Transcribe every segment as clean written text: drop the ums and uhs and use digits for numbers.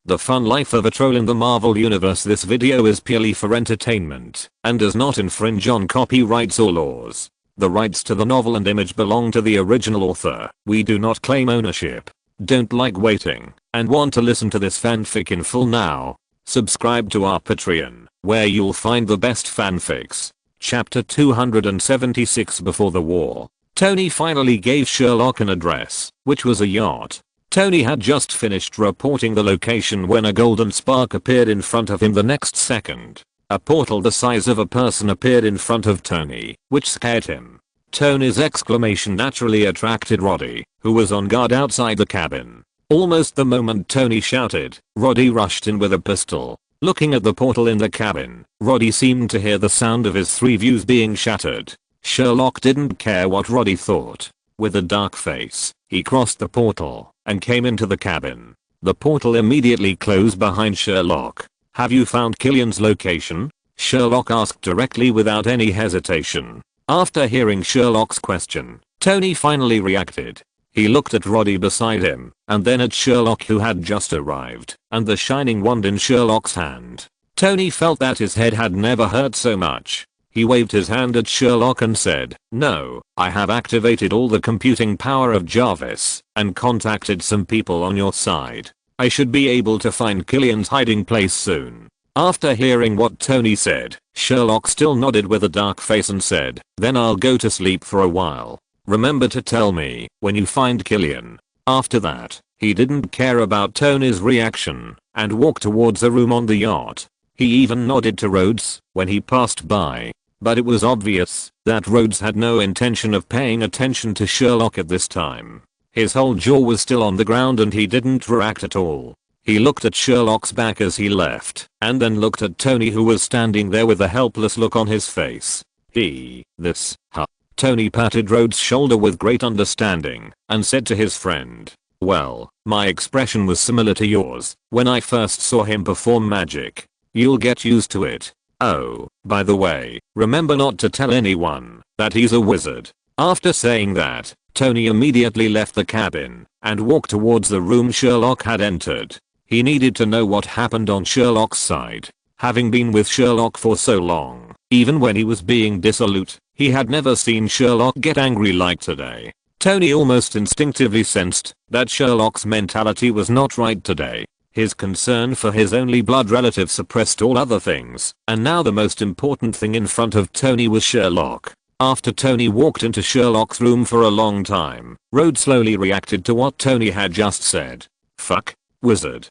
The fun life of a troll in the Marvel Universe. This video is purely for entertainment and does not infringe on copyrights or laws. The rights to the novel and image belong to the original author. We do not claim ownership. Don't like waiting and want to listen to this fanfic in full now? Subscribe to our Patreon, where you'll find the best fanfics. Chapter 276. Before the war, Tony finally gave Sherlock an address, which was a yacht. Tony had just finished reporting the location when a golden spark appeared in front of him. The next second, a portal the size of a person appeared in front of Tony, which scared him. Tony's exclamation naturally attracted Roddy, who was on guard outside the cabin. Almost the moment Tony shouted, Roddy rushed in with a pistol. Looking at the portal in the cabin, Roddy seemed to hear the sound of his three views being shattered. Sherlock didn't care what Roddy thought. With a dark face, he crossed the portal and came into the cabin. The portal immediately closed behind Sherlock. "Have you found Killian's location?" Sherlock asked directly without any hesitation. After hearing Sherlock's question, Tony finally reacted. He looked at Roddy beside him, and then at Sherlock, who had just arrived, and the shining wand in Sherlock's hand. Tony felt that his head had never hurt so much. He waved his hand at Sherlock and said, "No, I have activated all the computing power of Jarvis and contacted some people on your side. I should be able to find Killian's hiding place soon." After hearing what Tony said, Sherlock still nodded with a dark face and said, "Then I'll go to sleep for a while. Remember to tell me when you find Killian." After that, he didn't care about Tony's reaction and walked towards the room on the yacht. He even nodded to Rhodes when he passed by. But it was obvious that Rhodes had no intention of paying attention to Sherlock at this time. His whole jaw was still on the ground and he didn't react at all. He looked at Sherlock's back as he left, and then looked at Tony, who was standing there with a helpless look on his face. Tony patted Rhodes' shoulder with great understanding and said to his friend, "Well, my expression was similar to yours when I first saw him perform magic. You'll get used to it. Oh, by the way, remember not to tell anyone that he's a wizard." After saying that, Tony immediately left the cabin and walked towards the room Sherlock had entered. He needed to know what happened on Sherlock's side. Having been with Sherlock for so long, even when he was being dissolute, he had never seen Sherlock get angry like today. Tony almost instinctively sensed that Sherlock's mentality was not right today. His concern for his only blood relative suppressed all other things, and now the most important thing in front of Tony was Sherlock. After Tony walked into Sherlock's room for a long time, Rhodes slowly reacted to what Tony had just said. "Fuck, wizard."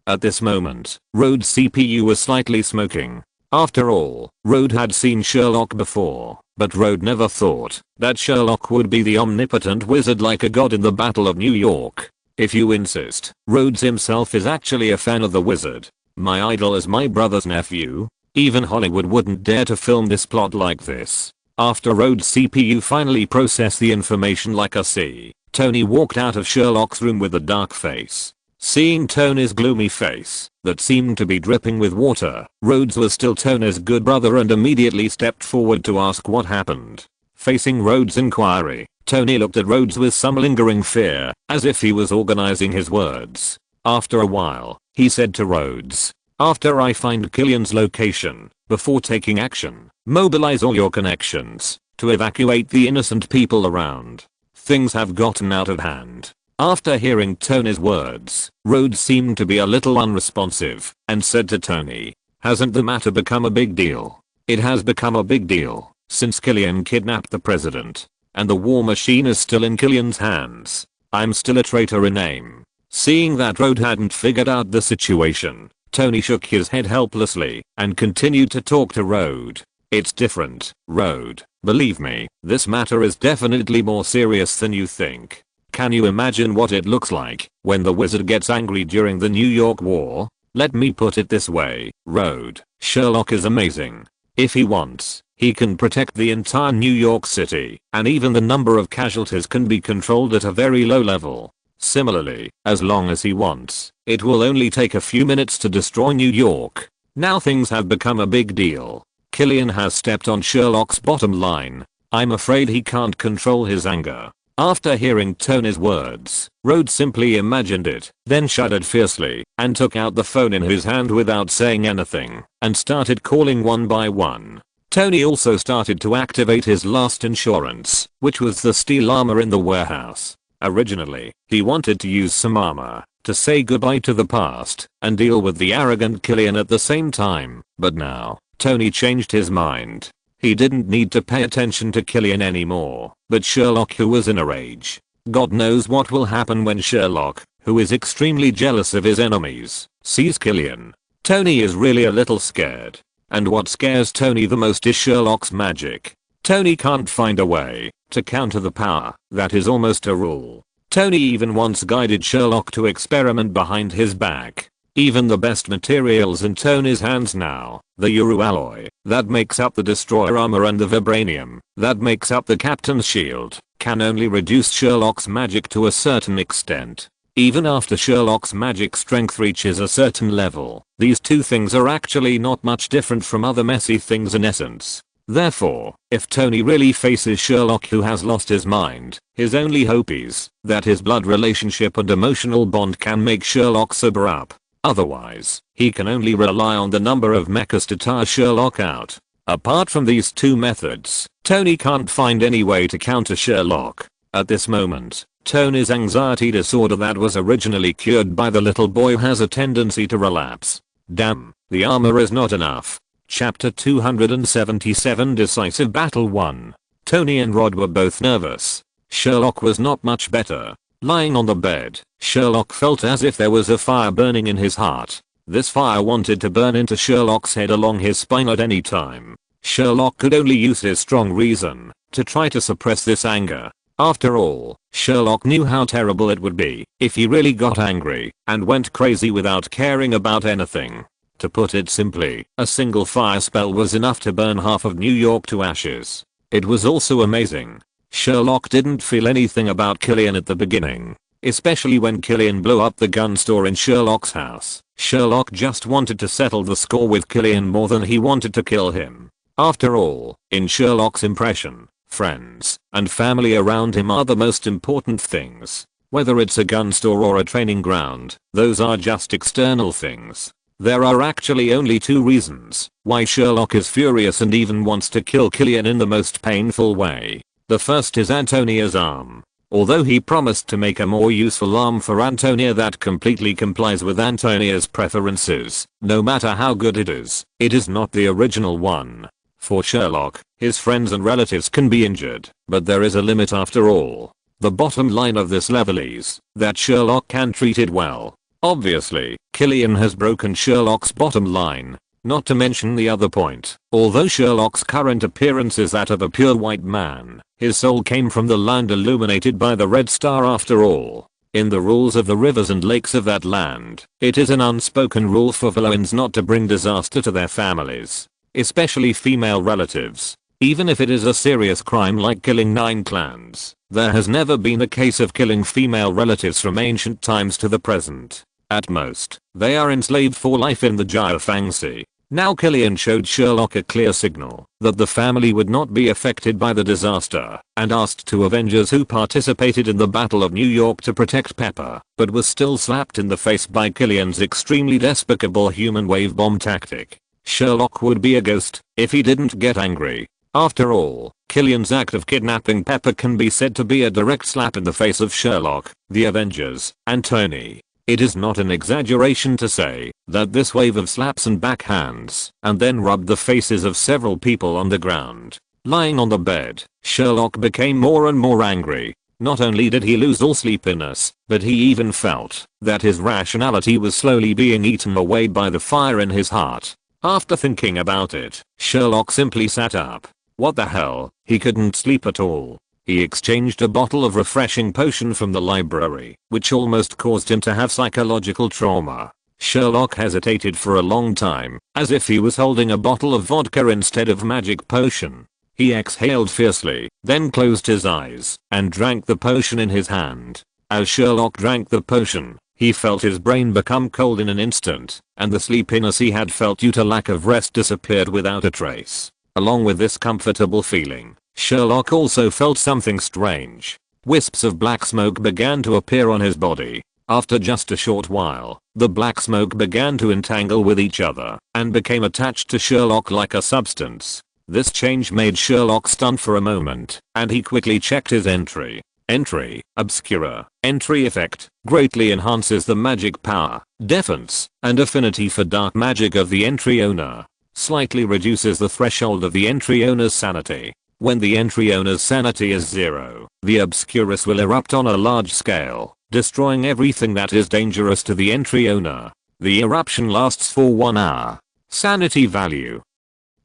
At this moment, Rhodes' CPU was slightly smoking. After all, Rhodes had seen Sherlock before, but Rhodes never thought that Sherlock would be the omnipotent wizard like a god in the Battle of New York. If you insist, Rhodes himself is actually a fan of the wizard. "My idol is my brother's nephew. Even Hollywood wouldn't dare to film this plot like this." After Rhodes' CPU finally processed the information like a C, Tony walked out of Sherlock's room with a dark face. Seeing Tony's gloomy face that seemed to be dripping with water, Rhodes was still Tony's good brother and immediately stepped forward to ask what happened. Facing Rhodes' inquiry, Tony looked at Rhodes with some lingering fear, as if he was organizing his words. After a while, he said to Rhodes, "After I find Killian's location, before taking action, mobilize all your connections to evacuate the innocent people around. Things have gotten out of hand." After hearing Tony's words, Rhodes seemed to be a little unresponsive and said to Tony, "Hasn't the matter become a big deal?" "It has become a big deal since Killian kidnapped the president, and the war machine is still in Killian's hands. I'm still a traitor in name." Seeing that Rhodes hadn't figured out the situation, Tony shook his head helplessly and continued to talk to Rhodes. "It's different, Rhodes. Believe me, this matter is definitely more serious than you think. Can you imagine what it looks like when the wizard gets angry during the New York War? Let me put it this way, Rhodes. Sherlock is amazing. If he wants, he can protect the entire New York City, and even the number of casualties can be controlled at a very low level. Similarly, as long as he wants, it will only take a few minutes to destroy New York. Now things have become a big deal. Killian has stepped on Sherlock's bottom line. I'm afraid he can't control his anger. After hearing Tony's words, Rhodes simply imagined it, then shuddered fiercely, and took out the phone in his hand without saying anything, and started calling one by one. Tony also started to activate his last insurance, which was the steel armor in the warehouse. Originally, he wanted to use some armor to say goodbye to the past and deal with the arrogant Killian at the same time, but now, Tony changed his mind. He didn't need to pay attention to Killian anymore, but Sherlock, who was in a rage. God knows what will happen when Sherlock, who is extremely jealous of his enemies, sees Killian. Tony is really a little scared. And what scares Tony the most is Sherlock's magic. Tony can't find a way to counter the power that is almost a rule. Tony even once guided Sherlock to experiment behind his back. Even the best materials in Tony's hands now, the Uru alloy that makes up the destroyer armor and the vibranium that makes up the captain's shield, can only reduce Sherlock's magic to a certain extent. Even after Sherlock's magic strength reaches a certain level, these two things are actually not much different from other messy things in essence. Therefore, if Tony really faces Sherlock, who has lost his mind, his only hope is that his blood relationship and emotional bond can make Sherlock sober up. Otherwise, he can only rely on the number of mechas to tire Sherlock out. Apart from these two methods, Tony can't find any way to counter Sherlock. At this moment, Tony's anxiety disorder that was originally cured by the little boy has a tendency to relapse. Damn, the armor is not enough. Chapter 277 Decisive Battle 1. Tony and Rod were both nervous. Sherlock was not much better. Lying on the bed, Sherlock felt as if there was a fire burning in his heart. This fire wanted to burn into Sherlock's head along his spine at any time. Sherlock could only use his strong reason to try to suppress this anger. After all, Sherlock knew how terrible it would be if he really got angry and went crazy without caring about anything. To put it simply, a single fire spell was enough to burn half of New York to ashes. It was also amazing. Sherlock didn't feel anything about Killian at the beginning, especially when Killian blew up the gun store in Sherlock's house. Sherlock just wanted to settle the score with Killian more than he wanted to kill him. After all, in Sherlock's impression, friends and family around him are the most important things. Whether it's a gun store or a training ground, those are just external things. There are actually only two reasons why Sherlock is furious and even wants to kill Killian in the most painful way. The first is Antonia's arm. Although he promised to make a more useful arm for Antonia that completely complies with Antonia's preferences, no matter how good it is not the original one. For Sherlock, his friends and relatives can be injured, but there is a limit after all. The bottom line of this level is that Sherlock can treat it well. Obviously, Killian has broken Sherlock's bottom line. Not to mention the other point, although Sherlock's current appearance is that of a pure white man, his soul came from the land illuminated by the Red Star after all. In the rules of the rivers and lakes of that land, it is an unspoken rule for villains not to bring disaster to their families, especially female relatives. Even if it is a serious crime like killing 9 clans, there has never been a case of killing female relatives from ancient times to the present. At most, they are enslaved for life in the Gyofang Sea. Now Killian showed Sherlock a clear signal that the family would not be affected by the disaster, and asked 2 Avengers who participated in the Battle of New York to protect Pepper, but was still slapped in the face by Killian's extremely despicable human wave bomb tactic. Sherlock would be a ghost if he didn't get angry. After all, Killian's act of kidnapping Pepper can be said to be a direct slap in the face of Sherlock, the Avengers, and Tony. It is not an exaggeration to say that this wave of slaps and backhands and then rubbed the faces of several people on the ground. Lying on the bed, Sherlock became more and more angry. Not only did he lose all sleepiness, but he even felt that his rationality was slowly being eaten away by the fire in his heart. After thinking about it, Sherlock simply sat up. What the hell, he couldn't sleep at all. He exchanged a bottle of refreshing potion from the library, which almost caused him to have psychological trauma. Sherlock hesitated for a long time, as if he was holding a bottle of vodka instead of magic potion. He exhaled fiercely, then closed his eyes, and drank the potion in his hand. As Sherlock drank the potion, he felt his brain become cold in an instant, and the sleepiness he had felt due to lack of rest disappeared without a trace. Along with this comfortable feeling, Sherlock also felt something strange. Wisps of black smoke began to appear on his body. After just a short while, the black smoke began to entangle with each other and became attached to Sherlock like a substance. This change made Sherlock stunned for a moment, and he quickly checked his entry. Entry, Obscura. Entry effect, greatly enhances the magic power, defense, and affinity for dark magic of the entry owner. Slightly reduces the threshold of the entry owner's sanity. When the entry owner's sanity is 0, the Obscurus will erupt on a large scale, destroying everything that is dangerous to the entry owner. The eruption lasts for 1 hour. Sanity value.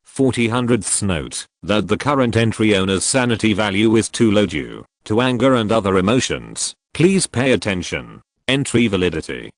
40/100ths note that the current entry owner's sanity value is too low due to anger and other emotions. Please pay attention. Entry validity.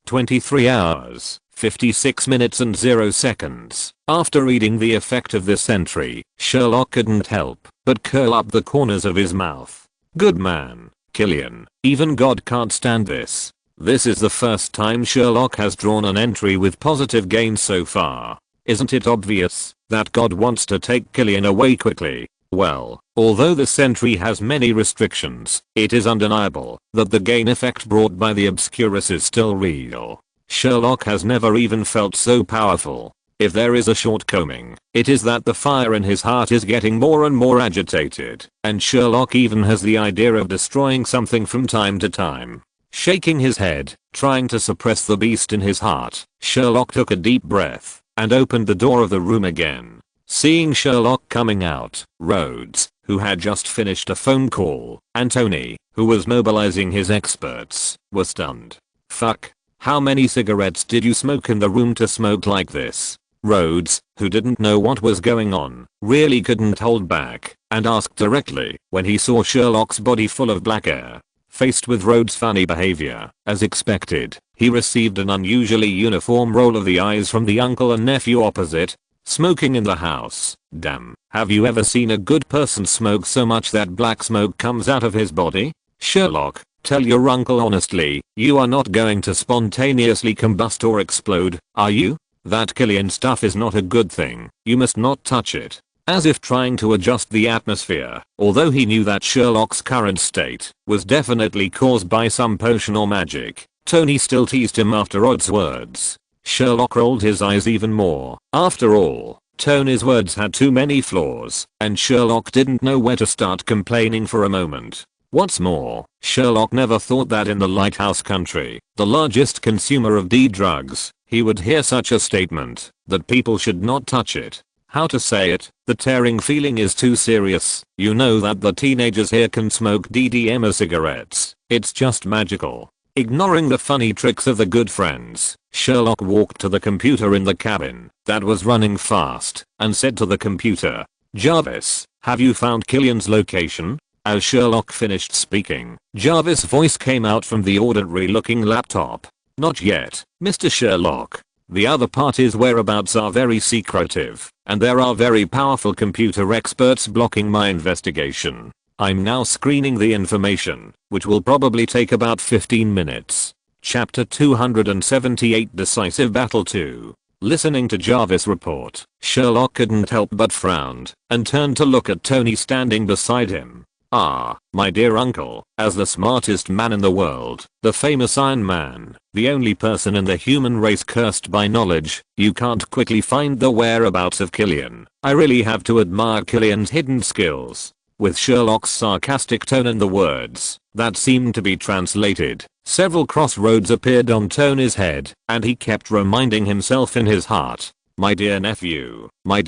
23 hours, 56 minutes and 0 seconds. After reading the effect of this entry, Sherlock couldn't help but curl up the corners of his mouth. Good man, Killian. Even God can't stand this. This is the first time Sherlock has drawn an entry with positive gains so far. Isn't it obvious that God wants to take Killian away quickly? Well, although this entry has many restrictions, it is undeniable that the gain effect brought by the Obscurus is still real. Sherlock has never even felt so powerful. If there is a shortcoming, it is that the fire in his heart is getting more and more agitated, and Sherlock even has the idea of destroying something from time to time. Shaking his head, trying to suppress the beast in his heart, Sherlock took a deep breath and opened the door of the room again. Seeing Sherlock coming out, Rhodes, who had just finished a phone call, and Tony, who was mobilizing his experts, were stunned. Fuck. How many cigarettes did you smoke in the room to smoke like this? Rhodes, who didn't know what was going on, really couldn't hold back, and asked directly when he saw Sherlock's body full of black air. Faced with Rhodes' funny behavior, as expected, he received an unusually uniform roll of the eyes from the uncle and nephew opposite. Smoking in the house. Damn, have you ever seen a good person smoke so much that black smoke comes out of his body? Sherlock, tell your uncle honestly, you are not going to spontaneously combust or explode, are you? That Killian stuff is not a good thing, you must not touch it. As if trying to adjust the atmosphere, although he knew that Sherlock's current state was definitely caused by some potion or magic, Tony still teased him after Odd's words. Sherlock rolled his eyes even more. After all, Tony's words had too many flaws, and Sherlock didn't know where to start complaining for a moment. What's more, Sherlock never thought that in the Lighthouse country, the largest consumer of D drugs, he would hear such a statement, that people should not touch it. How to say it? The tearing feeling is too serious. You know that the teenagers here can smoke DDMA cigarettes. It's just magical. Ignoring the funny tricks of the good friends, Sherlock walked to the computer in the cabin that was running fast and said to the computer, Jarvis, have you found Killian's location? As Sherlock finished speaking, Jarvis' voice came out from the ordinary looking laptop. Not yet, Mr. Sherlock. The other party's whereabouts are very secretive, and there are very powerful computer experts blocking my investigation. I'm now screening the information, which will probably take about 15 minutes. Chapter 278 Decisive Battle 2. Listening to Jarvis' report, Sherlock couldn't help but frowned, and turned to look at Tony standing beside him. Ah, my dear uncle, as the smartest man in the world, the famous Iron Man, the only person in the human race cursed by knowledge, you can't quickly find the whereabouts of Killian. I really have to admire Killian's hidden skills. With Sherlock's sarcastic tone and the words that seemed to be translated, several crossroads appeared on Tony's head, and he kept reminding himself in his heart, my dear nephew, I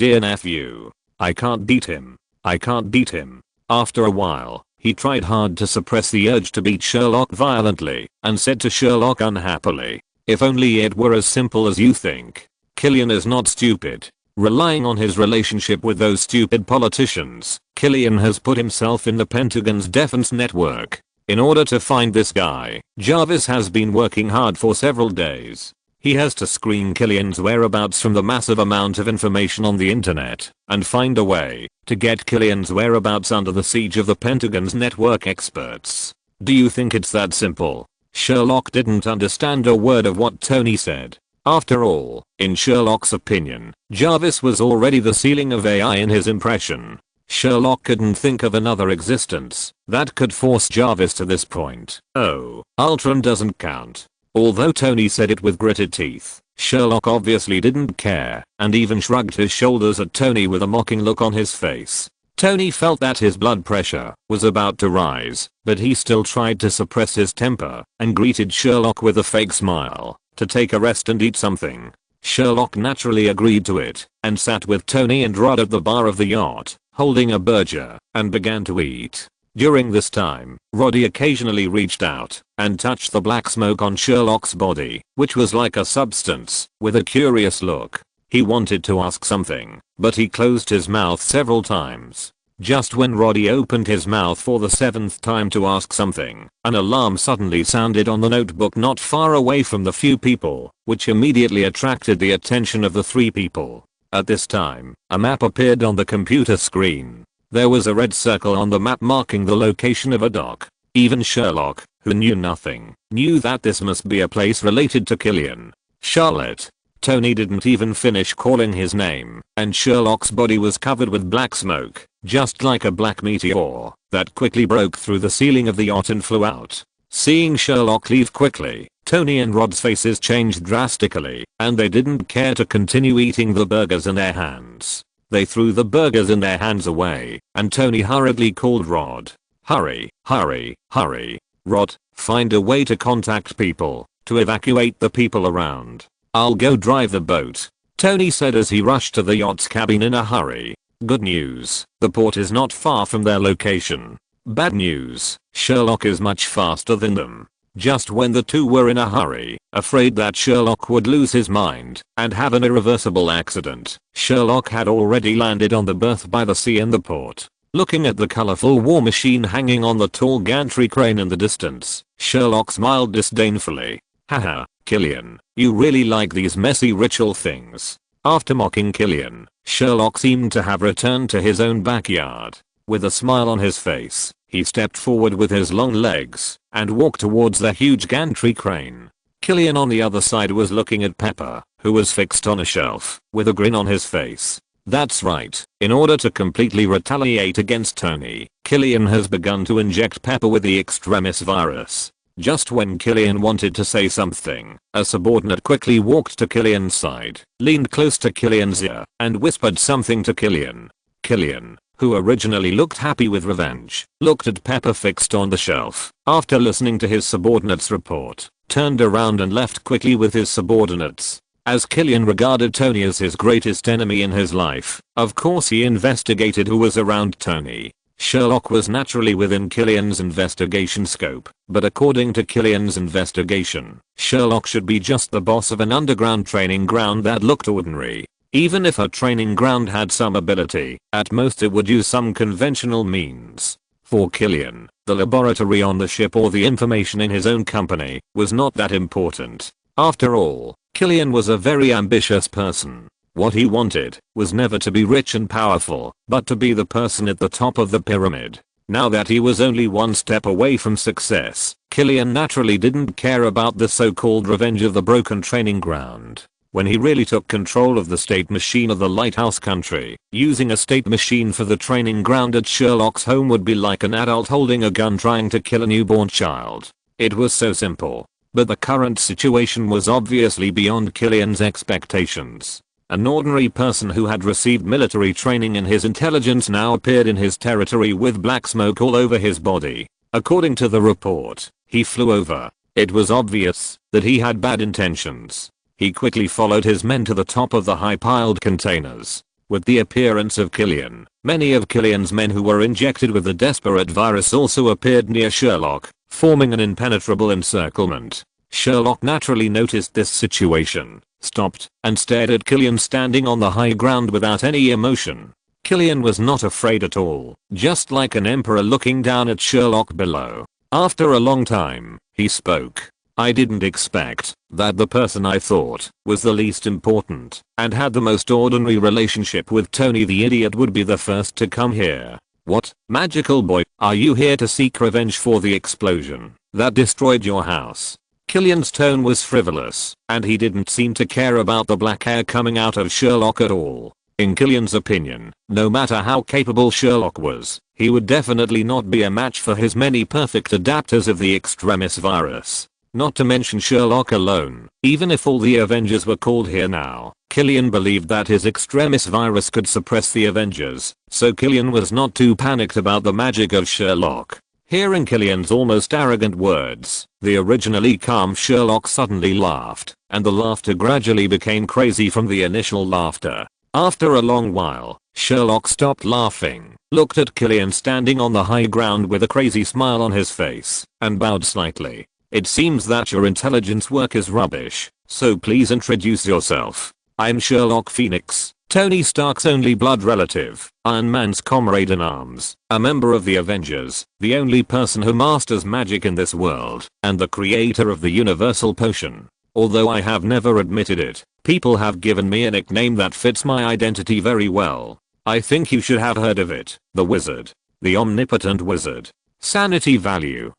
can't beat him. I can't beat him. After a while, he tried hard to suppress the urge to beat Sherlock violently, and said to Sherlock unhappily, if only it were as simple as you think. Killian is not stupid. Relying on his relationship with those stupid politicians, Killian has put himself in the Pentagon's defense network. In order to find this guy, Jarvis has been working hard for several days. He has to screen Killian's whereabouts from the massive amount of information on the internet, and find a way to get Killian's whereabouts under the siege of the Pentagon's network experts. Do you think it's that simple? Sherlock didn't understand a word of what Tony said. After all, in Sherlock's opinion, Jarvis was already the ceiling of AI in his impression. Sherlock couldn't think of another existence that could force Jarvis to this point. Oh, Ultron doesn't count. Although Tony said it with gritted teeth, Sherlock obviously didn't care and even shrugged his shoulders at Tony with a mocking look on his face. Tony felt that his blood pressure was about to rise, but he still tried to suppress his temper and greeted Sherlock with a fake smile to take a rest and eat something. Sherlock naturally agreed to it and sat with Tony and Rod at the bar of the yacht, holding a burger, and began to eat. During this time, Roddy occasionally reached out and touched the black smoke on Sherlock's body, which was like a substance, with a curious look. He wanted to ask something, but he closed his mouth several times. Just when Roddy opened his mouth for the 7th time to ask something, an alarm suddenly sounded on the notebook not far away from the few people, which immediately attracted the attention of the 3 people. At this time, a map appeared on the computer screen. There was a red circle on the map marking the location of a dock. Even Sherlock, who knew nothing, knew that this must be a place related to Killian. Charlotte. Tony didn't even finish calling his name, and Sherlock's body was covered with black smoke, just like a black meteor, that quickly broke through the ceiling of the yacht and flew out. Seeing Sherlock leave quickly, Tony and Rod's faces changed drastically, and they didn't care to continue eating the burgers in their hands. They threw the burgers in their hands away, and Tony hurriedly called Rod. Hurry, hurry, hurry. Rod, find a way to contact people, to evacuate the people around. I'll go drive the boat, Tony said as he rushed to the yacht's cabin in a hurry. Good news, the port is not far from their location. Bad news, Sherlock is much faster than them. Just when the two were in a hurry, afraid that Sherlock would lose his mind and have an irreversible accident, Sherlock had already landed on the berth by the sea in the port. Looking at the colorful war machine hanging on the tall gantry crane in the distance, Sherlock smiled disdainfully. Haha, Killian, you really like these messy ritual things. After mocking Killian, Sherlock seemed to have returned to his own backyard. With a smile on his face, he stepped forward with his long legs and walked towards the huge gantry crane. Killian on the other side was looking at Pepper, who was fixed on a shelf, with a grin on his face. That's right, in order to completely retaliate against Tony, Killian has begun to inject Pepper with the extremis virus. Just when Killian wanted to say something, a subordinate quickly walked to Killian's side, leaned close to Killian's ear, and whispered something to Killian. Killian, who originally looked happy with revenge, looked at Pepper fixed on the shelf. After listening to his subordinate's report, turned around and left quickly with his subordinates. As Killian regarded Tony as his greatest enemy in his life, of course he investigated who was around Tony. Sherlock was naturally within Killian's investigation scope, but according to Killian's investigation, Sherlock should be just the boss of an underground training ground that looked ordinary. Even if a training ground had some ability, at most it would use some conventional means. For Killian, the laboratory on the ship or the information in his own company was not that important. After all, Killian was a very ambitious person. What he wanted was never to be rich and powerful, but to be the person at the top of the pyramid. Now that he was only one step away from success, Killian naturally didn't care about the so-called revenge of the broken training ground. When he really took control of the state machine of the lighthouse country, using a state machine for the training ground at Sherlock's home would be like an adult holding a gun trying to kill a newborn child. It was so simple. But the current situation was obviously beyond Killian's expectations. An ordinary person who had received military training in his intelligence now appeared in his territory with black smoke all over his body. According to the report, he flew over. It was obvious that he had bad intentions. He quickly followed his men to the top of the high-piled containers. With the appearance of Killian, many of Killian's men who were injected with the desperate virus also appeared near Sherlock, forming an impenetrable encirclement. Sherlock naturally noticed this situation, stopped, and stared at Killian standing on the high ground without any emotion. Killian was not afraid at all, just like an emperor looking down at Sherlock below. After a long time, he spoke. I didn't expect that the person I thought was the least important and had the most ordinary relationship with Tony the idiot would be the first to come here. What, magical boy, are you here to seek revenge for the explosion that destroyed your house? Killian's tone was frivolous, and he didn't seem to care about the black hair coming out of Sherlock at all. In Killian's opinion, no matter how capable Sherlock was, he would definitely not be a match for his many perfect adapters of the extremis virus. Not to mention Sherlock alone. Even if all the Avengers were called here now, Killian believed that his extremis virus could suppress the Avengers, so Killian was not too panicked about the magic of Sherlock. Hearing Killian's almost arrogant words, the originally calm Sherlock suddenly laughed, and the laughter gradually became crazy from the initial laughter. After a long while, Sherlock stopped laughing, looked at Killian standing on the high ground with a crazy smile on his face, and bowed slightly. "It seems that your intelligence work is rubbish, so please introduce yourself. I'm Sherlock Felix, Tony Stark's only blood relative, Iron Man's comrade in arms, a member of the Avengers, the only person who masters magic in this world, and the creator of the universal potion. Although I have never admitted it, people have given me a nickname that fits my identity very well. I think you should have heard of it, the Wizard. The Omnipotent Wizard. Sanity value.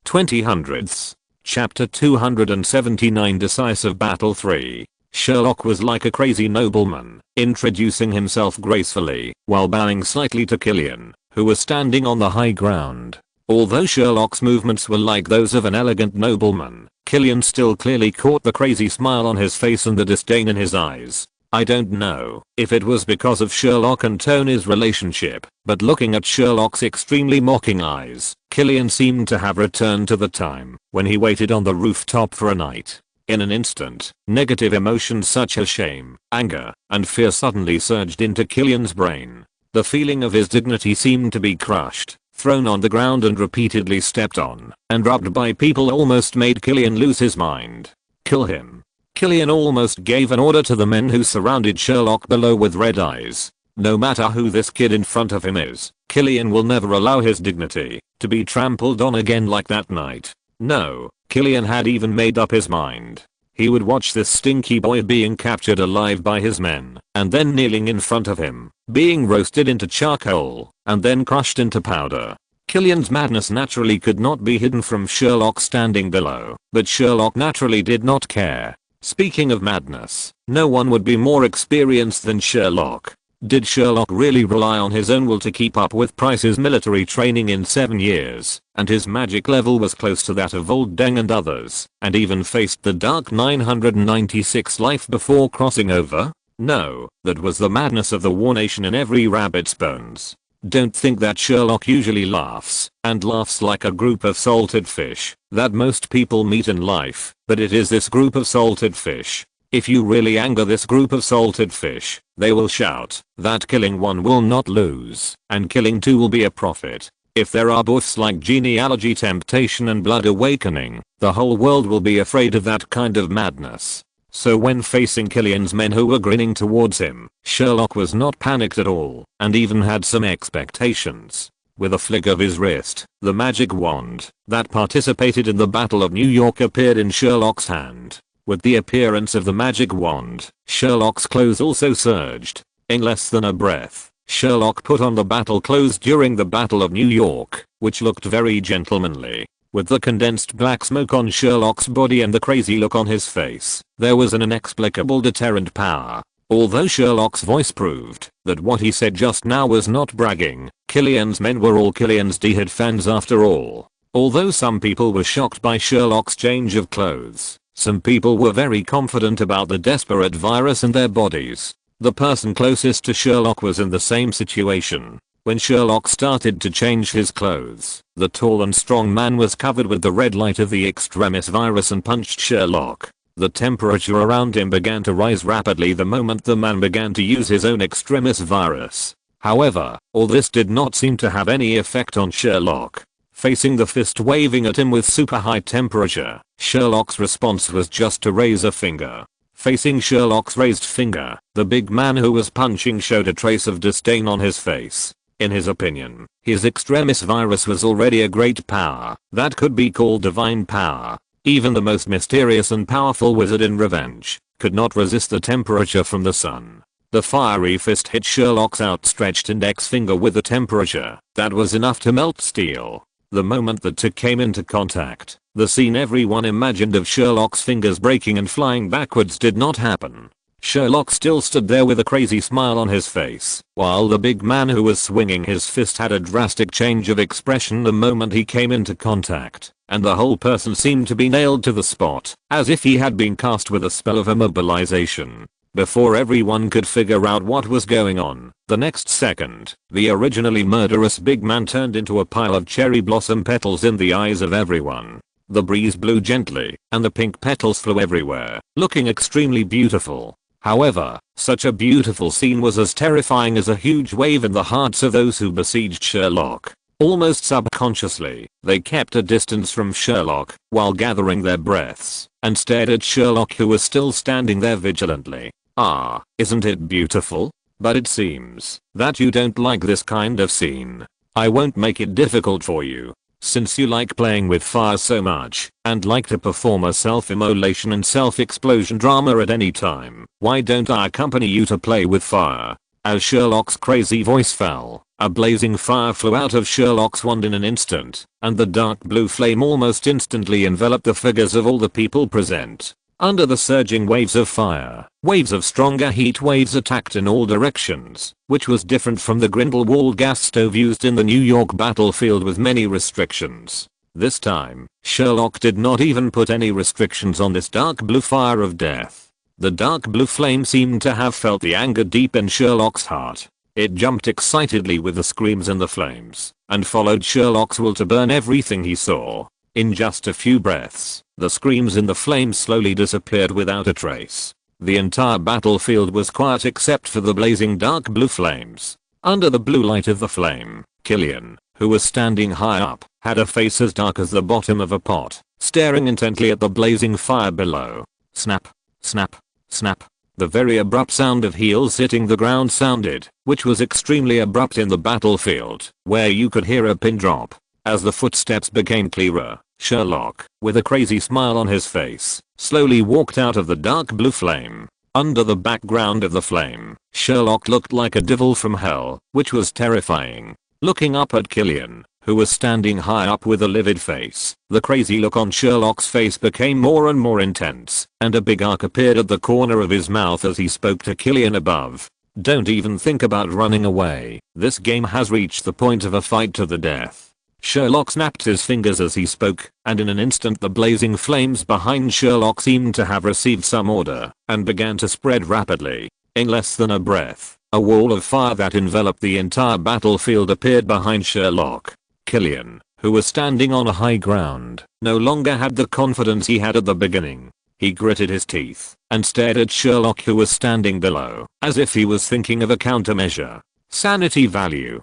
20 hundredths. Chapter 279 Decisive Battle 3. Sherlock was like a crazy nobleman, introducing himself gracefully, while bowing slightly to Killian, who was standing on the high ground. Although Sherlock's movements were like those of an elegant nobleman, Killian still clearly caught the crazy smile on his face and the disdain in his eyes. I don't know if it was because of Sherlock and Tony's relationship, but looking at Sherlock's extremely mocking eyes, Killian seemed to have returned to the time when he waited on the rooftop for a night. In an instant, negative emotions such as shame, anger, and fear suddenly surged into Killian's brain. The feeling of his dignity seemed to be crushed, thrown on the ground and repeatedly stepped on, and rubbed by people almost made Killian lose his mind. Kill him. Killian almost gave an order to the men who surrounded Sherlock below with red eyes. No matter who this kid in front of him is, Killian will never allow his dignity to be trampled on again like that night. No, Killian had even made up his mind. He would watch this stinky boy being captured alive by his men, and then kneeling in front of him, being roasted into charcoal, and then crushed into powder. Killian's madness naturally could not be hidden from Sherlock standing below, but Sherlock naturally did not care. Speaking of madness, no one would be more experienced than Sherlock. Did Sherlock really rely on his own will to keep up with Price's military training in 7 years, and his magic level was close to that of Old Deng and others, and even faced the Dark 996 life before crossing over? No, that was the madness of the War Nation in every rabbit's bones. Don't think that Sherlock usually laughs, and laughs like a group of salted fish, that most people meet in life, but it is this group of salted fish. If you really anger this group of salted fish, they will shout that killing one will not lose, and killing two will be a profit. If there are books like Genealogy, Temptation and Blood Awakening, the whole world will be afraid of that kind of madness. So when facing Killian's men who were grinning towards him, Sherlock was not panicked at all, and even had some expectations. With a flick of his wrist, the magic wand that participated in the Battle of New York appeared in Sherlock's hand. With the appearance of the magic wand, Sherlock's clothes also surged. In less than a breath, Sherlock put on the battle clothes during the Battle of New York, which looked very gentlemanly. With the condensed black smoke on Sherlock's body and the crazy look on his face, there was an inexplicable deterrent power. Although Sherlock's voice proved that what he said just now was not bragging, Killian's men were all Killian's diehard fans after all. Although some people were shocked by Sherlock's change of clothes, some people were very confident about the desperate virus in their bodies. The person closest to Sherlock was in the same situation. When Sherlock started to change his clothes, the tall and strong man was covered with the red light of the extremis virus and punched Sherlock. The temperature around him began to rise rapidly the moment the man began to use his own extremis virus. However, all this did not seem to have any effect on Sherlock. Facing the fist waving at him with super high temperature, Sherlock's response was just to raise a finger. Facing Sherlock's raised finger, the big man who was punching showed a trace of disdain on his face. In his opinion, his extremis virus was already a great power that could be called divine power. Even the most mysterious and powerful wizard in revenge could not resist the temperature from the sun. The fiery fist hit Sherlock's outstretched index finger with a temperature that was enough to melt steel. The moment the two came into contact, the scene everyone imagined of Sherlock's fingers breaking and flying backwards did not happen. Sherlock still stood there with a crazy smile on his face, while the big man who was swinging his fist had a drastic change of expression the moment he came into contact, and the whole person seemed to be nailed to the spot, as if he had been cast with a spell of immobilization. Before everyone could figure out what was going on, the next second, the originally murderous big man turned into a pile of cherry blossom petals in the eyes of everyone. The breeze blew gently, and the pink petals flew everywhere, looking extremely beautiful. However, such a beautiful scene was as terrifying as a huge wave in the hearts of those who besieged Sherlock. Almost subconsciously, they kept a distance from Sherlock, while gathering their breaths, and stared at Sherlock, who was still standing there vigilantly. Ah, isn't it beautiful? But it seems that you don't like this kind of scene. I won't make it difficult for you. Since you like playing with fire so much, and like to perform a self-immolation and self-explosion drama at any time, why don't I accompany you to play with fire? As Sherlock's crazy voice fell, a blazing fire flew out of Sherlock's wand in an instant, and the dark blue flame almost instantly enveloped the figures of all the people present. Under the surging waves of fire, waves of stronger heat waves attacked in all directions, which was different from the Grindelwald gas stove used in the New York battlefield with many restrictions. This time, Sherlock did not even put any restrictions on this dark blue fire of death. The dark blue flame seemed to have felt the anger deep in Sherlock's heart. It jumped excitedly with the screams and the flames, and followed Sherlock's will to burn everything he saw. In just a few breaths, the screams and the flames slowly disappeared without a trace. The entire battlefield was quiet except for the blazing dark blue flames. Under the blue light of the flame, Killian, who was standing high up, had a face as dark as the bottom of a pot, staring intently at the blazing fire below. Snap, snap, snap. The very abrupt sound of heels hitting the ground sounded, which was extremely abrupt in the battlefield, where you could hear a pin drop. As the footsteps became clearer, Sherlock, with a crazy smile on his face, slowly walked out of the dark blue flame. Under the background of the flame, Sherlock looked like a devil from hell, which was terrifying. Looking up at Killian, who was standing high up with a livid face, the crazy look on Sherlock's face became more and more intense, and a big arc appeared at the corner of his mouth as he spoke to Killian above. Don't even think about running away. This game has reached the point of a fight to the death. Sherlock snapped his fingers as he spoke, and in an instant the blazing flames behind Sherlock seemed to have received some order, and began to spread rapidly. In less than a breath, a wall of fire that enveloped the entire battlefield appeared behind Sherlock. Killian, who was standing on a high ground, no longer had the confidence he had at the beginning. He gritted his teeth, and stared at Sherlock, who was standing below, as if he was thinking of a countermeasure. Sanity value.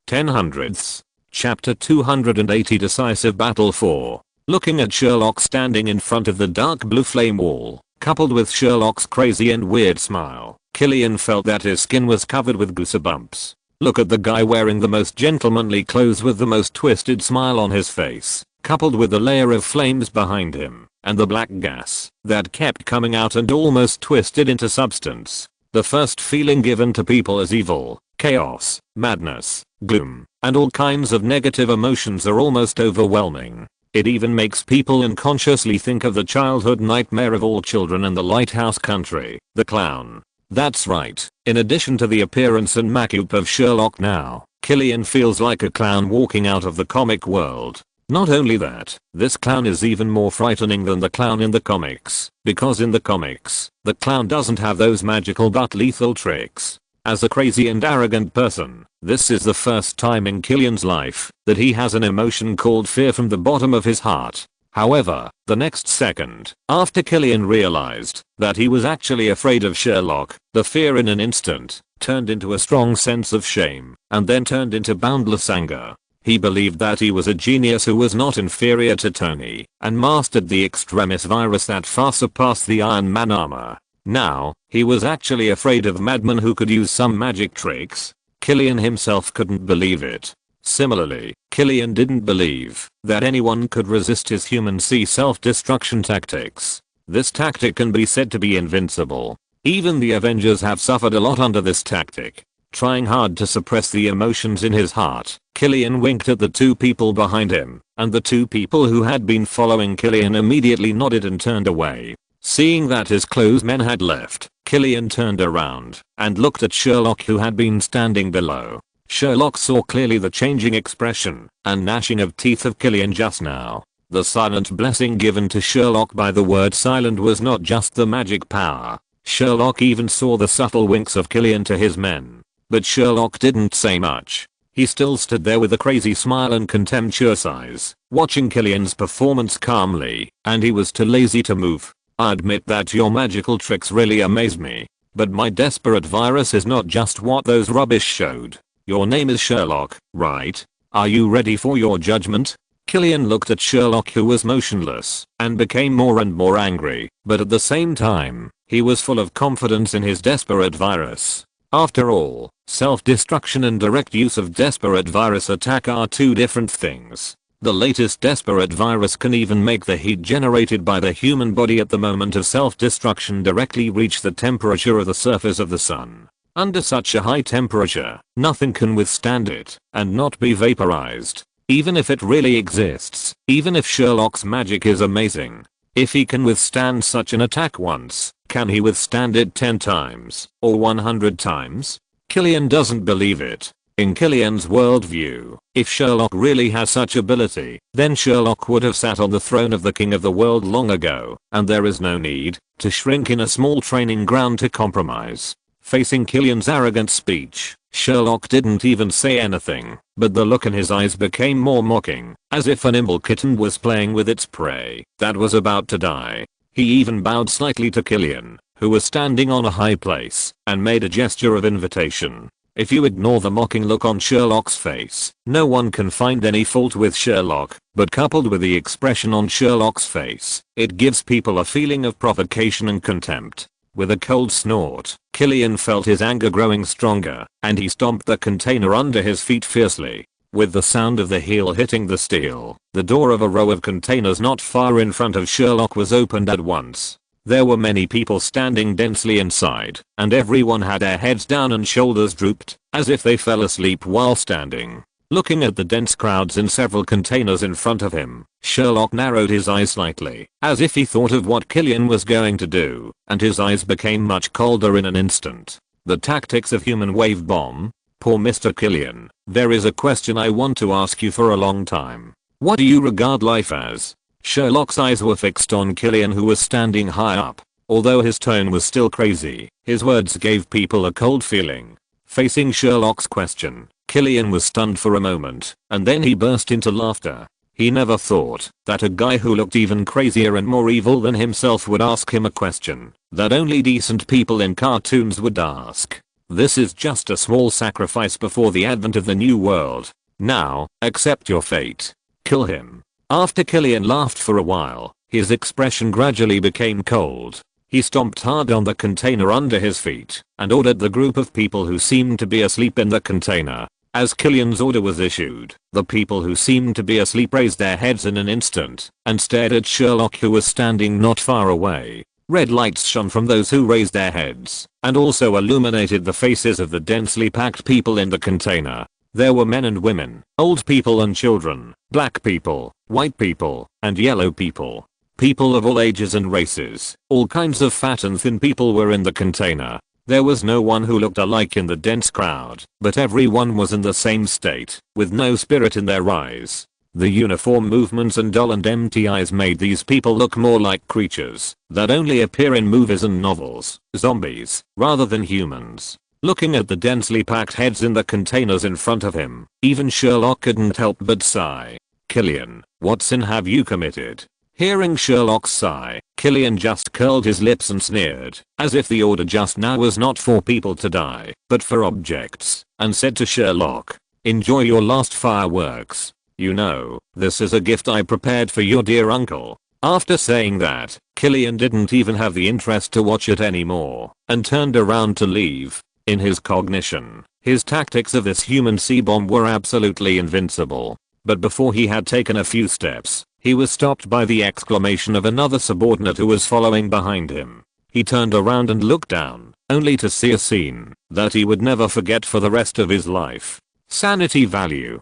10 hundredths. Chapter 280 Decisive Battle 4. Looking at Sherlock standing in front of the dark blue flame wall, coupled with Sherlock's crazy and weird smile, Killian felt that his skin was covered with goosebumps. Look at the guy wearing the most gentlemanly clothes with the most twisted smile on his face, coupled with the layer of flames behind him, and the black gas that kept coming out and almost twisted into substance. The first feeling given to people is evil, chaos, madness, gloom, and all kinds of negative emotions are almost overwhelming. It even makes people unconsciously think of the childhood nightmare of all children in the Lighthouse Country, the clown. That's right, in addition to the appearance and makeup of Sherlock now, Killian feels like a clown walking out of the comic world. Not only that, this clown is even more frightening than the clown in the comics, because in the comics, the clown doesn't have those magical but lethal tricks. As a crazy and arrogant person, this is the first time in Killian's life that he has an emotion called fear from the bottom of his heart. However, the next second, after Killian realized that he was actually afraid of Sherlock, the fear in an instant turned into a strong sense of shame, and then turned into boundless anger. He believed that he was a genius who was not inferior to Tony, and mastered the extremis virus that far surpassed the Iron Man armor. Now, he was actually afraid of madmen who could use some magic tricks. Killian himself couldn't believe it. Similarly, Killian didn't believe that anyone could resist his human C self-destruction tactics. This tactic can be said to be invincible. Even the Avengers have suffered a lot under this tactic. Trying hard to suppress the emotions in his heart, Killian winked at the two people behind him, and the two people who had been following Killian immediately nodded and turned away. Seeing that his clothes men had left, Killian turned around and looked at Sherlock, who had been standing below. Sherlock saw clearly the changing expression and gnashing of teeth of Killian just now. The silent blessing given to Sherlock by the word silent was not just the magic power. Sherlock even saw the subtle winks of Killian to his men. But Sherlock didn't say much. He still stood there with a crazy smile and contemptuous eyes, watching Killian's performance calmly, and he was too lazy to move. I admit that your magical tricks really amaze me. But my desperate virus is not just what those rubbish showed. Your name is Sherlock, right? Are you ready for your judgment? Killian looked at Sherlock, who was motionless, and became more and more angry, but at the same time, he was full of confidence in his desperate virus. After all, self-destruction and direct use of desperate virus attack are two different things. The latest desperate virus can even make the heat generated by the human body at the moment of self-destruction directly reach the temperature of the surface of the sun. Under such a high temperature, nothing can withstand it and not be vaporized. Even if it really exists, even if Sherlock's magic is amazing. If he can withstand such an attack once, can he withstand it 10 times or 100 times? Killian doesn't believe it. In Killian's worldview, if Sherlock really has such ability, then Sherlock would have sat on the throne of the king of the world long ago, and there is no need to shrink in a small training ground to compromise. Facing Killian's arrogant speech, Sherlock didn't even say anything, but the look in his eyes became more mocking, as if a nimble kitten was playing with its prey that was about to die. He even bowed slightly to Killian, who was standing on a high place, and made a gesture of invitation. If you ignore the mocking look on Sherlock's face, no one can find any fault with Sherlock, but coupled with the expression on Sherlock's face, it gives people a feeling of provocation and contempt. With a cold snort, Killian felt his anger growing stronger, and he stomped the container under his feet fiercely. With the sound of the heel hitting the steel, the door of a row of containers not far in front of Sherlock was opened at once. There were many people standing densely inside, and everyone had their heads down and shoulders drooped, as if they fell asleep while standing. Looking at the dense crowds in several containers in front of him, Sherlock narrowed his eyes slightly, as if he thought of what Killian was going to do, and his eyes became much colder in an instant. The tactics of human wave bomb? Poor Mr. Killian, there is a question I want to ask you for a long time. What do you regard life as? Sherlock's eyes were fixed on Killian, who was standing high up. Although his tone was still crazy, his words gave people a cold feeling. Facing Sherlock's question, Killian was stunned for a moment, and then he burst into laughter. He never thought that a guy who looked even crazier and more evil than himself would ask him a question that only decent people in cartoons would ask. This is just a small sacrifice before the advent of the new world. Now, accept your fate. Kill him. After Killian laughed for a while, his expression gradually became cold. He stomped hard on the container under his feet and ordered the group of people who seemed to be asleep in the container. As Killian's order was issued, the people who seemed to be asleep raised their heads in an instant and stared at Sherlock, who was standing not far away. Red lights shone from those who raised their heads and also illuminated the faces of the densely packed people in the container. There were men and women, old people and children, black people, white people, and yellow people. People of all ages and races, all kinds of fat and thin people were in the container. There was no one who looked alike in the dense crowd, but everyone was in the same state, with no spirit in their eyes. The uniform movements and dull and empty eyes made these people look more like creatures that only appear in movies and novels, zombies, rather than humans. Looking at the densely packed heads in the containers in front of him, even Sherlock couldn't help but sigh. Killian, what sin have you committed? Hearing Sherlock's sigh, Killian just curled his lips and sneered, as if the order just now was not for people to die, but for objects, and said to Sherlock, enjoy your last fireworks. You know, this is a gift I prepared for your dear uncle. After saying that, Killian didn't even have the interest to watch it anymore, and turned around to leave. In his cognition, his tactics of this human C-bomb were absolutely invincible. But before he had taken a few steps, he was stopped by the exclamation of another subordinate who was following behind him. He turned around and looked down, only to see a scene that he would never forget for the rest of his life. Sanity value.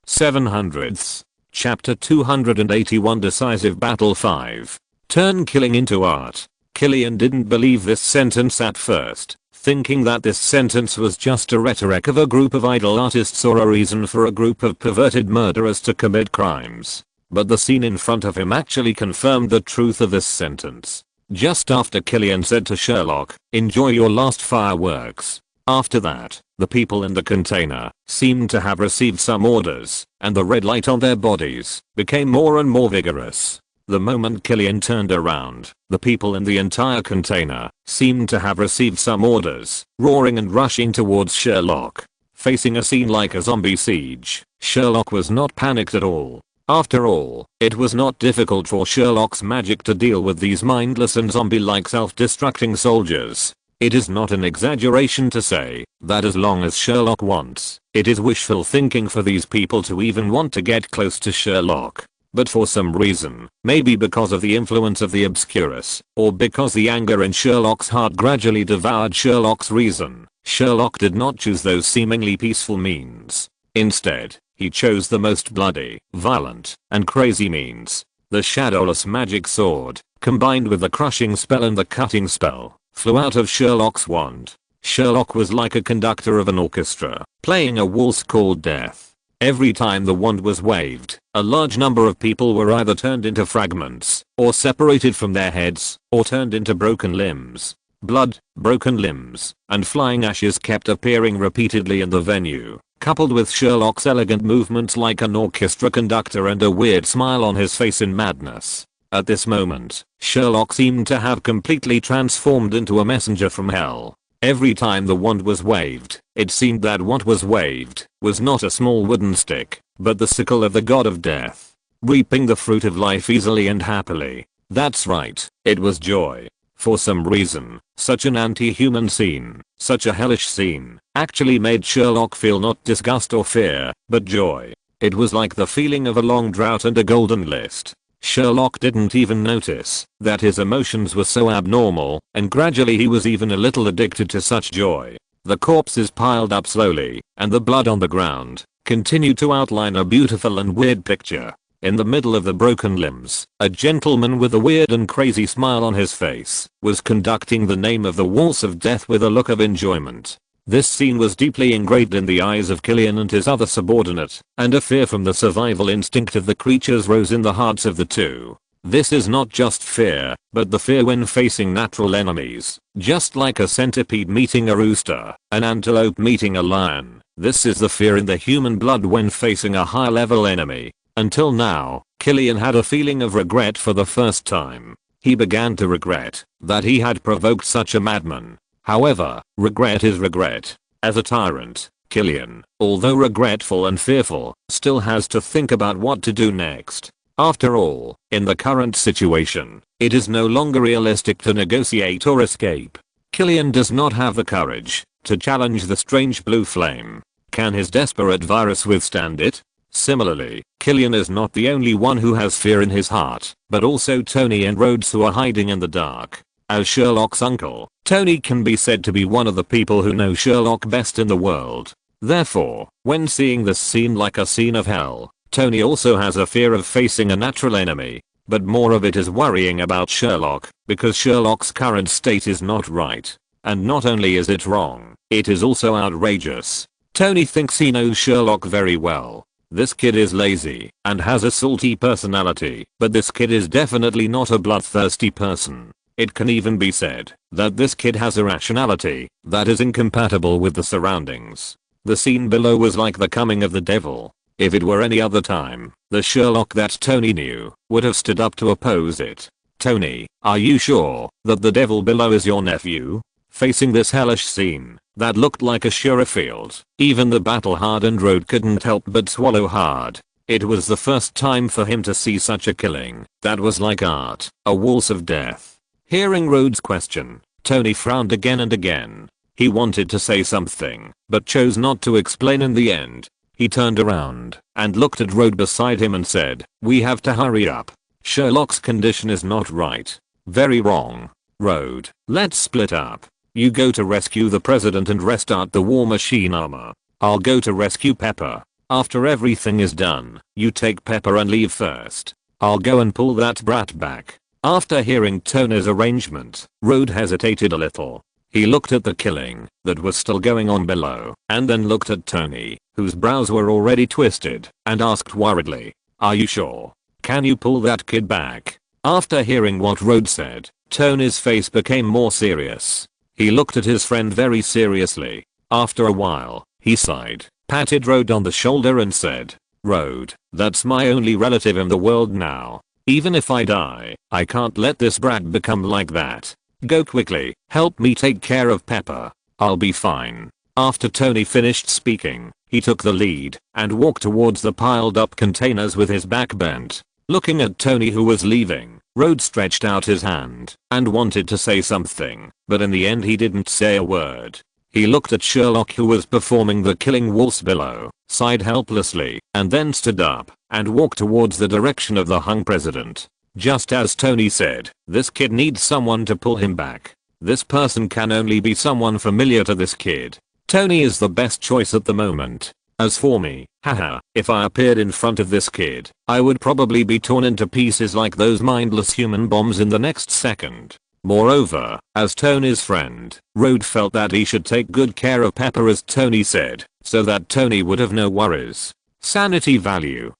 700ths. Chapter 281 Decisive Battle 5. Turn killing into art. Killian didn't believe this sentence at first, thinking that this sentence was just a rhetoric of a group of idle artists or a reason for a group of perverted murderers to commit crimes. But the scene in front of him actually confirmed the truth of this sentence. Just after Killian said to Sherlock, "Enjoy your last fireworks." After that, the people in the container seemed to have received some orders, and the red light on their bodies became more and more vigorous. The moment Killian turned around, the people in the entire container seemed to have received some orders, roaring and rushing towards Sherlock. Facing a scene like a zombie siege, Sherlock was not panicked at all. After all, it was not difficult for Sherlock's magic to deal with these mindless and zombie-like self-destructing soldiers. It is not an exaggeration to say that as long as Sherlock wants, it is wishful thinking for these people to even want to get close to Sherlock. But for some reason, maybe because of the influence of the Obscurus, or because the anger in Sherlock's heart gradually devoured Sherlock's reason, Sherlock did not choose those seemingly peaceful means. Instead, he chose the most bloody, violent, and crazy means. The shadowless magic sword, combined with the crushing spell and the cutting spell, flew out of Sherlock's wand. Sherlock was like a conductor of an orchestra, playing a waltz called death. Every time the wand was waved, a large number of people were either turned into fragments, or separated from their heads, or turned into broken limbs. Blood, broken limbs, and flying ashes kept appearing repeatedly in the venue, coupled with Sherlock's elegant movements like an orchestra conductor and a weird smile on his face in madness. At this moment, Sherlock seemed to have completely transformed into a messenger from hell. Every time the wand was waved, it seemed that what was waved was not a small wooden stick, but the sickle of the god of death, reaping the fruit of life easily and happily. That's right, it was joy. For some reason, such an anti-human scene, such a hellish scene, actually made Sherlock feel not disgust or fear, but joy. It was like the feeling of a long drought and a golden list. Sherlock didn't even notice that his emotions were so abnormal, and gradually he was even a little addicted to such joy. The corpses piled up slowly, and the blood on the ground continued to outline a beautiful and weird picture. In the middle of the broken limbs, a gentleman with a weird and crazy smile on his face was conducting the name of the waltz of death with a look of enjoyment. This scene was deeply engraved in the eyes of Killian and his other subordinate, and a fear from the survival instinct of the creatures rose in the hearts of the two. This is not just fear, but the fear when facing natural enemies. Just like a centipede meeting a rooster, an antelope meeting a lion, this is the fear in the human blood when facing a high-level enemy. Until now, Killian had a feeling of regret for the first time. He began to regret that he had provoked such a madman. However, regret is regret. As a tyrant, Killian, although regretful and fearful, still has to think about what to do next. After all, in the current situation, it is no longer realistic to negotiate or escape. Killian does not have the courage to challenge the strange blue flame. Can his desperate virus withstand it? Similarly, Killian is not the only one who has fear in his heart, but also Tony and Rhodes who are hiding in the dark. As Sherlock's uncle, Tony can be said to be one of the people who know Sherlock best in the world. Therefore, when seeing this scene like a scene of hell, Tony also has a fear of facing a natural enemy. But more of it is worrying about Sherlock, because Sherlock's current state is not right. And not only is it wrong, it is also outrageous. Tony thinks he knows Sherlock very well. This kid is lazy and has a salty personality, but this kid is definitely not a bloodthirsty person. It can even be said that this kid has a rationality that is incompatible with the surroundings. The scene below was like the coming of the devil. If it were any other time, the Sherlock that Tony knew would have stood up to oppose it. Tony, are you sure that the devil below is your nephew? Facing this hellish scene that looked like a sure field, even the battle-hardened Rhodes couldn't help but swallow hard. It was the first time for him to see such a killing that was like art, a waltz of death. Hearing Rhodes' question, Tony frowned again and again. He wanted to say something, but chose not to explain in the end. He turned around and looked at Rhodes beside him and said, "We have to hurry up. Sherlock's condition is not right. Very wrong. Rhodes, let's split up. You go to rescue the president and restart the war machine armor. I'll go to rescue Pepper. After everything is done, you take Pepper and leave first. I'll go and pull that brat back." After hearing Tony's arrangement, Rode hesitated a little. He looked at the killing that was still going on below, and then looked at Tony, whose brows were already twisted, and asked worriedly, "Are you sure? Can you pull that kid back?" After hearing what Rode said, Tony's face became more serious. He looked at his friend very seriously. After a while, he sighed, patted Rode on the shoulder and said, "Rode, that's my only relative in the world now. Even if I die, I can't let this brat become like that. Go quickly, help me take care of Pepper. I'll be fine." After Tony finished speaking, he took the lead and walked towards the piled up containers with his back bent. Looking at Tony who was leaving, Rode stretched out his hand and wanted to say something, but in the end he didn't say a word. He looked at Sherlock who was performing the killing waltz below, sighed helplessly, and then stood up and walked towards the direction of the hung president. Just as Tony said, "This kid needs someone to pull him back. This person can only be someone familiar to this kid. Tony is the best choice at the moment. As for me, haha, if I appeared in front of this kid, I would probably be torn into pieces like those mindless human bombs in the next second." Moreover, as Tony's friend, Rode felt that he should take good care of Pepper as Tony said, so that Tony would have no worries. Sanity value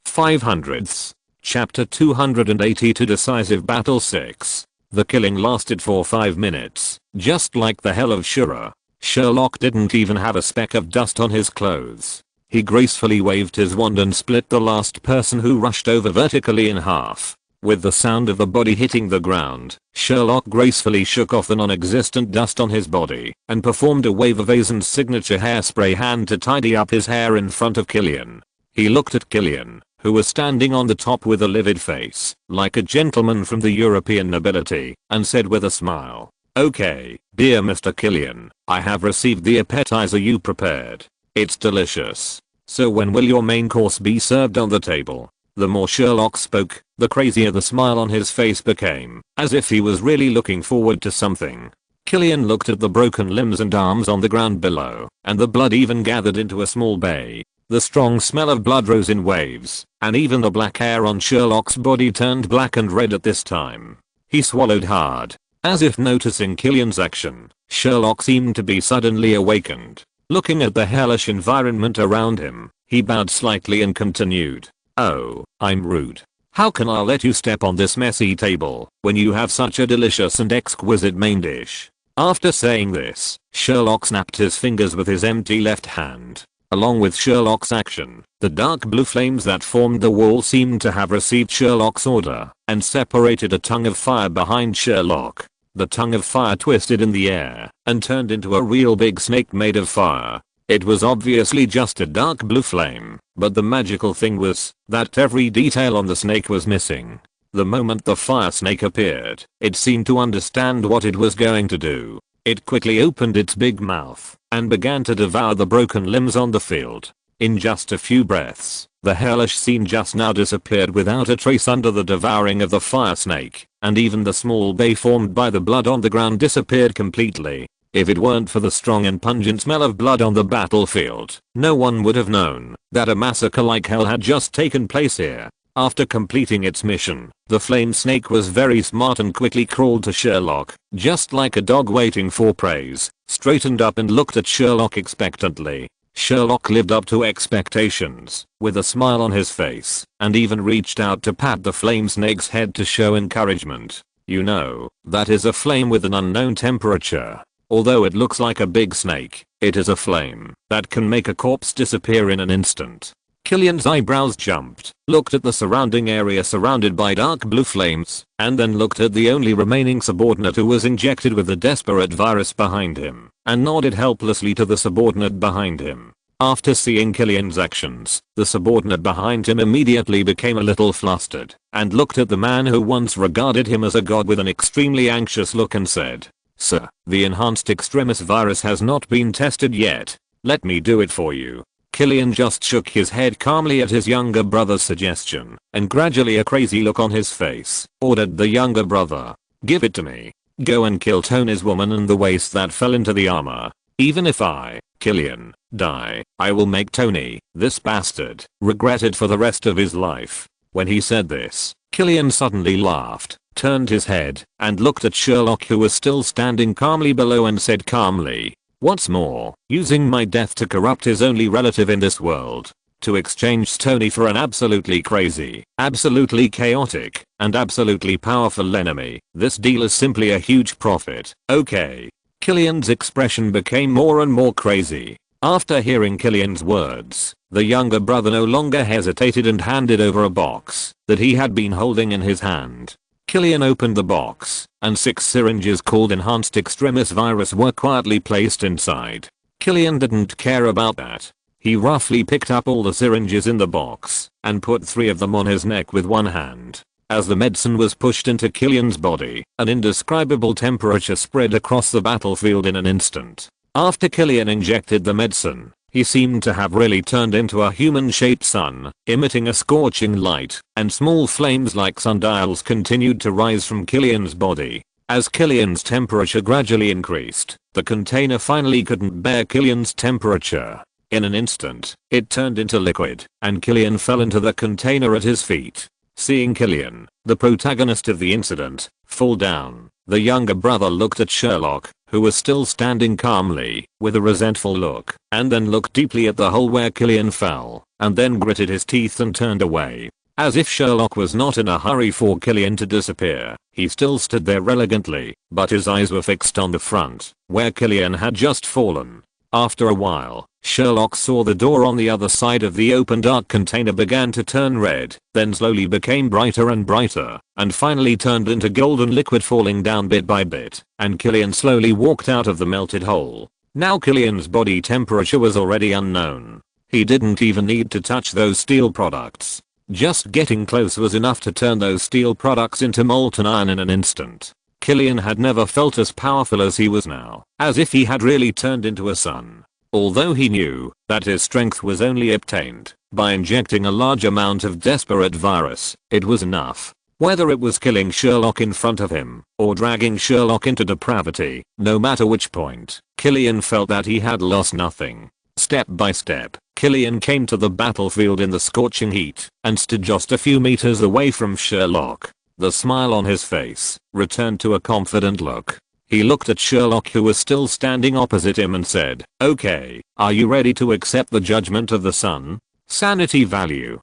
500ths. Chapter 282 Decisive Battle 6. The killing lasted for 5 minutes, just like the hell of Shura. Sherlock didn't even have a speck of dust on his clothes. He gracefully waved his wand and split the last person who rushed over vertically in half. With the sound of the body hitting the ground, Sherlock gracefully shook off the non-existent dust on his body and performed a wave of Asen's signature hairspray hand to tidy up his hair in front of Killian. He looked at Killian, who was standing on the top with a livid face, like a gentleman from the European nobility, and said with a smile, "Okay, dear Mr. Killian, I have received the appetizer you prepared. It's delicious. So when will your main course be served on the table?" The more Sherlock spoke, the crazier the smile on his face became, as if he was really looking forward to something. Killian looked at the broken limbs and arms on the ground below, and the blood even gathered into a small bay. The strong smell of blood rose in waves, and even the black hair on Sherlock's body turned black and red at this time. He swallowed hard. As if noticing Killian's action, Sherlock seemed to be suddenly awakened. Looking at the hellish environment around him, he bowed slightly and continued, "Oh, I'm rude. How can I let you step on this messy table when you have such a delicious and exquisite main dish?" After saying this, Sherlock snapped his fingers with his empty left hand. Along with Sherlock's action, the dark blue flames that formed the wall seemed to have received Sherlock's order and separated a tongue of fire behind Sherlock. The tongue of fire twisted in the air and turned into a real big snake made of fire. It was obviously just a dark blue flame, but the magical thing was that every detail on the snake was missing. The moment the fire snake appeared, it seemed to understand what it was going to do. It quickly opened its big mouth and began to devour the broken limbs on the field. In just a few breaths, the hellish scene just now disappeared without a trace under the devouring of the fire snake, and even the small bay formed by the blood on the ground disappeared completely. If it weren't for the strong and pungent smell of blood on the battlefield, no one would have known that a massacre like hell had just taken place here. After completing its mission, the flame snake was very smart and quickly crawled to Sherlock, just like a dog waiting for praise, straightened up and looked at Sherlock expectantly. Sherlock lived up to expectations, with a smile on his face, and even reached out to pat the flame snake's head to show encouragement. "You know, that is a flame with an unknown temperature. Although it looks like a big snake, it is a flame that can make a corpse disappear in an instant." Killian's eyebrows jumped, looked at the surrounding area surrounded by dark blue flames, and then looked at the only remaining subordinate who was injected with the desperate virus behind him, and nodded helplessly to the subordinate behind him. After seeing Killian's actions, the subordinate behind him immediately became a little flustered, and looked at the man who once regarded him as a god with an extremely anxious look and said, "Sir, the enhanced extremis virus has not been tested yet. Let me do it for you." Killian just shook his head calmly at his younger brother's suggestion, and gradually a crazy look on his face, ordered the younger brother, "Give it to me. Go and kill Tony's woman and the waste that fell into the armor. Even if I, Killian, die, I will make Tony, this bastard, regret it for the rest of his life." When he said this, Killian suddenly laughed, turned his head, and looked at Sherlock, who was still standing calmly below, and said calmly, "What's more, using my death to corrupt his only relative in this world, to exchange Stony for an absolutely crazy, absolutely chaotic, and absolutely powerful enemy. This deal is simply a huge profit, okay?" Killian's expression became more and more crazy. After hearing Killian's words, the younger brother no longer hesitated and handed over a box that he had been holding in his hand. Killian opened the box, and 6 syringes called enhanced extremis virus were quietly placed inside. Killian didn't care about that. He roughly picked up all the syringes in the box and put 3 of them on his neck with one hand. As the medicine was pushed into Killian's body, an indescribable temperature spread across the battlefield in an instant. After Killian injected the medicine, he seemed to have really turned into a human-shaped sun, emitting a scorching light, and small flames like sundials continued to rise from Killian's body. As Killian's temperature gradually increased, the container finally couldn't bear Killian's temperature. In an instant, it turned into liquid, and Killian fell into the container at his feet. Seeing Killian, the protagonist of the incident, fall down, the younger brother looked at Sherlock, who was still standing calmly, with a resentful look, and then looked deeply at the hole where Killian fell, and then gritted his teeth and turned away. As if Sherlock was not in a hurry for Killian to disappear, he still stood there elegantly, but his eyes were fixed on the front, where Killian had just fallen. After a while, Sherlock saw the door on the other side of the open dark container began to turn red, then slowly became brighter and brighter, and finally turned into golden liquid falling down bit by bit, and Killian slowly walked out of the melted hole. Now Killian's body temperature was already unknown. He didn't even need to touch those steel products. Just getting close was enough to turn those steel products into molten iron in an instant. Killian had never felt as powerful as he was now, as if he had really turned into a sun. Although he knew that his strength was only obtained by injecting a large amount of desperate virus, it was enough. Whether it was killing Sherlock in front of him, or dragging Sherlock into depravity, no matter which point, Killian felt that he had lost nothing. Step by step, Killian came to the battlefield in the scorching heat, and stood just a few meters away from Sherlock. The smile on his face returned to a confident look. He looked at Sherlock, who was still standing opposite him, and said, "Okay, are you ready to accept the judgment of the sun?" Sanity value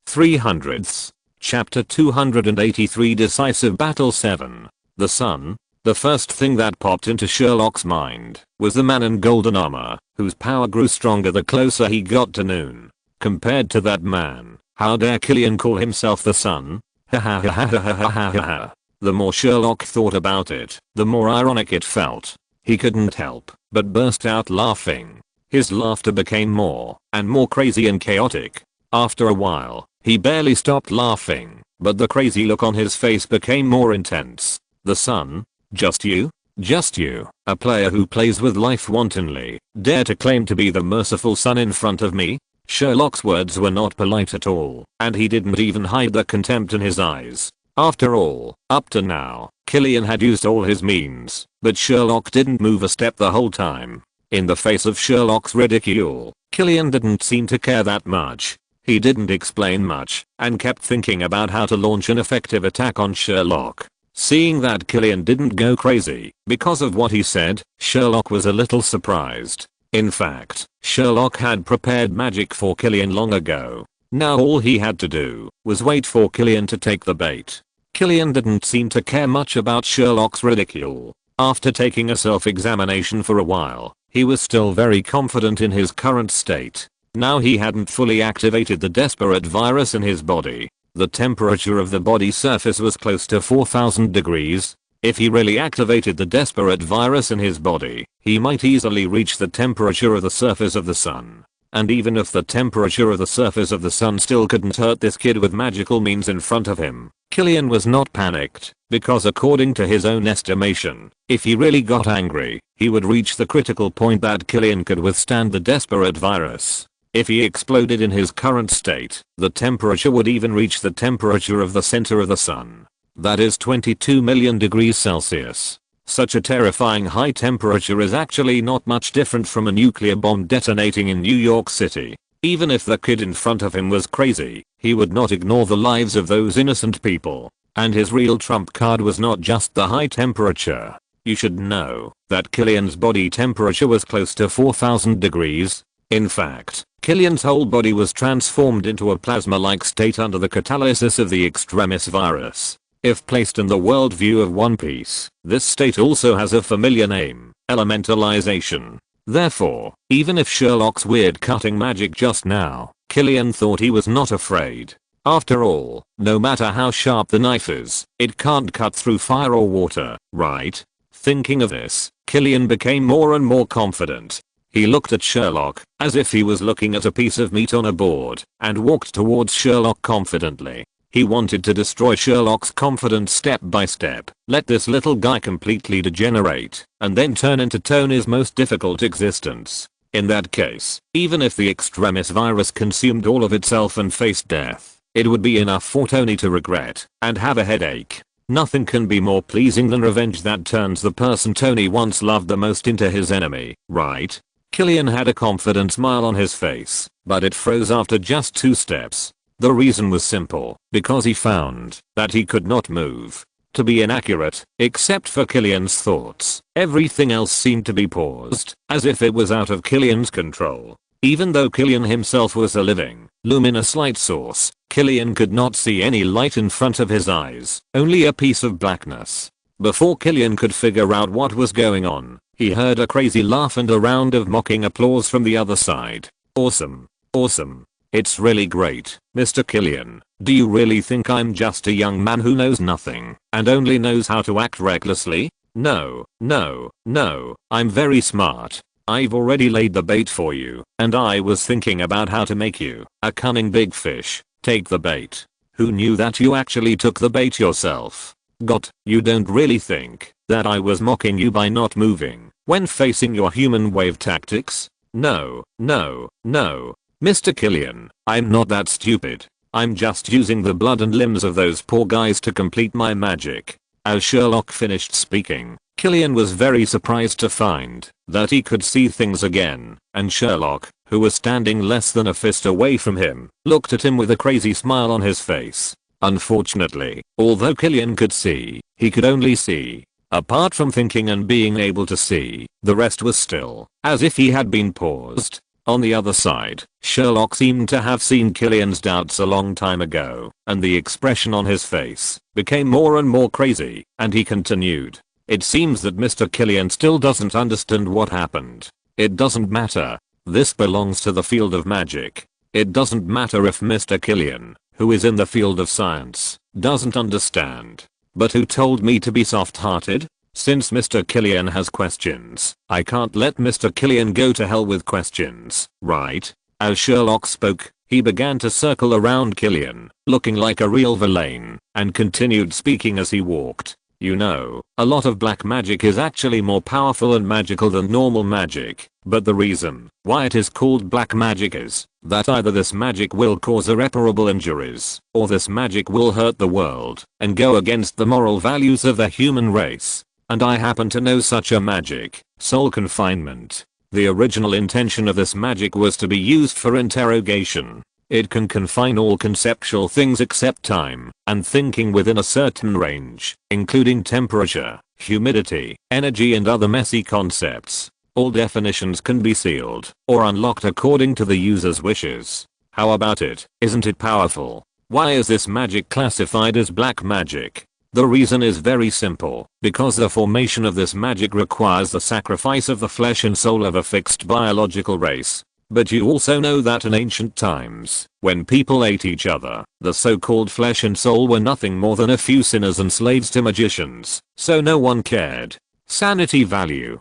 300ths. Chapter 283 Decisive Battle 7. The sun. The first thing that popped into Sherlock's mind was the man in golden armor, whose power grew stronger the closer he got to noon. Compared to that man, how dare Killian call himself the sun? Ha ha ha ha ha ha ha ha ha. The more Sherlock thought about it, the more ironic it felt. He couldn't help but burst out laughing. His laughter became more and more crazy and chaotic. After a while, he barely stopped laughing, but the crazy look on his face became more intense. The sun? Just you? Just you, a player who plays with life wantonly, dare to claim to be the merciful sun in front of me? Sherlock's words were not polite at all, and he didn't even hide the contempt in his eyes. After all, up to now, Killian had used all his means, but Sherlock didn't move a step the whole time. In the face of Sherlock's ridicule, Killian didn't seem to care that much. He didn't explain much, and kept thinking about how to launch an effective attack on Sherlock. Seeing that Killian didn't go crazy because of what he said, Sherlock was a little surprised. In fact, Sherlock had prepared magic for Killian long ago. Now all he had to do was wait for Killian to take the bait. Killian didn't seem to care much about Sherlock's ridicule. After taking a self-examination for a while, he was still very confident in his current state. Now he hadn't fully activated the desperate virus in his body. The temperature of the body surface was close to 4000 degrees. If he really activated the desperate virus in his body, he might easily reach the temperature of the surface of the sun. And even if the temperature of the surface of the sun still couldn't hurt this kid with magical means in front of him, Killian was not panicked, because according to his own estimation, if he really got angry, he would reach the critical point that Killian could withstand the desperate virus. If he exploded in his current state, the temperature would even reach the temperature of the center of the sun. That is 22 million degrees Celsius. Such a terrifying high temperature is actually not much different from a nuclear bomb detonating in New York City. Even if the kid in front of him was crazy, he would not ignore the lives of those innocent people. And his real trump card was not just the high temperature. You should know that Killian's body temperature was close to 4000 degrees. In fact, Killian's whole body was transformed into a plasma-like state under the catalysis of the extremis virus. If placed in the worldview of One Piece, this state also has a familiar name, elementalization. Therefore, even if Sherlock's weird cutting magic just now, Killian thought he was not afraid. After all, no matter how sharp the knife is, it can't cut through fire or water, right? Thinking of this, Killian became more and more confident. He looked at Sherlock, as if he was looking at a piece of meat on a board, and walked towards Sherlock confidently. He wanted to destroy Sherlock's confidence step by step, let this little guy completely degenerate, and then turn into Tony's most difficult existence. In that case, even if the extremis virus consumed all of itself and faced death, it would be enough for Tony to regret and have a headache. Nothing can be more pleasing than revenge that turns the person Tony once loved the most into his enemy, right? Killian had a confident smile on his face, but it froze after just 2 steps. The reason was simple, because he found that he could not move. To be inaccurate, except for Killian's thoughts, everything else seemed to be paused, as if it was out of Killian's control. Even though Killian himself was a living, luminous light source, Killian could not see any light in front of his eyes, only a piece of blackness. Before Killian could figure out what was going on, he heard a crazy laugh and a round of mocking applause from the other side. Awesome. Awesome. It's really great, Mr. Killian. Do you really think I'm just a young man who knows nothing and only knows how to act recklessly? No, no, no, I'm very smart. I've already laid the bait for you, and I was thinking about how to make you a cunning big fish. Take the bait. Who knew that you actually took the bait yourself? You don't really think that I was mocking you by not moving when facing your human wave tactics? No, no, no. Mr. Killian, I'm not that stupid. I'm just using the blood and limbs of those poor guys to complete my magic. As Sherlock finished speaking, Killian was very surprised to find that he could see things again, and Sherlock, who was standing less than a fist away from him, looked at him with a crazy smile on his face. Unfortunately, although Killian could see, he could only see. Apart from thinking and being able to see, the rest was still, as if he had been paused. On the other side, Sherlock seemed to have seen Killian's doubts a long time ago, and the expression on his face became more and more crazy, and he continued. It seems that Mr. Killian still doesn't understand what happened. It doesn't matter. This belongs to the field of magic. It doesn't matter if Mr. Killian, who is in the field of science, doesn't understand. But who told me to be soft-hearted? Since Mr. Killian has questions, I can't let Mr. Killian go to hell with questions, right? As Sherlock spoke, he began to circle around Killian, looking like a real villain, and continued speaking as he walked. You know, a lot of black magic is actually more powerful and magical than normal magic, but the reason why it is called black magic is that either this magic will cause irreparable injuries, or this magic will hurt the world and go against the moral values of the human race. And I happen to know such a magic, soul confinement. The original intention of this magic was to be used for interrogation. It can confine all conceptual things except time and thinking within a certain range, including temperature, humidity, energy and other messy concepts. All definitions can be sealed or unlocked according to the user's wishes. How about it? Isn't it powerful? Why is this magic classified as black magic? The reason is very simple, because the formation of this magic requires the sacrifice of the flesh and soul of a fixed biological race. But you also know that in ancient times, when people ate each other, the so-called flesh and soul were nothing more than a few sinners and slaves to magicians, so no one cared. Sanity value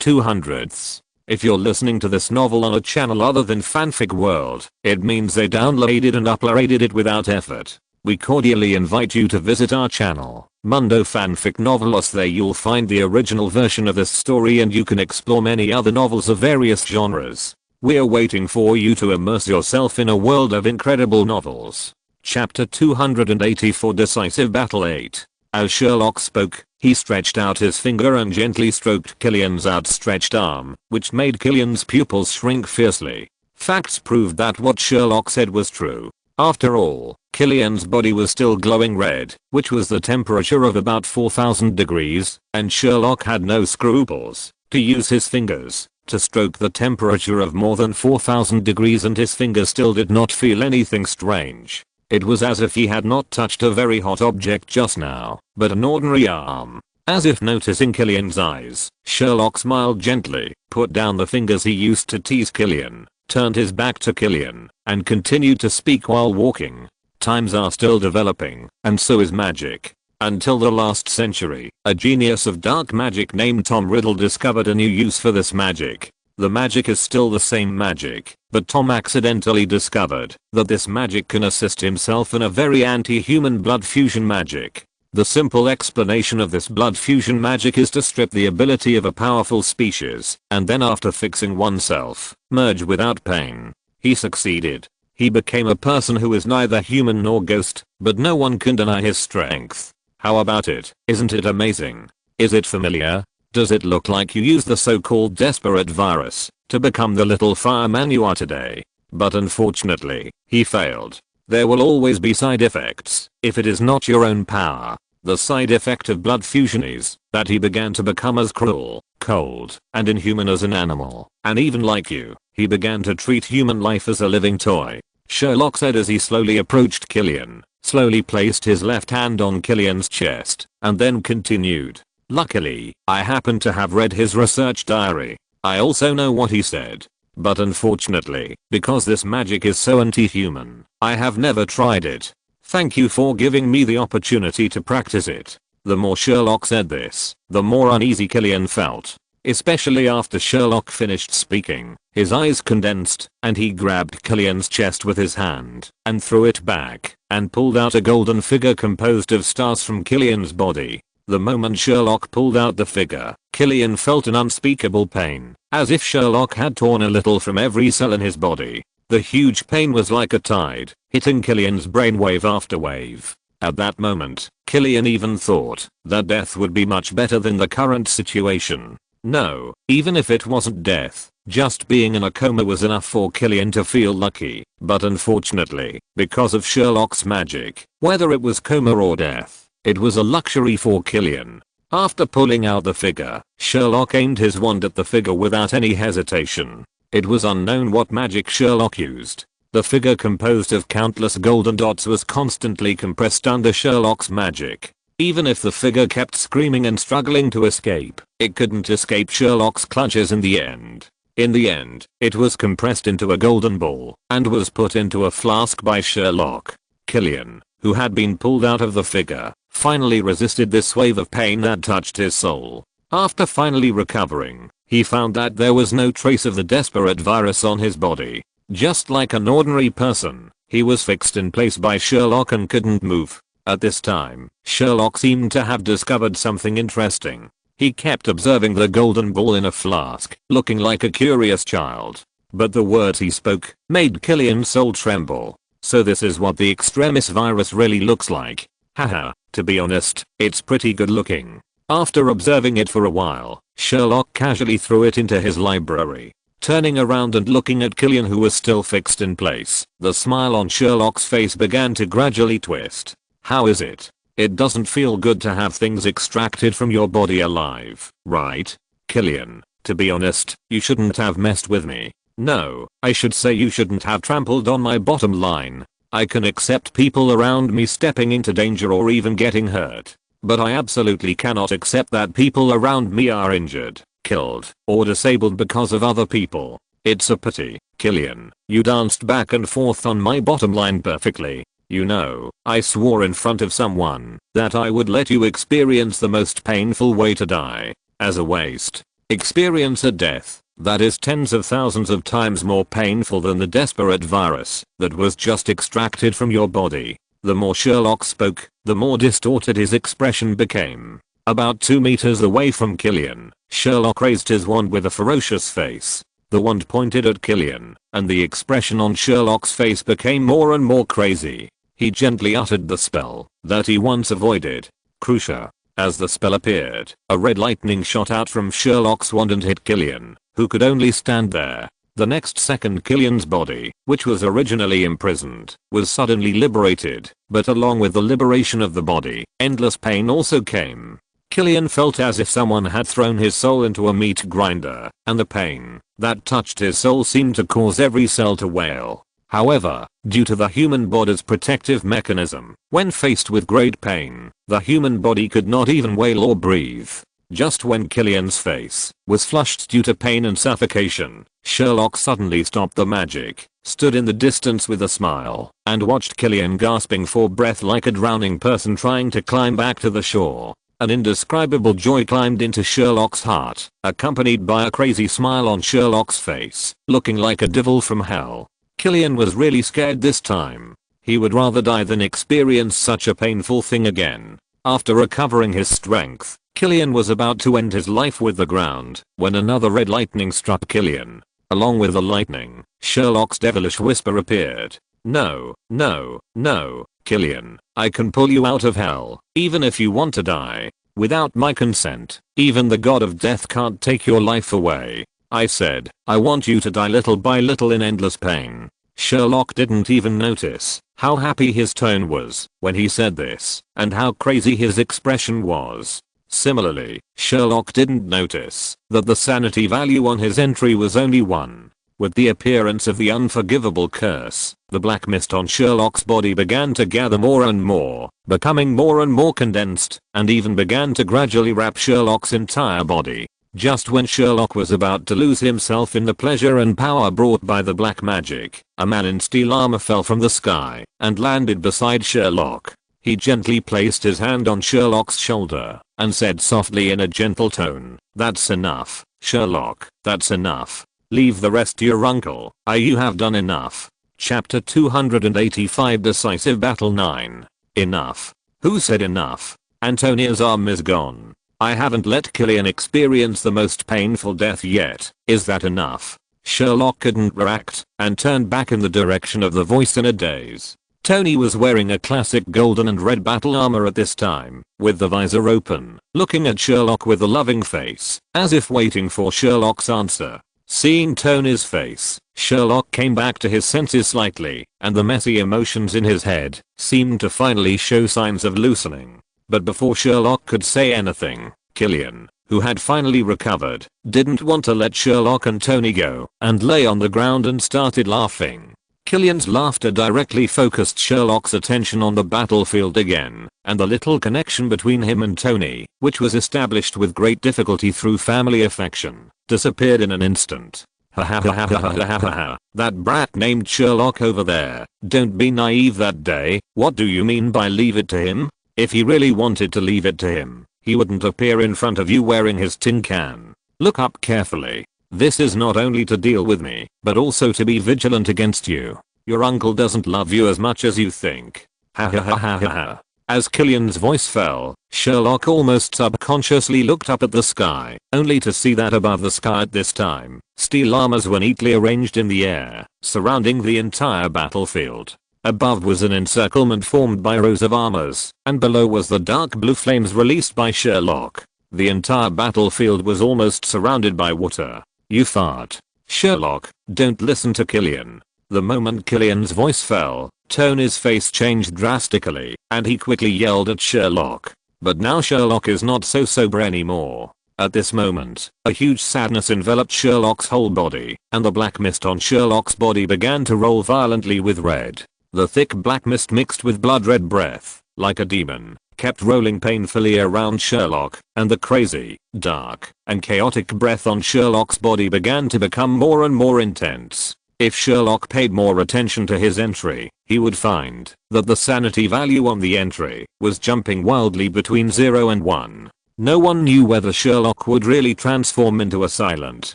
200ths. If you're listening to this novel on a channel other than Fanfic World, it means they downloaded and uploaded it without effort. We cordially invite you to visit our channel, Mundo Fanfic Novelos. There you'll find the original version of this story and you can explore many other novels of various genres. We're waiting for you to immerse yourself in a world of incredible novels. Chapter 284 Decisive Battle 8. As Sherlock spoke, he stretched out his finger and gently stroked Killian's outstretched arm, which made Killian's pupils shrink fiercely. Facts proved that what Sherlock said was true. After all, Killian's body was still glowing red, which was the temperature of about 4000 degrees, and Sherlock had no scruples to use his fingers to stroke the temperature of more than 4000 degrees, and his fingers still did not feel anything strange. It was as if he had not touched a very hot object just now, but an ordinary arm. As if noticing Killian's eyes, Sherlock smiled gently, put down the fingers he used to tease Killian, turned his back to Killian, and continued to speak while walking. Times are still developing, and so is magic. Until the last century, a genius of dark magic named Tom Riddle discovered a new use for this magic. The magic is still the same magic, but Tom accidentally discovered that this magic can assist himself in a very anti-human blood fusion magic. The simple explanation of this blood fusion magic is to strip the ability of a powerful species, and then after fixing oneself, merge without pain. He succeeded. He became a person who is neither human nor ghost, but no one can deny his strength. How about it? Isn't it amazing? Is it familiar? Does it look like you used the so-called desperate virus to become the little fireman you are today? But unfortunately, he failed. There will always be side effects if it is not your own power. The side effect of blood fusion is that he began to become as cruel, cold, and inhuman as an animal, and even like you, he began to treat human life as a living toy. Sherlock said as he slowly approached Killian, slowly placed his left hand on Killian's chest, and then continued. Luckily, I happen to have read his research diary. I also know what he said. But unfortunately, because this magic is so anti-human, I have never tried it. Thank you for giving me the opportunity to practice it. The more Sherlock said this, the more uneasy Killian felt. Especially after Sherlock finished speaking, his eyes condensed, and he grabbed Killian's chest with his hand, and threw it back, and pulled out a golden figure composed of stars from Killian's body. The moment Sherlock pulled out the figure, Killian felt an unspeakable pain, as if Sherlock had torn a little from every cell in his body. The huge pain was like a tide, hitting Killian's brain wave after wave. At that moment, Killian even thought that death would be much better than the current situation. No, even if it wasn't death, just being in a coma was enough for Killian to feel lucky. But unfortunately, because of Sherlock's magic, whether it was coma or death, it was a luxury for Killian. After pulling out the figure, Sherlock aimed his wand at the figure without any hesitation. It was unknown what magic Sherlock used. The figure composed of countless golden dots was constantly compressed under Sherlock's magic. Even if the figure kept screaming and struggling to escape, it couldn't escape Sherlock's clutches in the end. In the end, it was compressed into a golden ball and was put into a flask by Sherlock. Killian, who had been pulled out of the figure, finally resisted this wave of pain that touched his soul. After finally recovering, he found that there was no trace of the desperate virus on his body. Just like an ordinary person, he was fixed in place by Sherlock and couldn't move. At this time, Sherlock seemed to have discovered something interesting. He kept observing the golden ball in a flask, looking like a curious child. But the words he spoke made Killian's soul tremble. So this is what the extremis virus really looks like. Haha, to be honest, it's pretty good looking. After observing it for a while, Sherlock casually threw it into his library. Turning around and looking at Killian, who was still fixed in place, the smile on Sherlock's face began to gradually twist. How is it? It doesn't feel good to have things extracted from your body alive, right? Killian, to be honest, you shouldn't have messed with me. No, I should say you shouldn't have trampled on my bottom line. I can accept people around me stepping into danger or even getting hurt. But I absolutely cannot accept that people around me are injured, killed, or disabled because of other people. It's a pity. Killian, you danced back and forth on my bottom line perfectly. You know, I swore in front of someone that I would let you experience the most painful way to die. As a waste. Experience a death that is tens of thousands of times more painful than the desperate virus that was just extracted from your body. The more Sherlock spoke, the more distorted his expression became. About 2 meters away from Killian, Sherlock raised his wand with a ferocious face. The wand pointed at Killian, and the expression on Sherlock's face became more and more crazy. He gently uttered the spell that he once avoided. Crucia. As the spell appeared, a red lightning shot out from Sherlock's wand and hit Killian, who could only stand there. The next second Killian's body, which was originally imprisoned, was suddenly liberated, but along with the liberation of the body, endless pain also came. Killian felt as if someone had thrown his soul into a meat grinder, and the pain that touched his soul seemed to cause every cell to wail. However, due to the human body's protective mechanism, when faced with great pain, the human body could not even wail or breathe. Just when Killian's face was flushed due to pain and suffocation, Sherlock suddenly stopped the magic, stood in the distance with a smile, and watched Killian gasping for breath like a drowning person trying to climb back to the shore. An indescribable joy climbed into Sherlock's heart, accompanied by a crazy smile on Sherlock's face, looking like a devil from hell. Killian was really scared this time. He would rather die than experience such a painful thing again. After recovering his strength, Killian was about to end his life with the ground when another red lightning struck Killian. Along with the lightning, Sherlock's devilish whisper appeared. No, no, no, Killian, I can pull you out of hell, even if you want to die. Without my consent, even the god of death can't take your life away. I said, I want you to die little by little in endless pain. Sherlock didn't even notice how happy his tone was when he said this, and how crazy his expression was. Similarly, Sherlock didn't notice that the sanity value on his entry was only 1. With the appearance of the unforgivable curse, the black mist on Sherlock's body began to gather more and more, becoming more and more condensed, and even began to gradually wrap Sherlock's entire body. Just when Sherlock was about to lose himself in the pleasure and power brought by the black magic, a man in steel armor fell from the sky and landed beside Sherlock. He gently placed his hand on Sherlock's shoulder and said softly in a gentle tone, "That's enough, Sherlock, that's enough. Leave the rest to your uncle. You have done enough." Chapter 285 Decisive Battle 9. Enough. Who said enough? Antonia's arm is gone. I haven't let Killian experience the most painful death yet. Is that enough? Sherlock couldn't react and turned back in the direction of the voice in a daze. Tony was wearing a classic golden and red battle armor at this time, with the visor open, looking at Sherlock with a loving face, as if waiting for Sherlock's answer. Seeing Tony's face, Sherlock came back to his senses slightly, and the messy emotions in his head seemed to finally show signs of loosening. But before Sherlock could say anything, Killian, who had finally recovered, didn't want to let Sherlock and Tony go, and lay on the ground and started laughing. Killian's laughter directly focused Sherlock's attention on the battlefield again, and the little connection between him and Tony, which was established with great difficulty through family affection, disappeared in an instant. Ha ha ha ha ha ha ha ha. That brat named Sherlock over there, don't be naive that day. What do you mean by leave it to him? If he really wanted to leave it to him, he wouldn't appear in front of you wearing his tin can. Look up carefully. This is not only to deal with me, but also to be vigilant against you. Your uncle doesn't love you as much as you think. Ha ha ha ha ha ha. As Killian's voice fell, Sherlock almost subconsciously looked up at the sky, only to see that above the sky at this time, steel armors were neatly arranged in the air, surrounding the entire battlefield. Above was an encirclement formed by rows of armors, and below was the dark blue flames released by Sherlock. The entire battlefield was almost surrounded by water. You fart. Sherlock, don't listen to Killian. The moment Killian's voice fell, Tony's face changed drastically, and he quickly yelled at Sherlock. But now Sherlock is not so sober anymore. At this moment, a huge sadness enveloped Sherlock's whole body, and the black mist on Sherlock's body began to roll violently with red. The thick black mist mixed with blood-red breath, like a demon, kept rolling painfully around Sherlock, and the crazy, dark, and chaotic breath on Sherlock's body began to become more and more intense. If Sherlock paid more attention to his entry, he would find that the sanity value on the entry was jumping wildly between 0 and 1. No one knew whether Sherlock would really transform into a silent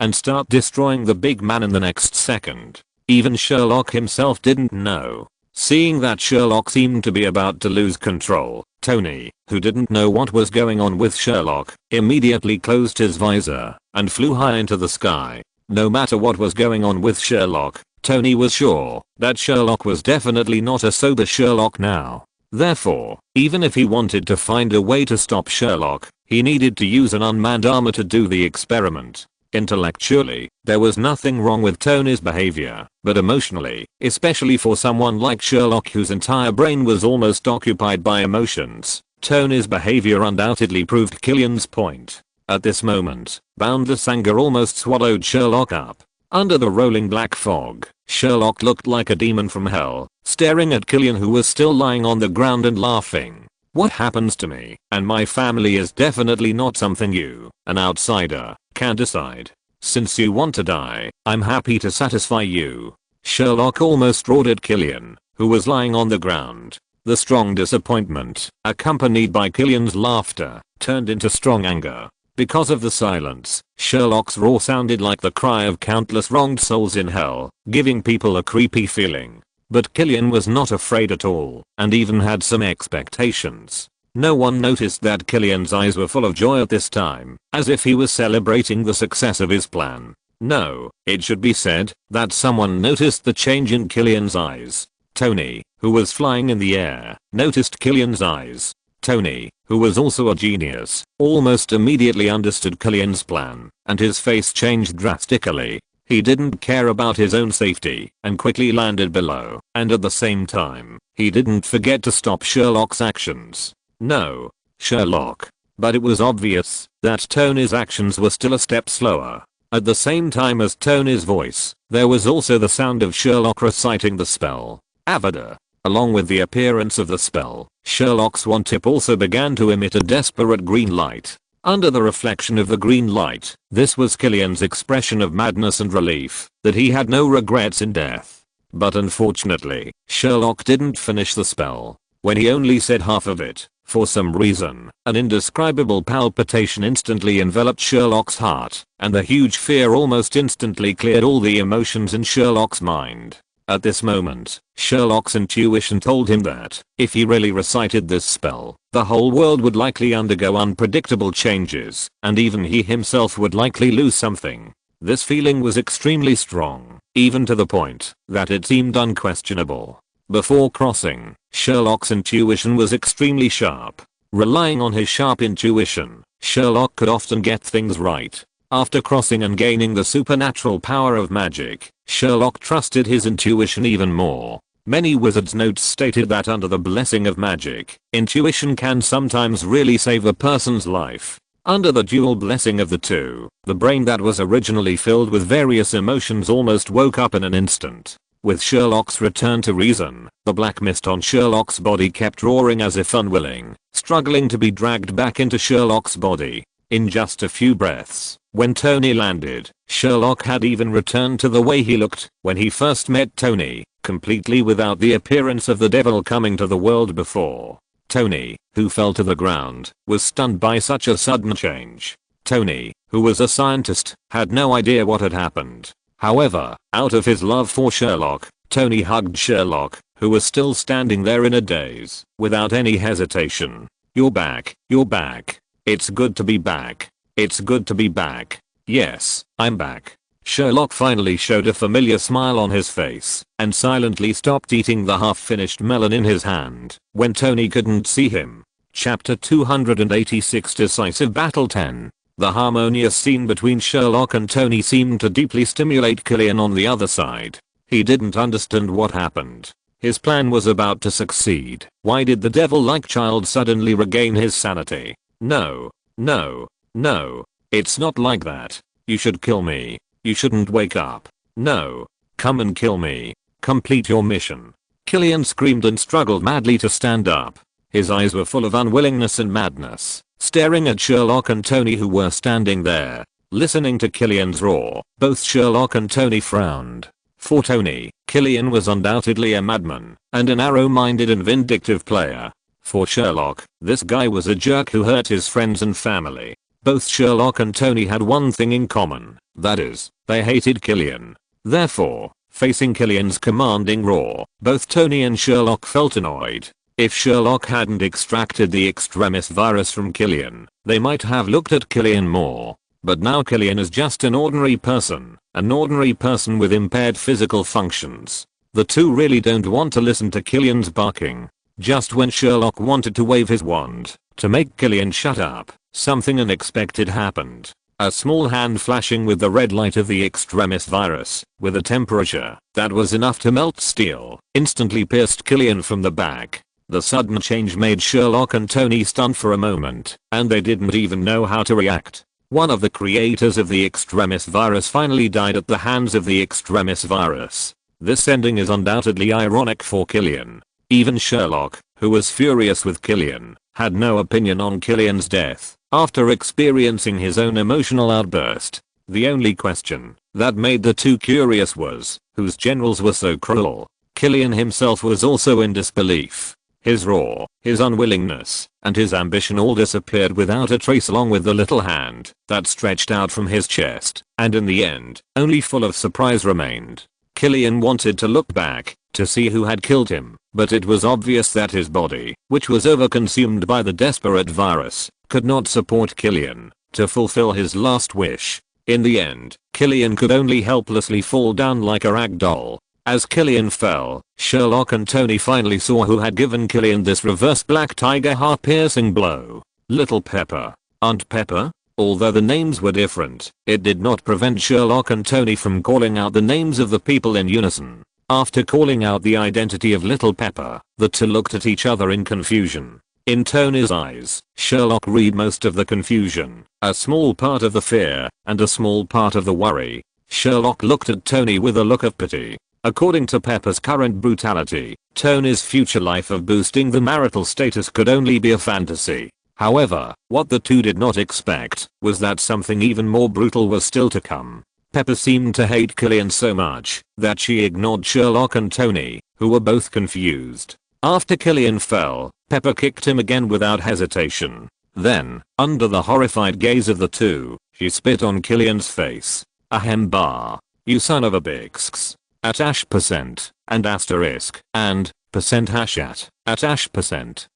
and start destroying the big man in the next second. Even Sherlock himself didn't know. Seeing that Sherlock seemed to be about to lose control, Tony, who didn't know what was going on with Sherlock, immediately closed his visor and flew high into the sky. No matter what was going on with Sherlock, Tony was sure that Sherlock was definitely not a sober Sherlock now. Therefore, even if he wanted to find a way to stop Sherlock, he needed to use an unmanned armor to do the experiment. Intellectually, there was nothing wrong with Tony's behavior, but emotionally, especially for someone like Sherlock whose entire brain was almost occupied by emotions, Tony's behavior undoubtedly proved Killian's point. At this moment, boundless anger almost swallowed Sherlock up. Under the rolling black fog, Sherlock looked like a demon from hell, staring at Killian who was still lying on the ground and laughing. What happens to me and my family is definitely not something you, an outsider, can decide. Since you want to die, I'm happy to satisfy you. Sherlock almost roared at Killian, who was lying on the ground. The strong disappointment, accompanied by Killian's laughter, turned into strong anger. Because of the silence, Sherlock's roar sounded like the cry of countless wronged souls in hell, giving people a creepy feeling. But Killian was not afraid at all, and even had some expectations. No one noticed that Killian's eyes were full of joy at this time, as if he was celebrating the success of his plan. No, it should be said that someone noticed the change in Killian's eyes. Tony, who was flying in the air, noticed Killian's eyes. Tony, who was also a genius, almost immediately understood Killian's plan, and his face changed drastically. He didn't care about his own safety and quickly landed below, and at the same time, he didn't forget to stop Sherlock's actions. No, Sherlock. But it was obvious that Tony's actions were still a step slower. At the same time as Tony's voice, there was also the sound of Sherlock reciting the spell, Avada. Along with the appearance of the spell, Sherlock's wand tip also began to emit a desperate green light. Under the reflection of the green light, this was Killian's expression of madness and relief that he had no regrets in death. But unfortunately, Sherlock didn't finish the spell. When he only said half of it, for some reason, an indescribable palpitation instantly enveloped Sherlock's heart, and the huge fear almost instantly cleared all the emotions in Sherlock's mind. At this moment, Sherlock's intuition told him that, if he really recited this spell, the whole world would likely undergo unpredictable changes, and even he himself would likely lose something. This feeling was extremely strong, even to the point that it seemed unquestionable. Before crossing, Sherlock's intuition was extremely sharp. Relying on his sharp intuition, Sherlock could often get things right. After crossing and gaining the supernatural power of magic, Sherlock trusted his intuition even more. Many wizards' notes stated that under the blessing of magic, intuition can sometimes really save a person's life. Under the dual blessing of the two, the brain that was originally filled with various emotions almost woke up in an instant. With Sherlock's return to reason, the black mist on Sherlock's body kept roaring as if unwilling, struggling to be dragged back into Sherlock's body. In just a few breaths, when Tony landed, Sherlock had even returned to the way he looked when he first met Tony, completely without the appearance of the devil coming to the world before. Tony, who fell to the ground, was stunned by such a sudden change. Tony, who was a scientist, had no idea what had happened. However, out of his love for Sherlock, Tony hugged Sherlock, who was still standing there in a daze, without any hesitation. "You're back, you're back. It's good to be back. It's good to be back. Yes, I'm back." Sherlock finally showed a familiar smile on his face and silently stopped eating the half-finished melon in his hand when Tony couldn't see him. Chapter 286 Decisive Battle 10. The harmonious scene between Sherlock and Tony seemed to deeply stimulate Killian on the other side. He didn't understand what happened. His plan was about to succeed. Why did the devil-like child suddenly regain his sanity? No, no, no. It's not like that. You should kill me. You shouldn't wake up. No. Come and kill me. Complete your mission. Killian screamed and struggled madly to stand up. His eyes were full of unwillingness and madness, staring at Sherlock and Tony who were standing there. Listening to Killian's roar, both Sherlock and Tony frowned. For Tony, Killian was undoubtedly a madman and a narrow-minded and vindictive player. For Sherlock, this guy was a jerk who hurt his friends and family. Both Sherlock and Tony had one thing in common, that is, they hated Killian. Therefore, facing Killian's commanding roar, both Tony and Sherlock felt annoyed. If Sherlock hadn't extracted the extremis virus from Killian, they might have looked at Killian more. But now Killian is just an ordinary person with impaired physical functions. The two really don't want to listen to Killian's barking. Just when Sherlock wanted to wave his wand to make Killian shut up, something unexpected happened. A small hand flashing with the red light of the extremis virus, with a temperature that was enough to melt steel, instantly pierced Killian from the back. The sudden change made Sherlock and Tony stunned for a moment, and they didn't even know how to react. One of the creators of the extremis virus finally died at the hands of the extremis virus. This ending is undoubtedly ironic for Killian. Even Sherlock, who was furious with Killian, had no opinion on Killian's death, after experiencing his own emotional outburst. The only question that made the two curious was, whose generals were so cruel? Killian himself was also in disbelief. His roar, his unwillingness, and his ambition all disappeared without a trace, along with the little hand that stretched out from his chest, and in the end, only full of surprise remained. Killian wanted to look back, to see who had killed him, but it was obvious that his body, which was overconsumed by the desperate virus, could not support Killian to fulfill his last wish. In the end, Killian could only helplessly fall down like a rag doll. As Killian fell, Sherlock and Tony finally saw who had given Killian this reverse black tiger heart-piercing blow. Little Pepper. Aunt Pepper? Although the names were different, it did not prevent Sherlock and Tony from calling out the names of the people in unison. After calling out the identity of Little Pepper, the two looked at each other in confusion. In Tony's eyes, Sherlock read most of the confusion, a small part of the fear, and a small part of the worry. Sherlock looked at Tony with a look of pity. According to Pepper's current brutality, Tony's future life of boosting the marital status could only be a fantasy. However, what the two did not expect was that something even more brutal was still to come. Pepper seemed to hate Killian so much that she ignored Sherlock and Tony, who were both confused. After Killian fell, Pepper kicked him again without hesitation. Then, under the horrified gaze of the two, she spit on Killian's face. Ahem bar. You son of a bixx. At %, and asterisk, and, %hash at %.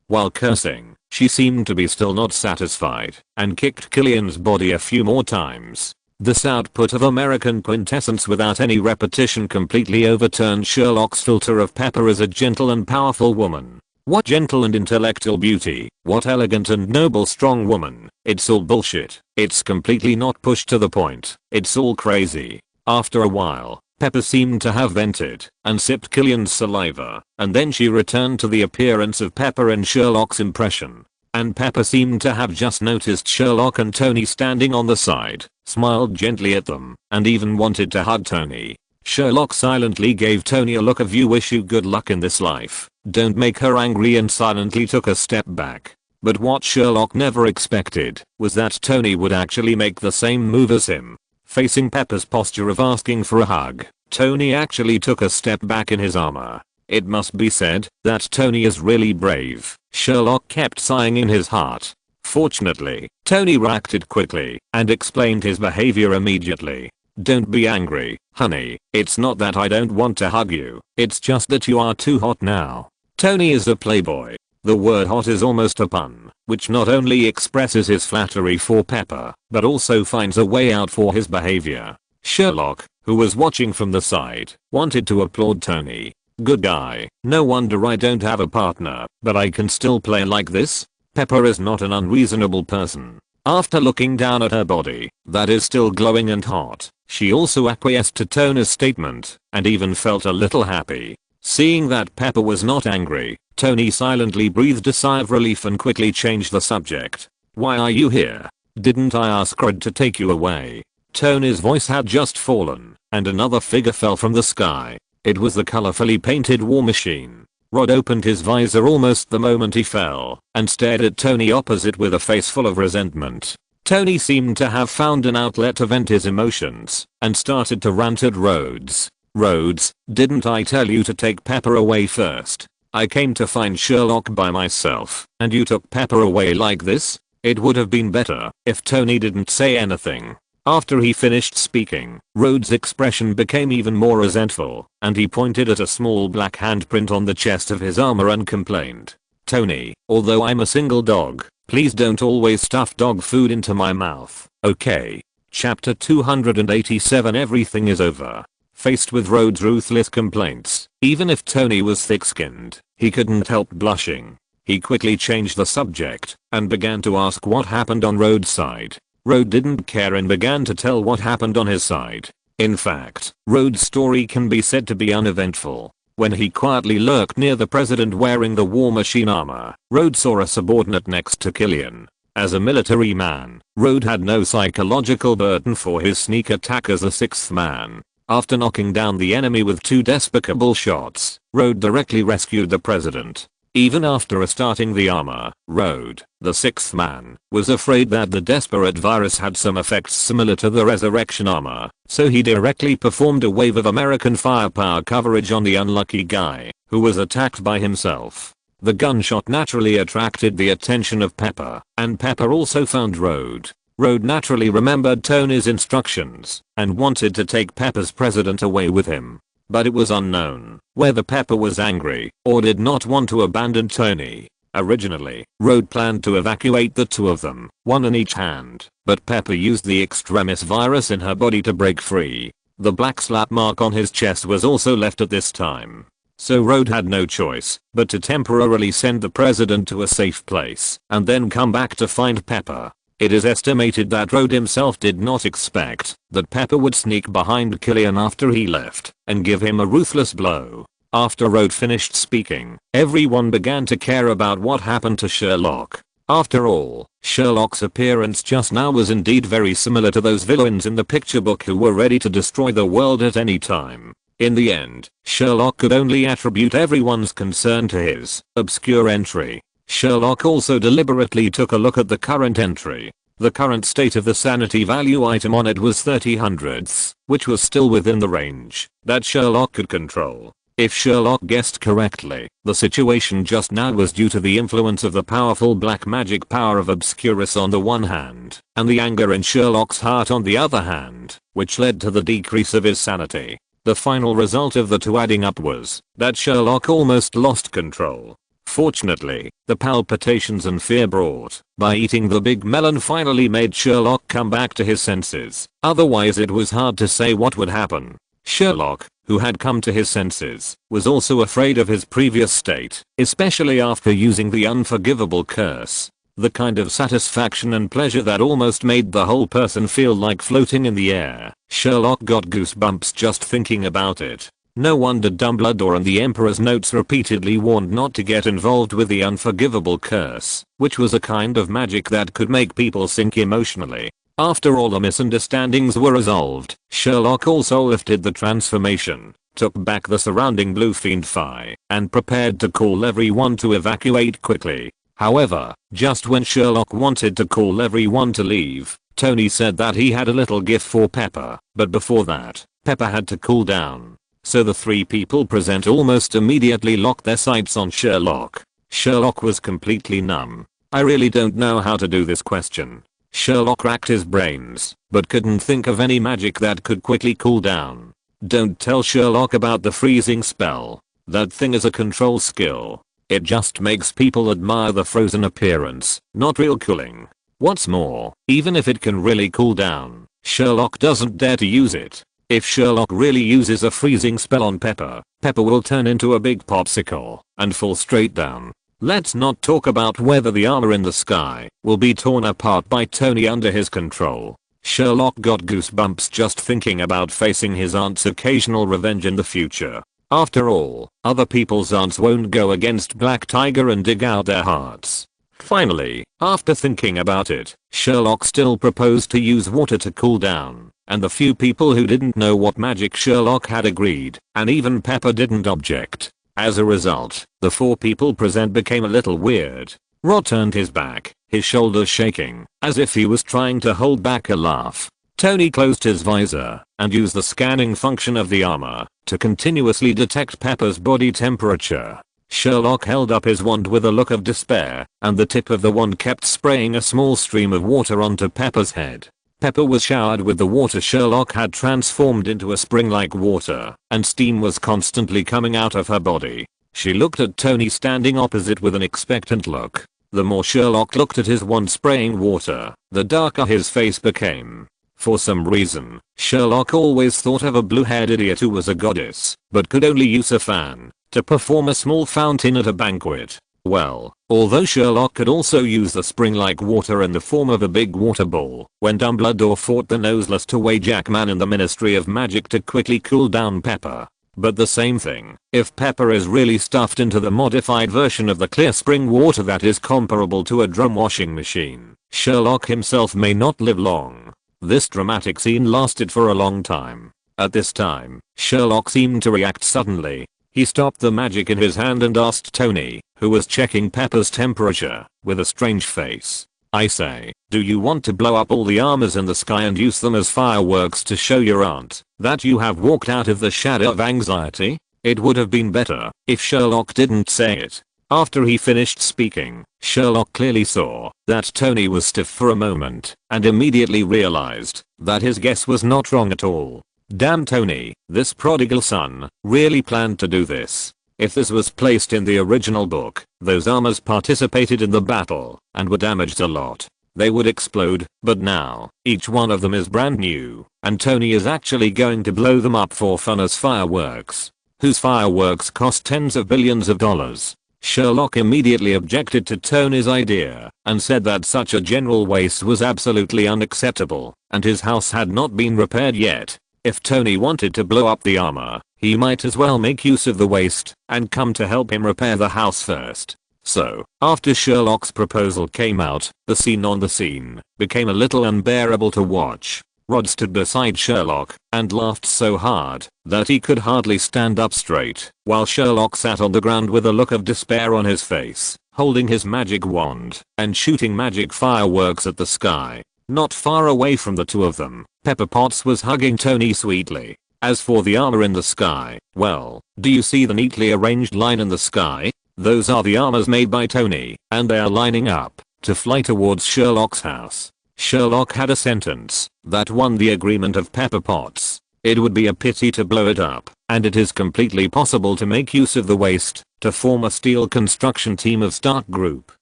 While cursing, she seemed to be still not satisfied, and kicked Killian's body a few more times. This output of American quintessence without any repetition completely overturned Sherlock's filter of Pepper as a gentle and powerful woman. What gentle and intellectual beauty, what elegant and noble strong woman. It's all bullshit. It's completely not pushed to the point. It's all crazy. After a while, Pepper seemed to have vented and sipped Killian's saliva, and then she returned to the appearance of Pepper in Sherlock's impression. And Pepper seemed to have just noticed Sherlock and Tony standing on the side, smiled gently at them, and even wanted to hug Tony. Sherlock silently gave Tony a look of "you wish you good luck in this life, don't make her angry," and silently took a step back. But what Sherlock never expected was that Tony would actually make the same move as him. Facing Pepper's posture of asking for a hug, Tony actually took a step back in his armor. It must be said that Tony is really brave. Sherlock kept sighing in his heart. Fortunately, Tony reacted quickly and explained his behavior immediately. "Don't be angry, honey. It's not that I don't want to hug you. It's just that you are too hot now." Tony is a playboy. The word hot is almost a pun, which not only expresses his flattery for Pepper, but also finds a way out for his behavior. Sherlock, who was watching from the side, wanted to applaud Tony. "Good guy. No wonder I don't have a partner, but I can still play like this." Pepper is not an unreasonable person. After looking down at her body, that is still glowing and hot, she also acquiesced to Tony's statement, and even felt a little happy. Seeing that Pepper was not angry, Tony silently breathed a sigh of relief and quickly changed the subject. "Why are you here? Didn't I ask Rod to take you away?" Tony's voice had just fallen, and another figure fell from the sky. It was the colorfully painted War Machine. Rod opened his visor almost the moment he fell, and stared at Tony opposite with a face full of resentment. Tony seemed to have found an outlet to vent his emotions, and started to rant at Rhodes. "Rhodes, didn't I tell you to take Pepper away first? I came to find Sherlock by myself, and you took Pepper away like this?" It would have been better if Tony didn't say anything. After he finished speaking, Rhodes' expression became even more resentful, and he pointed at a small black handprint on the chest of his armor and complained. "Tony, although I'm a single dog, please don't always stuff dog food into my mouth, okay?" Chapter 287. Everything is over. Faced with Rhodes' ruthless complaints, even if Tony was thick-skinned, he couldn't help blushing. He quickly changed the subject and began to ask what happened on Rhodes' side. Rhodes didn't care and began to tell what happened on his side. In fact, Rhodes' story can be said to be uneventful. When he quietly lurked near the president wearing the War Machine armor, Rhodes saw a subordinate next to Killian. As a military man, Rhodes had no psychological burden for his sneak attack as a sixth man. After knocking down the enemy with 2 despicable shots, Rhodes directly rescued the president. Even after restarting the armor, Rhodes, the sixth man, was afraid that the desperate virus had some effects similar to the resurrection armor, so he directly performed a wave of American firepower coverage on the unlucky guy, who was attacked by himself. The gunshot naturally attracted the attention of Pepper, and Pepper also found Rhodes. Rhodes naturally remembered Tony's instructions and wanted to take Pepper's president away with him. But it was unknown whether Pepper was angry or did not want to abandon Tony. Originally, Rhodes planned to evacuate the two of them, one in each hand, but Pepper used the extremis virus in her body to break free. The black slap mark on his chest was also left at this time. So Rhodes had no choice but to temporarily send the president to a safe place and then come back to find Pepper. It is estimated that Rhodes himself did not expect that Pepper would sneak behind Killian after he left and give him a ruthless blow. After Rhodes finished speaking, everyone began to care about what happened to Sherlock. After all, Sherlock's appearance just now was indeed very similar to those villains in the picture book who were ready to destroy the world at any time. In the end, Sherlock could only attribute everyone's concern to his obscure entry. Sherlock also deliberately took a look at the current entry. The current state of the sanity value item on it was 30 hundredths, which was still within the range that Sherlock could control. If Sherlock guessed correctly, the situation just now was due to the influence of the powerful black magic power of Obscurus on the one hand, and the anger in Sherlock's heart on the other hand, which led to the decrease of his sanity. The final result of the two adding up was that Sherlock almost lost control. Fortunately, the palpitations and fear brought by eating the big melon finally made Sherlock come back to his senses. Otherwise it was hard to say what would happen. Sherlock, who had come to his senses, was also afraid of his previous state, especially after using the unforgivable curse. The kind of satisfaction and pleasure that almost made the whole person feel like floating in the air. Sherlock got goosebumps just thinking about it. No wonder Dumbledore and the Emperor's notes repeatedly warned not to get involved with the unforgivable curse, which was a kind of magic that could make people sink emotionally. After all the misunderstandings were resolved, Sherlock also lifted the transformation, took back the surrounding blue fiend Phi, and prepared to call everyone to evacuate quickly. However, just when Sherlock wanted to call everyone to leave, Tony said that he had a little gift for Pepper, but before that, Pepper had to cool down. So the three people present almost immediately locked their sights on Sherlock. Sherlock was completely numb. I really don't know how to do this question. Sherlock racked his brains, but couldn't think of any magic that could quickly cool down. Don't tell Sherlock about the freezing spell. That thing is a control skill. It just makes people admire the frozen appearance, not real cooling. What's more, even if it can really cool down, Sherlock doesn't dare to use it. If Sherlock really uses a freezing spell on Pepper, Pepper will turn into a big popsicle and fall straight down. Let's not talk about whether the armor in the sky will be torn apart by Tony under his control. Sherlock got goosebumps just thinking about facing his aunt's occasional revenge in the future. After all, other people's aunts won't go against Black Tiger and dig out their hearts. Finally, after thinking about it, Sherlock still proposed to use water to cool down. And the few people who didn't know what magic Sherlock had agreed, and even Pepper didn't object. As a result, the four people present became a little weird. Rod turned his back, his shoulders shaking, as if he was trying to hold back a laugh. Tony closed his visor and used the scanning function of the armor to continuously detect Pepper's body temperature. Sherlock held up his wand with a look of despair, and the tip of the wand kept spraying a small stream of water onto Pepper's head. Pepper was showered with the water Sherlock had transformed into a spring-like water, and steam was constantly coming out of her body. She looked at Tony standing opposite with an expectant look. The more Sherlock looked at his wand spraying water, the darker his face became. For some reason, Sherlock always thought of a blue-haired idiot who was a goddess, but could only use a fan to perform a small fountain at a banquet. Well, although Sherlock could also use the spring-like water in the form of a big water ball, when Dumbledore fought the noseless two-way Jackman in the Ministry of Magic to quickly cool down Pepper. But the same thing, if Pepper is really stuffed into the modified version of the clear spring water that is comparable to a drum washing machine, Sherlock himself may not live long. This dramatic scene lasted for a long time. At this time, Sherlock seemed to react suddenly. He stopped the magic in his hand and asked Tony, who was checking Pepper's temperature, with a strange face. "I say, do you want to blow up all the armors in the sky and use them as fireworks to show your aunt that you have walked out of the shadow of anxiety?" It would have been better if Sherlock didn't say it. After he finished speaking, Sherlock clearly saw that Tony was stiff for a moment and immediately realized that his guess was not wrong at all. Damn Tony, this prodigal son, really planned to do this. If this was placed in the original book, those armors participated in the battle and were damaged a lot. They would explode, but now, each one of them is brand new, and Tony is actually going to blow them up for fun as fireworks. Whose fireworks cost tens of billions of dollars. Sherlock immediately objected to Tony's idea and said that such a general waste was absolutely unacceptable, and his house had not been repaired yet. If Tony wanted to blow up the armor, he might as well make use of the waste and come to help him repair the house first. So, after Sherlock's proposal came out, the scene on the scene became a little unbearable to watch. Rod stood beside Sherlock and laughed so hard that he could hardly stand up straight, while Sherlock sat on the ground with a look of despair on his face, holding his magic wand and shooting magic fireworks at the sky. Not far away from the two of them, Pepper Potts was hugging Tony sweetly. As for the armor in the sky, well, do you see the neatly arranged line in the sky? Those are the armors made by Tony, and they are lining up to fly towards Sherlock's house. Sherlock had a sentence that won the agreement of Pepper Potts. It would be a pity to blow it up, and it is completely possible to make use of the waste to form a steel construction team of Stark Group.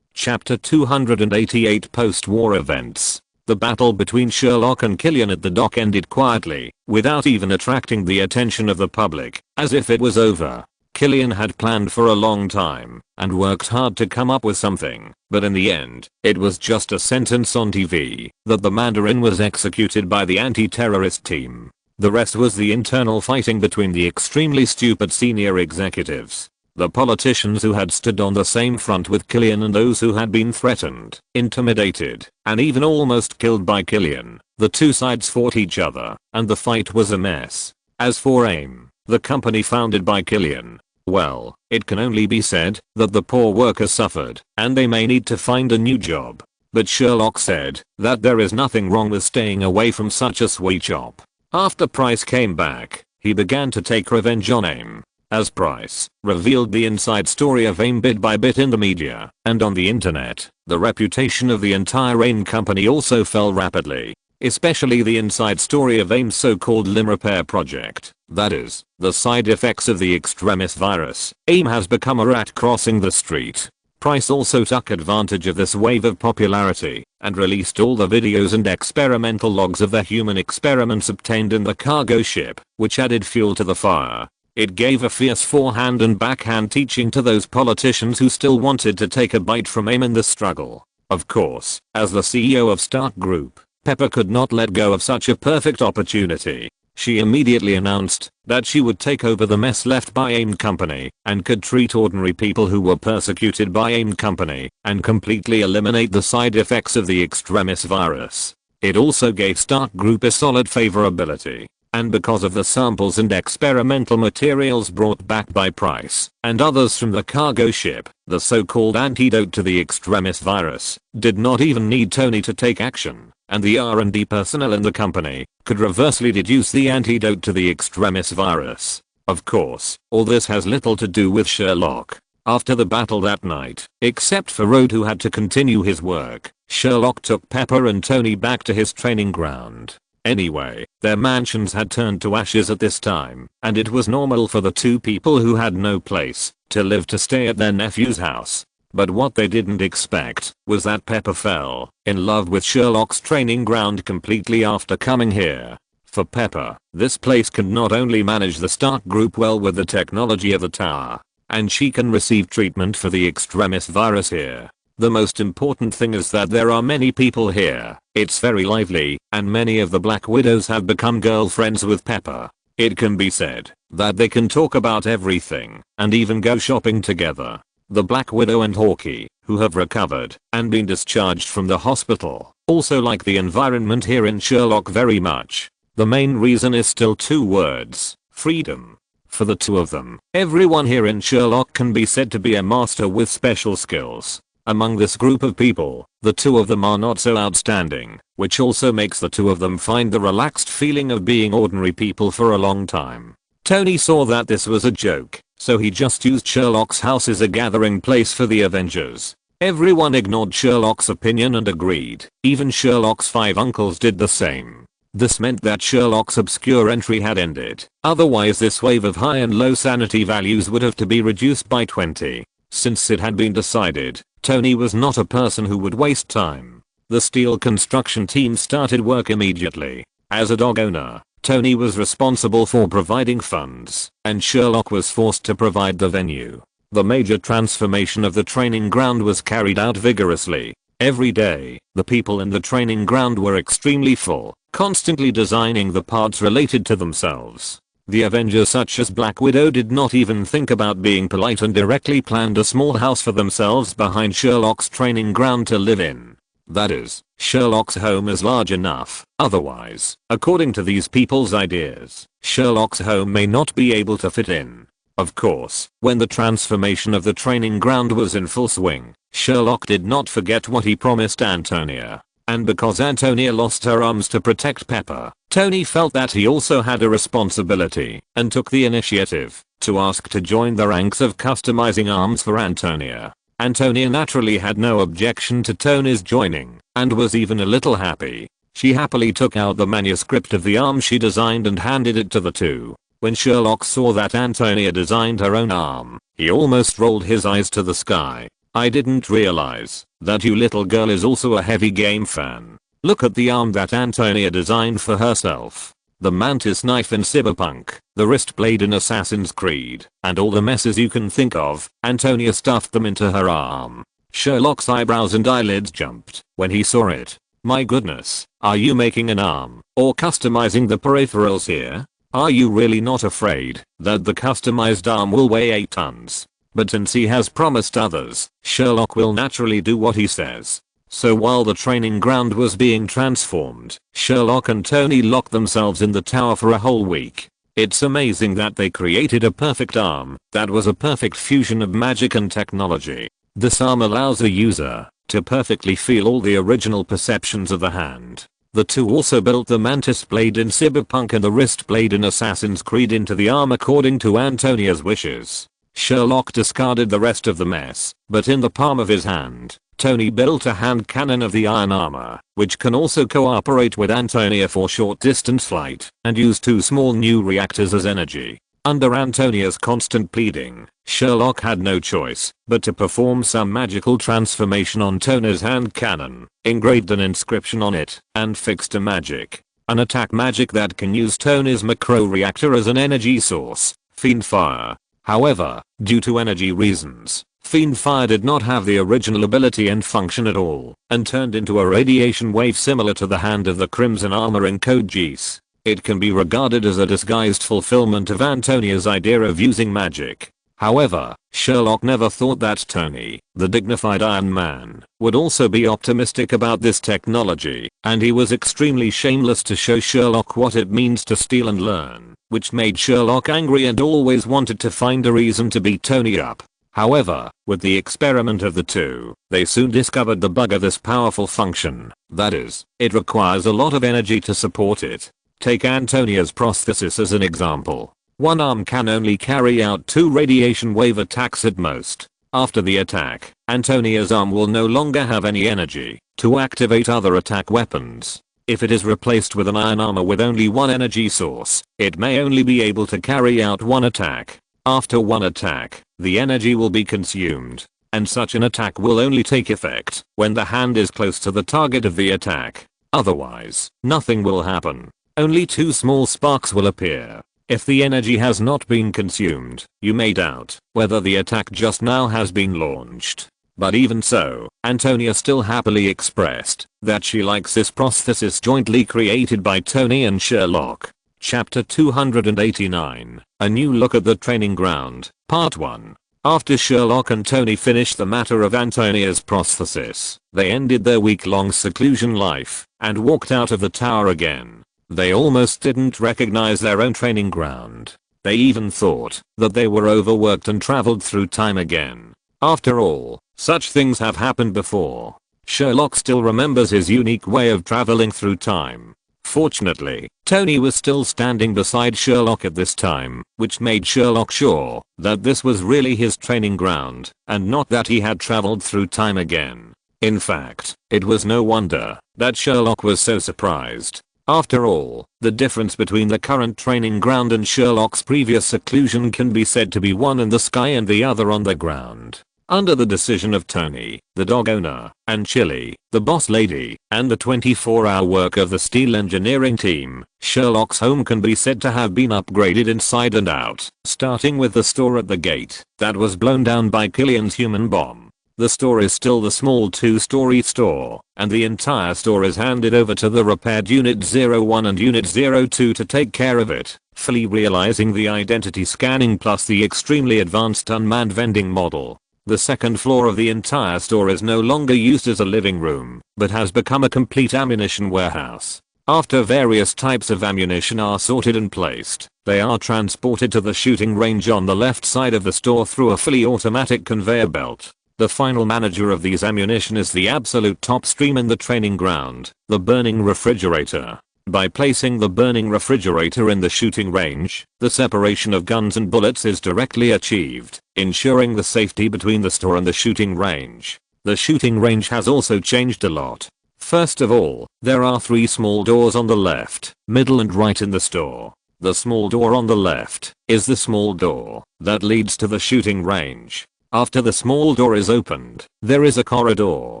Chapter 288 Post-War Events. The battle between Sherlock and Killian at the dock ended quietly, without even attracting the attention of the public, as if it was over. Killian had planned for a long time and worked hard to come up with something, but in the end, it was just a sentence on TV that the Mandarin was executed by the anti-terrorist team. The rest was the internal fighting between the extremely stupid senior executives. The politicians who had stood on the same front with Killian and those who had been threatened, intimidated, and even almost killed by Killian. The two sides fought each other, and the fight was a mess. As for AIM, the company founded by Killian, well, it can only be said that the poor workers suffered, and they may need to find a new job. But Sherlock said that there is nothing wrong with staying away from such a sweet shop. After Price came back, he began to take revenge on AIM. As Price revealed the inside story of AIM bit by bit in the media and on the internet, the reputation of the entire AIM company also fell rapidly. Especially the inside story of AIM's so-called limb repair project. That is, the side effects of the extremis virus. AIM has become a rat crossing the street. Price also took advantage of this wave of popularity and released all the videos and experimental logs of the human experiments obtained in the cargo ship, which added fuel to the fire. It gave a fierce forehand and backhand teaching to those politicians who still wanted to take a bite from AIM in the struggle. Of course, as the CEO of Stark Group, Pepper could not let go of such a perfect opportunity. She immediately announced that she would take over the mess left by AIM Company and could treat ordinary people who were persecuted by AIM Company and completely eliminate the side effects of the extremis virus. It also gave Stark Group a solid favorability. And because of the samples and experimental materials brought back by Price and others from the cargo ship, the so-called antidote to the extremis virus did not even need Tony to take action, and the R&D personnel in the company could reversely deduce the antidote to the extremis virus. Of course, all this has little to do with Sherlock. After the battle that night, except for Rode who had to continue his work, Sherlock took Pepper and Tony back to his training ground. Anyway, their mansions had turned to ashes at this time, and it was normal for the two people who had no place to live to stay at their nephew's house. But what they didn't expect was that Pepper fell in love with Sherlock's training ground completely after coming here. For Pepper, this place can not only manage the Stark Group well with the technology of the tower, and she can receive treatment for the extremis virus here. The most important thing is that there are many people here. It's very lively, and many of the Black Widows have become girlfriends with Pepper. It can be said that they can talk about everything and even go shopping together. The Black Widow and Hawkeye, who have recovered and been discharged from the hospital, also like the environment here in Sherlock very much. The main reason is still 2 words: freedom. For the 2 of them, everyone here in Sherlock can be said to be a master with special skills. Among this group of people, the 2 of them are not so outstanding, which also makes the 2 of them find the relaxed feeling of being ordinary people for a long time. Tony saw that this was a joke, so he just used Sherlock's house as a gathering place for the Avengers. Everyone ignored Sherlock's opinion and agreed. Even Sherlock's 5 uncles did the same. This meant that Sherlock's obscure entry had ended. Otherwise this wave of high and low sanity values would have to be reduced by 20. Since it had been decided, Tony was not a person who would waste time. The steel construction team started work immediately. As a dog owner, Tony was responsible for providing funds, and Sherlock was forced to provide the venue. The major transformation of the training ground was carried out vigorously. Every day, the people in the training ground were extremely full, constantly designing the parts related to themselves. The Avengers such as Black Widow did not even think about being polite and directly planned a small house for themselves behind Sherlock's training ground to live in. That is, Sherlock's home is large enough. Otherwise, according to these people's ideas, Sherlock's home may not be able to fit in. Of course, when the transformation of the training ground was in full swing, Sherlock did not forget what he promised Antonia. And because Antonia lost her arms to protect Pepper, Tony felt that he also had a responsibility and took the initiative to ask to join the ranks of customizing arms for Antonia. Antonia naturally had no objection to Tony's joining and was even a little happy. She happily took out the manuscript of the arm she designed and handed it to the 2. When Sherlock saw that Antonia designed her own arm, he almost rolled his eyes to the sky. "I didn't realize that you little girl is also a heavy game fan. Look at the arm that Antonia designed for herself. The mantis knife in Cyberpunk, the wrist blade in Assassin's Creed, and all the messes you can think of, Antonia stuffed them into her arm." Sherlock's eyebrows and eyelids jumped when he saw it. "My goodness, are you making an arm or customizing the peripherals here? Are you really not afraid that the customized arm will weigh 8 tons? But since he has promised others, Sherlock will naturally do what he says." So while the training ground was being transformed, Sherlock and Tony locked themselves in the tower for a whole week. It's amazing that they created a perfect arm that was a perfect fusion of magic and technology. This arm allows a user to perfectly feel all the original perceptions of the hand. The 2 also built the mantis blade in Cyberpunk and the wrist blade in Assassin's Creed into the arm according to Antonia's wishes. Sherlock discarded the rest of the mess, but in the palm of his hand, Tony built a hand cannon of the iron armor, which can also cooperate with Antonia for short distance flight, and use 2 small new reactors as energy. Under Antonia's constant pleading, Sherlock had no choice but to perform some magical transformation on Tony's hand cannon, engraved an inscription on it, and fixed a magic. An attack magic that can use Tony's macro reactor as an energy source, Fiend Fire. However, due to energy reasons, Fiend Fire did not have the original ability and function at all, and turned into a radiation wave similar to the hand of the Crimson Armor in Code Geass. It can be regarded as a disguised fulfillment of Antonia's idea of using magic. However, Sherlock never thought that Tony, the dignified Iron Man, would also be optimistic about this technology, and he was extremely shameless to show Sherlock what it means to steal and learn, which made Sherlock angry and always wanted to find a reason to beat Tony up. However, with the experiment of the 2, they soon discovered the bug of this powerful function. That is, it requires a lot of energy to support it. Take Antonia's prosthesis as an example. One arm can only carry out 2 radiation wave attacks at most. After the attack, Antonia's arm will no longer have any energy to activate other attack weapons. If it is replaced with an iron armor with only 1 energy source, it may only be able to carry out 1 attack. After 1 attack, the energy will be consumed, and such an attack will only take effect when the hand is close to the target of the attack. Otherwise, nothing will happen. Only 2 small sparks will appear. If the energy has not been consumed, you may doubt whether the attack just now has been launched. But even so, Antonia still happily expressed that she likes this prosthesis jointly created by Tony and Sherlock. Chapter 289, A New Look at the Training Ground, Part 1. After Sherlock and Tony finished the matter of Antonia's prosthesis, they ended their week-long seclusion life and walked out of the tower again. They almost didn't recognize their own training ground. They even thought that they were overworked and traveled through time again. After all, such things have happened before. Sherlock still remembers his unique way of traveling through time. Fortunately, Tony was still standing beside Sherlock at this time, which made Sherlock sure that this was really his training ground, and not that he had traveled through time again. In fact, it was no wonder that Sherlock was so surprised. After all, the difference between the current training ground and Sherlock's previous seclusion can be said to be one in the sky and the other on the ground. Under the decision of Tony, the dog owner, and Chili, the boss lady, and the 24-hour work of the steel engineering team, Sherlock's home can be said to have been upgraded inside and out, starting with the store at the gate that was blown down by Killian's human bomb. The store is still the small 2-story store, and the entire store is handed over to the repaired Unit 01 and Unit 02 to take care of it, fully realizing the identity scanning plus the extremely advanced unmanned vending model. The second floor of the entire store is no longer used as a living room, but has become a complete ammunition warehouse. After various types of ammunition are sorted and placed, they are transported to the shooting range on the left side of the store through a fully automatic conveyor belt. The final manager of these ammunition is the absolute top stream in the training ground, the burning refrigerator. By placing the burning refrigerator in the shooting range, the separation of guns and bullets is directly achieved, ensuring the safety between the store and the shooting range. The shooting range has also changed a lot. First of all, there are 3 small doors on the left, middle and right in the store. The small door on the left is the small door that leads to the shooting range. After the small door is opened, there is a corridor.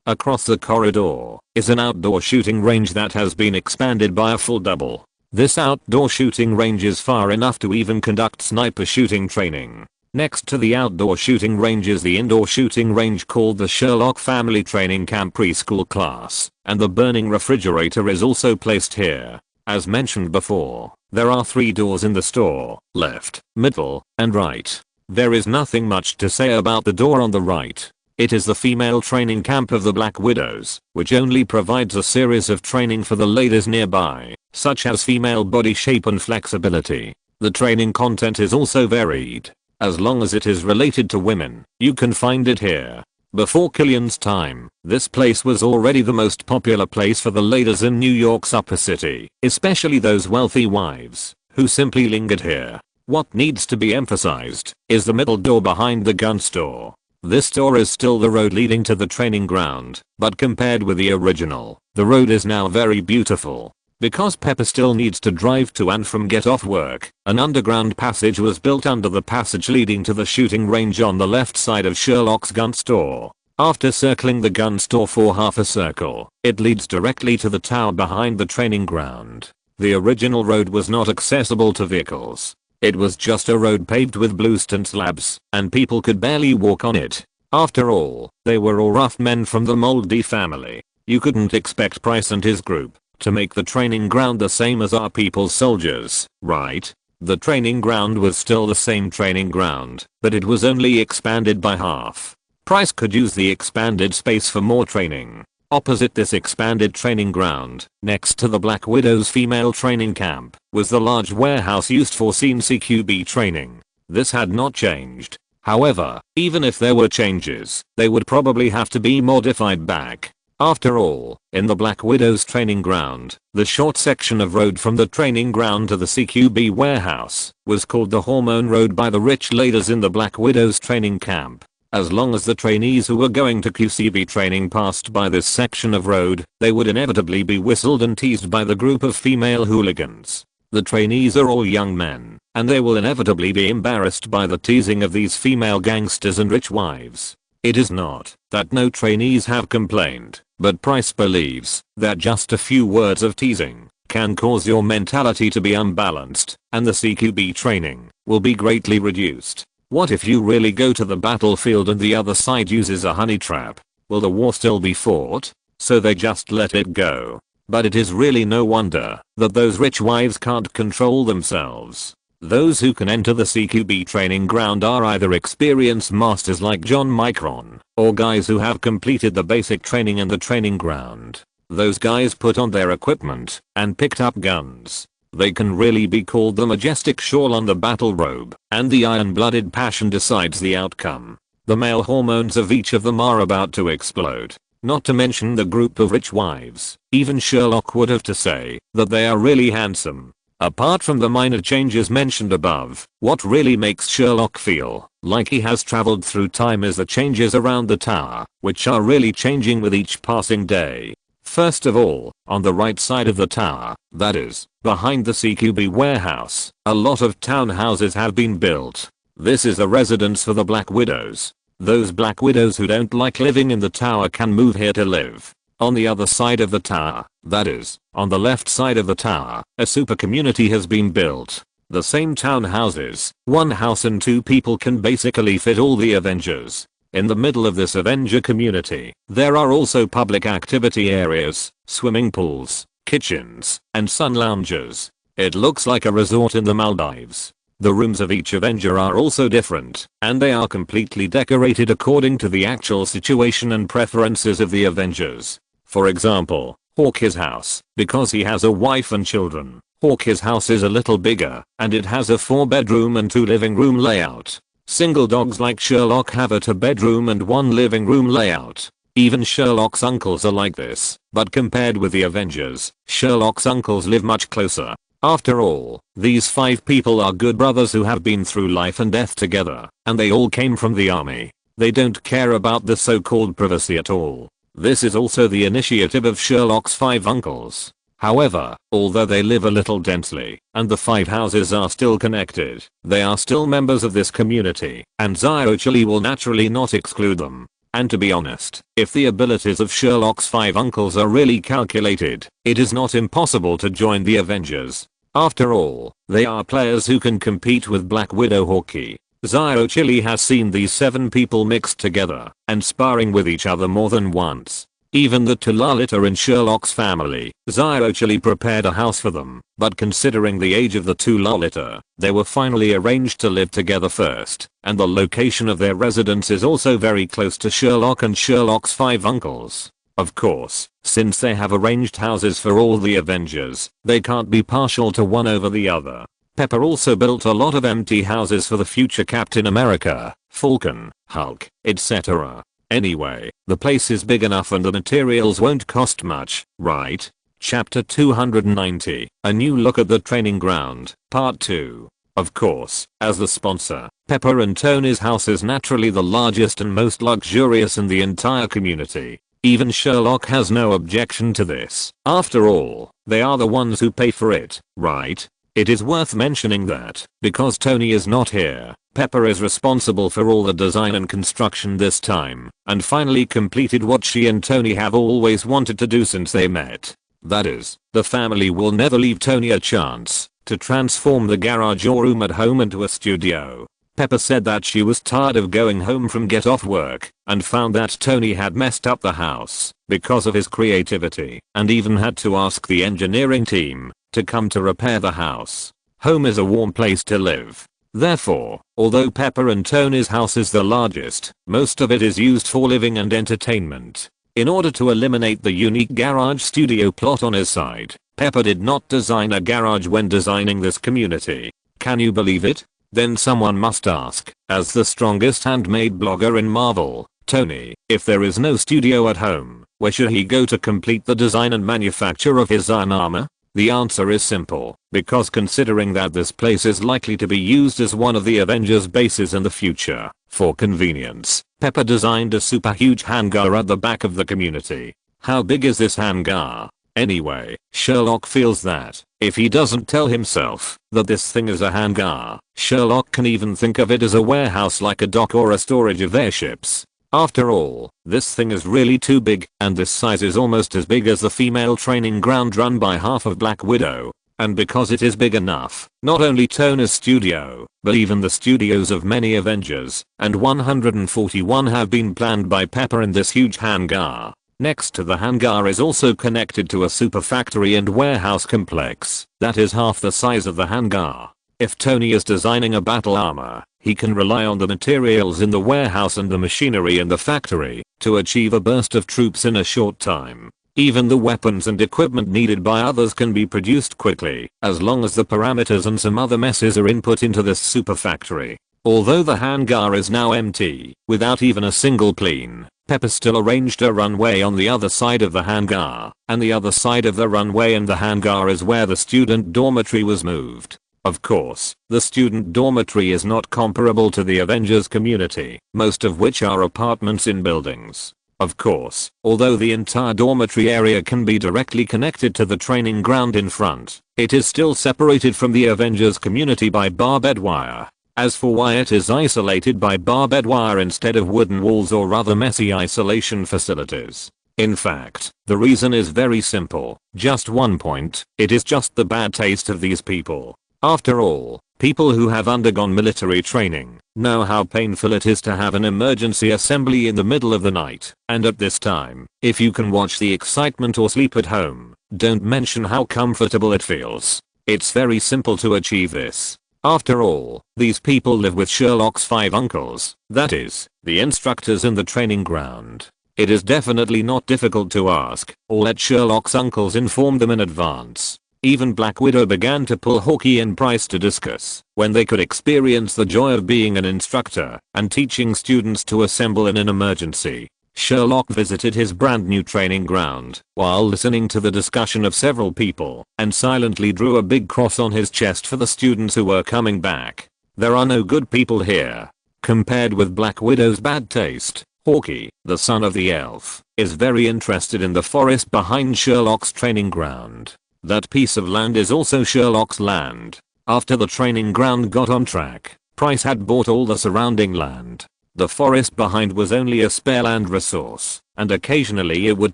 Across the corridor is an outdoor shooting range that has been expanded by a full double. This outdoor shooting range is far enough to even conduct sniper shooting training. Next to the outdoor shooting range is the indoor shooting range called the Sherlock Family Training Camp Preschool Class, and the burning refrigerator is also placed here. As mentioned before, there are 3 doors in the store, left, middle, and right. There is nothing much to say about the door on the right. It is the female training camp of the Black Widows, which only provides a series of training for the ladies nearby, such as female body shape and flexibility. The training content is also varied. As long as it is related to women, you can find it here. Before Killian's time, this place was already the most popular place for the ladies in New York's upper city, especially those wealthy wives, who simply lingered here. What needs to be emphasized is the middle door behind the gun store. This door is still the road leading to the training ground, but compared with the original, the road is now very beautiful. Because Pepper still needs to drive to and from get off work, an underground passage was built under the passage leading to the shooting range on the left side of Sherlock's gun store. After circling the gun store for half a circle, it leads directly to the tower behind the training ground. The original road was not accessible to vehicles. It was just a road paved with bluestone slabs, and people could barely walk on it. After all, they were all rough men from the Moldy family. You couldn't expect Price and his group to make the training ground the same as our people's soldiers, right? The training ground was still the same training ground, but it was only expanded by half. Price could use the expanded space for more training. Opposite this expanded training ground, next to the Black Widow's female training camp, was the large warehouse used for CQB training. This had not changed. However, even if there were changes, they would probably have to be modified back. After all, in the Black Widow's training ground, the short section of road from the training ground to the CQB warehouse was called the Hormone Road by the rich ladies in the Black Widow's training camp. As long as the trainees who were going to QCB training passed by this section of road, they would inevitably be whistled and teased by the group of female hooligans. The trainees are all young men, and they will inevitably be embarrassed by the teasing of these female gangsters and rich wives. It is not that no trainees have complained, but Price believes that just a few words of teasing can cause your mentality to be unbalanced, and the CQB training will be greatly reduced. What if you really go to the battlefield and the other side uses a honey trap? Will the war still be fought? So they just let it go. But it is really no wonder that those rich wives can't control themselves. Those who can enter the CQB training ground are either experienced masters like John Micron, or guys who have completed the basic training in the training ground. Those guys put on their equipment and picked up guns. They can really be called the majestic shawl on the battle robe, and the iron-blooded passion decides the outcome. The male hormones of each of them are about to explode. Not to mention the group of rich wives. Even Sherlock would have to say that they are really handsome. Apart from the minor changes mentioned above, what really makes Sherlock feel like he has traveled through time is the changes around the tower, which are really changing with each passing day. First of all, on the right side of the tower, that is, behind the CQB warehouse, a lot of townhouses have been built. This is a residence for the Black Widows. Those Black Widows who don't like living in the tower can move here to live. On the other side of the tower, that is, on the left side of the tower, a super community has been built. The same townhouses, one house and 2 people can basically fit all the Avengers. In the middle of this Avenger community, there are also public activity areas, swimming pools, kitchens, and sun lounges. It looks like a resort in the Maldives. The rooms of each Avenger are also different, and they are completely decorated according to the actual situation and preferences of the Avengers. For example, Hawkeye's house, because he has a wife and children. Hawkeye's house is a little bigger, and it has a 4-bedroom and 2 living room layout. Single dogs like Sherlock have a 2-bedroom and 1 living room layout. Even Sherlock's uncles are like this, but compared with the Avengers, Sherlock's uncles live much closer. After all, these 5 people are good brothers who have been through life and death together, and they all came from the army. They don't care about the so-called privacy at all. This is also the initiative of Sherlock's 5 uncles. However, although they live a little densely, and the 5 houses are still connected, they are still members of this community, and Ziochili will naturally not exclude them. And to be honest, if the abilities of Sherlock's 5 uncles are really calculated, it is not impossible to join the Avengers. After all, they are players who can compete with Black Widow Hawkeye. Ziochili has seen these 7 people mixed together and sparring with each other more than once. Even the 2 Lolita in Sherlock's family, Ziochili prepared a house for them, but considering the age of the 2 Lolita, they were finally arranged to live together first, and the location of their residence is also very close to Sherlock and Sherlock's 5 uncles. Of course, since they have arranged houses for all the Avengers, they can't be partial to one over the other. Pepper also built a lot of empty houses for the future Captain America, Falcon, Hulk, etc. Anyway, the place is big enough and the materials won't cost much, right? Chapter 290, A New Look at the Training Ground, Part 2. Of course, as the sponsor, Pepper and Tony's house is naturally the largest and most luxurious in the entire community. Even Sherlock has no objection to this. After all, they are the ones who pay for it, right? It is worth mentioning that, because Tony is not here, Pepper is responsible for all the design and construction this time, and finally completed what she and Tony have always wanted to do since they met. That is, the family will never leave Tony a chance to transform the garage or room at home into a studio. Pepper said that she was tired of going home from get off work and found that Tony had messed up the house because of his creativity and even had to ask the engineering team to come to repair the house. Home is a warm place to live. Therefore, although Pepper and Tony's house is the largest, most of it is used for living and entertainment. In order to eliminate the unique garage studio plot on his side, Pepper did not design a garage when designing this community. Can you believe it? Then someone must ask, as the strongest handmade blogger in Marvel, Tony, if there is no studio at home, where should he go to complete the design and manufacture of his iron armor? The answer is simple, because considering that this place is likely to be used as one of the Avengers bases in the future, for convenience, Pepper designed a super huge hangar at the back of the community. How big is this hangar? Anyway, Sherlock feels that, if he doesn't tell himself that this thing is a hangar, Sherlock can even think of it as a warehouse like a dock or a storage of airships. After all, this thing is really too big, and this size is almost as big as the female training ground run by half of Black Widow. And because it is big enough, not only Tony's studio, but even the studios of many Avengers, and 141 have been planned by Pepper in this huge hangar. Next to the hangar is also connected to a super factory and warehouse complex that is half the size of the hangar. If Tony is designing a battle armor, he can rely on the materials in the warehouse and the machinery in the factory to achieve a burst of troops in a short time. Even the weapons and equipment needed by others can be produced quickly, as long as the parameters and some other messes are input into this super factory. Although the hangar is now empty, without even a single plane, Pepper still arranged a runway on the other side of the hangar, and the other side of the runway and the hangar is where the student dormitory was moved. Of course, the student dormitory is not comparable to the Avengers community, most of which are apartments in buildings. Of course, although the entire dormitory area can be directly connected to the training ground in front, it is still separated from the Avengers community by barbed wire. As for why it is isolated by barbed wire instead of wooden walls or rather messy isolation facilities. In fact, the reason is very simple. Just one point, it is just the bad taste of these people. After all, people who have undergone military training know how painful it is to have an emergency assembly in the middle of the night, and at this time, if you can watch the excitement or sleep at home, don't mention how comfortable it feels. It's very simple to achieve this. After all, these people live with Sherlock's 5 uncles, that is, the instructors in the training ground. It is definitely not difficult to ask, or let Sherlock's uncles inform them in advance. Even Black Widow began to pull Hawkeye and Price to discuss when they could experience the joy of being an instructor and teaching students to assemble in an emergency. Sherlock visited his brand new training ground while listening to the discussion of several people and silently drew a big cross on his chest for the students who were coming back. There are no good people here. Compared with Black Widow's bad taste, Hawkeye, the son of the elf, is very interested in the forest behind Sherlock's training ground. That piece of land is also Sherlock's land. After the training ground got on track, Price had bought all the surrounding land. The forest behind was only a spare land resource, and occasionally it would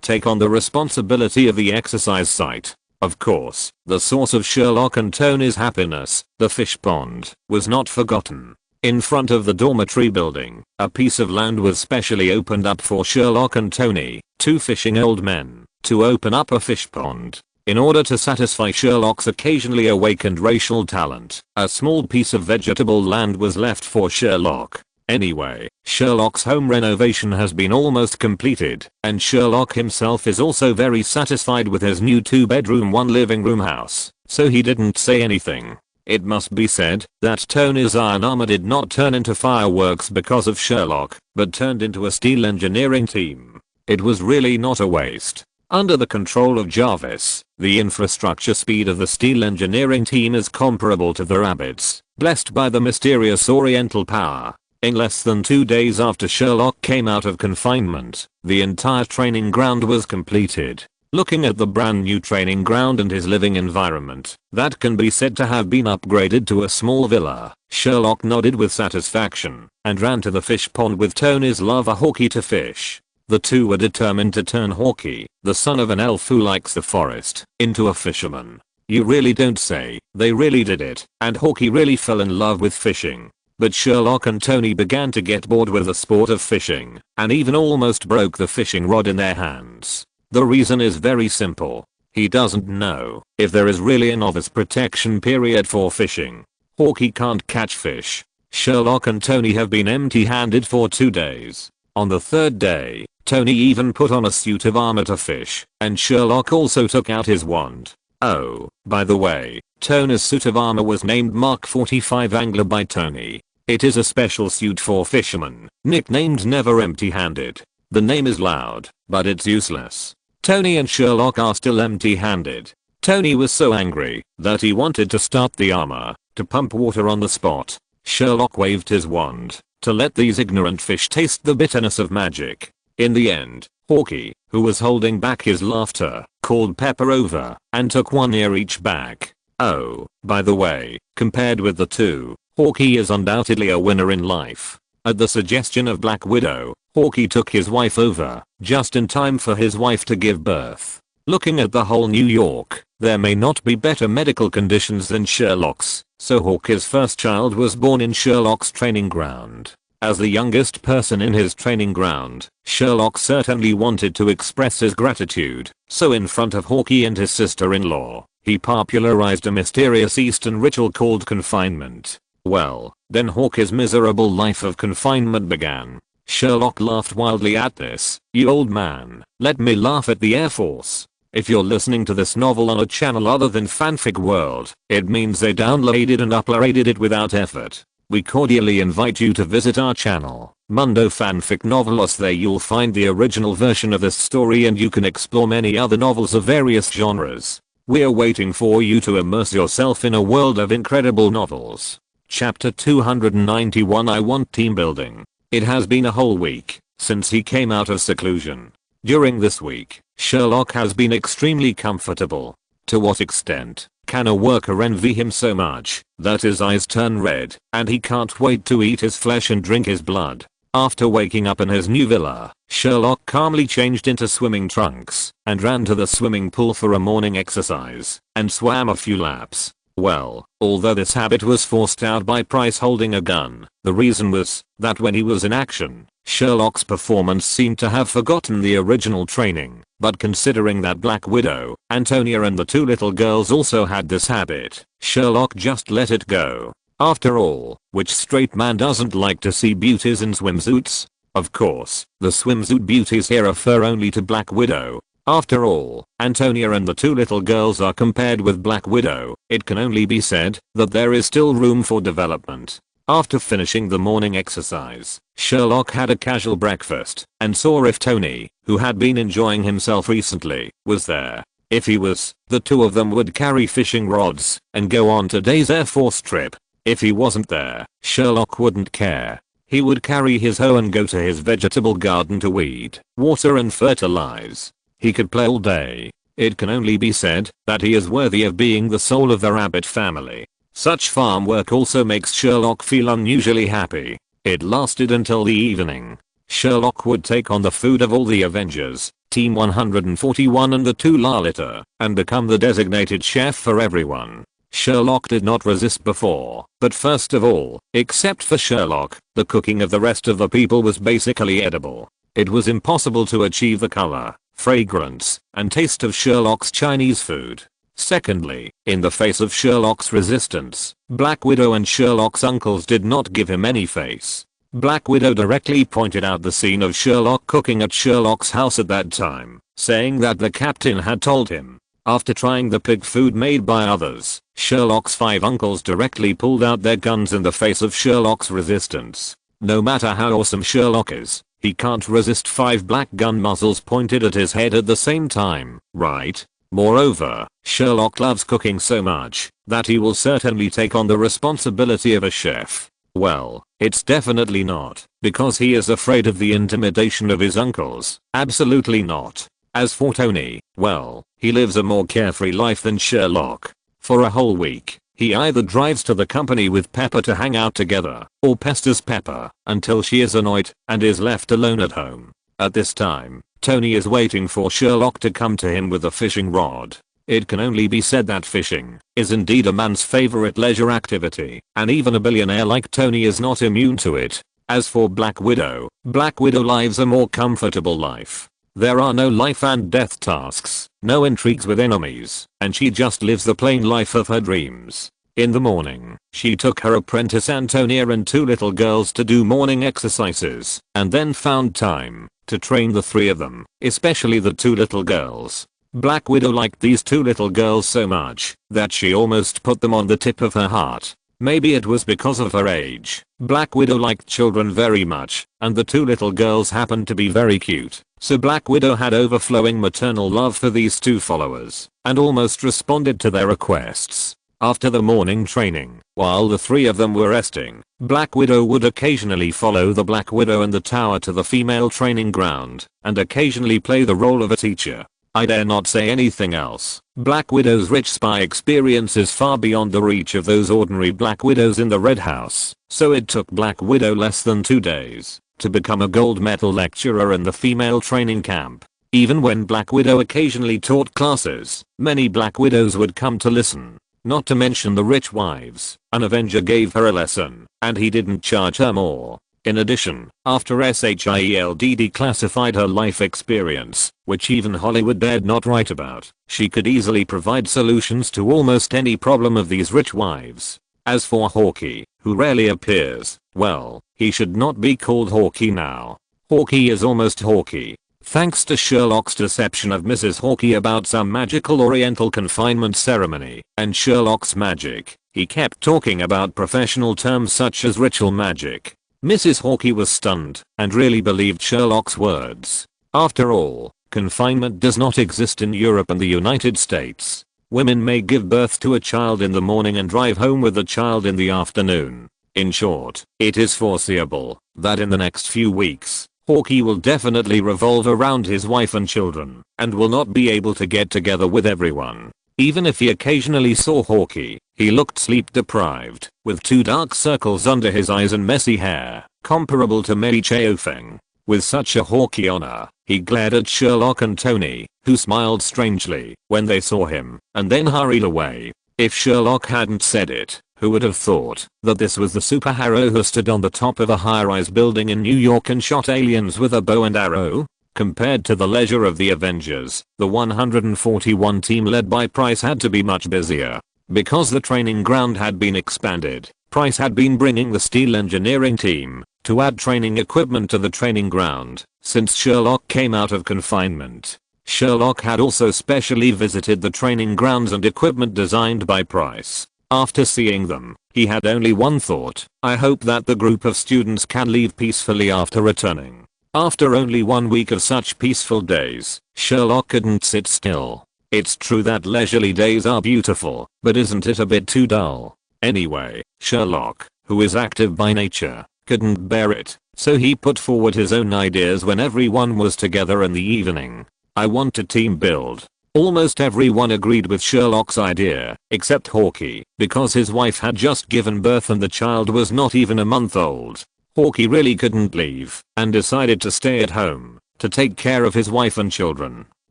take on the responsibility of the exercise site. Of course, the source of Sherlock and Tony's happiness, the fish pond, was not forgotten. In front of the dormitory building, a piece of land was specially opened up for Sherlock and Tony, 2 fishing old men, to open up a fish pond. In order to satisfy Sherlock's occasionally awakened racial talent, a small piece of vegetable land was left for Sherlock. Anyway, Sherlock's home renovation has been almost completed, and Sherlock himself is also very satisfied with his new 2-bedroom 1-living-room house, so he didn't say anything. It must be said that Tony's iron armor did not turn into fireworks because of Sherlock, but turned into a steel engineering team. It was really not a waste. Under the control of Jarvis, the infrastructure speed of the steel engineering team is comparable to the rabbits, blessed by the mysterious oriental power. In less than 2 days after Sherlock came out of confinement, the entire training ground was completed. Looking at the brand new training ground and his living environment, that can be said to have been upgraded to a small villa, Sherlock nodded with satisfaction and ran to the fish pond with Tony's lover Hawkeye to fish. The two were determined to turn Hawkeye, the son of an elf who likes the forest, into a fisherman. You really don't say. They really did it, and Hawkeye really fell in love with fishing. But Sherlock and Tony began to get bored with the sport of fishing, and even almost broke the fishing rod in their hands. The reason is very simple. He doesn't know if there is really a novice protection period for fishing. Hawkeye can't catch fish. Sherlock and Tony have been empty-handed for 2 days. On the 3rd day, Tony even put on a suit of armor to fish, and Sherlock also took out his wand. Oh, by the way, Tony's suit of armor was named Mark 45 Angler by Tony. It is a special suit for fishermen, nicknamed Never Empty-Handed. The name is loud, but it's useless. Tony and Sherlock are still empty-handed. Tony was so angry that he wanted to start the armor to pump water on the spot. Sherlock waved his wand to let these ignorant fish taste the bitterness of magic. In the end, Hawkeye, who was holding back his laughter, called Pepper over and took 1 ear each back. Oh, by the way, compared with the two, Hawkeye is undoubtedly a winner in life. At the suggestion of Black Widow, Hawkeye took his wife over, just in time for his wife to give birth. Looking at the whole New York, there may not be better medical conditions than Sherlock's, so Hawkeye's first child was born in Sherlock's training ground. As the youngest person in his training ground, Sherlock certainly wanted to express his gratitude, so in front of Hawkeye and his sister-in-law, he popularized a mysterious Eastern ritual called confinement. Well, then Hawkeye's miserable life of confinement began. Sherlock laughed wildly at this. "You old man, let me laugh at the Air Force. If you're listening to this novel on a channel other than Fanfic World, it means they downloaded and uploaded it without effort. We cordially invite you to visit our channel, Mundo Fanfic Novelos. There you'll find the original version of this story and you can explore many other novels of various genres. We're waiting for you to immerse yourself in a world of incredible novels." Chapter 291. I want team building. It has been a whole week since he came out of seclusion. During this week, Sherlock has been extremely comfortable. To what extent can a worker envy him so much that his eyes turn red and he can't wait to eat his flesh and drink his blood? After waking up in his new villa, Sherlock calmly changed into swimming trunks and ran to the swimming pool for a morning exercise and swam a few laps. Well, although this habit was forced out by Price holding a gun, the reason was that when he was in action, Sherlock's performance seemed to have forgotten the original training. But considering that Black Widow, Antonia and the two little girls also had this habit, Sherlock just let it go. After all, which straight man doesn't like to see beauties in swimsuits? Of course, the swimsuit beauties here refer only to Black Widow. After all, Antonia and the two little girls are compared with Black Widow. It can only be said that there is still room for development. After finishing the morning exercise, Sherlock had a casual breakfast and saw if Tony, who had been enjoying himself recently, was there. If he was, the two of them would carry fishing rods and go on today's Air Force trip. If he wasn't there, Sherlock wouldn't care. He would carry his hoe and go to his vegetable garden to weed, water and fertilize. He could play all day. It can only be said that he is worthy of being the soul of the rabbit family. Such farm work also makes Sherlock feel unusually happy. It lasted until the evening. Sherlock would take on the food of all the Avengers, Team 141 and the two Lalita, and become the designated chef for everyone. Sherlock did not resist before, but first of all, except for Sherlock, the cooking of the rest of the people was basically edible. It was impossible to achieve the color, fragrance, and taste of Sherlock's Chinese food. Secondly, in the face of Sherlock's resistance, Black Widow and Sherlock's uncles did not give him any face. Black Widow directly pointed out the scene of Sherlock cooking at Sherlock's house at that time, saying that the captain had told him. After trying the pig food made by others, Sherlock's 5 uncles directly pulled out their guns in the face of Sherlock's resistance. No matter how awesome Sherlock is, he can't resist 5 black gun muzzles pointed at his head at the same time, right? Moreover, Sherlock loves cooking so much that he will certainly take on the responsibility of a chef. Well, it's definitely not because he is afraid of the intimidation of his uncles. Absolutely not. As for Tony, well, he lives a more carefree life than Sherlock. For a whole week, he either drives to the company with Pepper to hang out together, or pesters Pepper until she is annoyed and is left alone at home. At this time, Tony is waiting for Sherlock to come to him with a fishing rod. It can only be said that fishing is indeed a man's favorite leisure activity, and even a billionaire like Tony is not immune to it. As for Black Widow lives a more comfortable life. There are no life and death tasks, no intrigues with enemies, and she just lives the plain life of her dreams. In the morning, she took her apprentice Antonia and 2 little girls to do morning exercises, and then found time to train the 3 of them, especially the 2 little girls. Black Widow liked these 2 little girls so much that she almost put them on the tip of her heart. Maybe it was because of her age. Black Widow liked children very much, and the 2 little girls happened to be very cute. So Black Widow had overflowing maternal love for these 2 followers, and almost responded to their requests. After the morning training, while the 3 of them were resting, Black Widow would occasionally follow the Black Widow and the tower to the female training ground, and occasionally play the role of a teacher. I dare not say anything else. Black Widow's rich spy experience is far beyond the reach of those ordinary Black Widows in the Red House, so it took Black Widow less than 2 days to become a gold medal lecturer in the female training camp. Even when Black Widow occasionally taught classes, many Black Widows would come to listen. Not to mention the rich wives. An Avenger gave her a lesson, and he didn't charge her more. In addition, after SHIELD declassified her life experience, which even Hollywood dared not write about, she could easily provide solutions to almost any problem of these rich wives. As for Hawkeye, who rarely appears, well, he should not be called Hawkeye now. Hawkeye is almost Hawkeye. Thanks to Sherlock's deception of Mrs. Hawkeye about some magical oriental confinement ceremony and Sherlock's magic, he kept talking about professional terms such as ritual magic. Mrs. Hawkeye was stunned and really believed Sherlock's words. After all, confinement does not exist in Europe and the United States. Women may give birth to a child in the morning and drive home with the child in the afternoon. In short, it is foreseeable that in the next few weeks, Hawkeye will definitely revolve around his wife and children, and will not be able to get together with everyone. Even if he occasionally saw Hawkeye, he looked sleep deprived, with 2 dark circles under his eyes and messy hair, comparable to Mary Cheofeng. With such a Hawkeye honor, he glared at Sherlock and Tony, who smiled strangely when they saw him, and then hurried away. If Sherlock hadn't said it, who would have thought that this was the superhero who stood on the top of a high-rise building in New York and shot aliens with a bow and arrow? Compared to the leisure of the Avengers, the 141 team led by Price had to be much busier. Because the training ground had been expanded, Price had been bringing the steel engineering team to add training equipment to the training ground since Sherlock came out of confinement. Sherlock had also specially visited the training grounds and equipment designed by Price. After seeing them, he had only one thought: I hope that the group of students can leave peacefully after returning. After only 1 week of such peaceful days, Sherlock couldn't sit still. It's true that leisurely days are beautiful, but isn't it a bit too dull? Anyway, Sherlock, who is active by nature, couldn't bear it, so he put forward his own ideas when everyone was together in the evening. I want to team build. Almost everyone agreed with Sherlock's idea, except Hawkeye, because his wife had just given birth and the child was not even a month old. Hawkeye really couldn't leave, and decided to stay at home, to take care of his wife and children.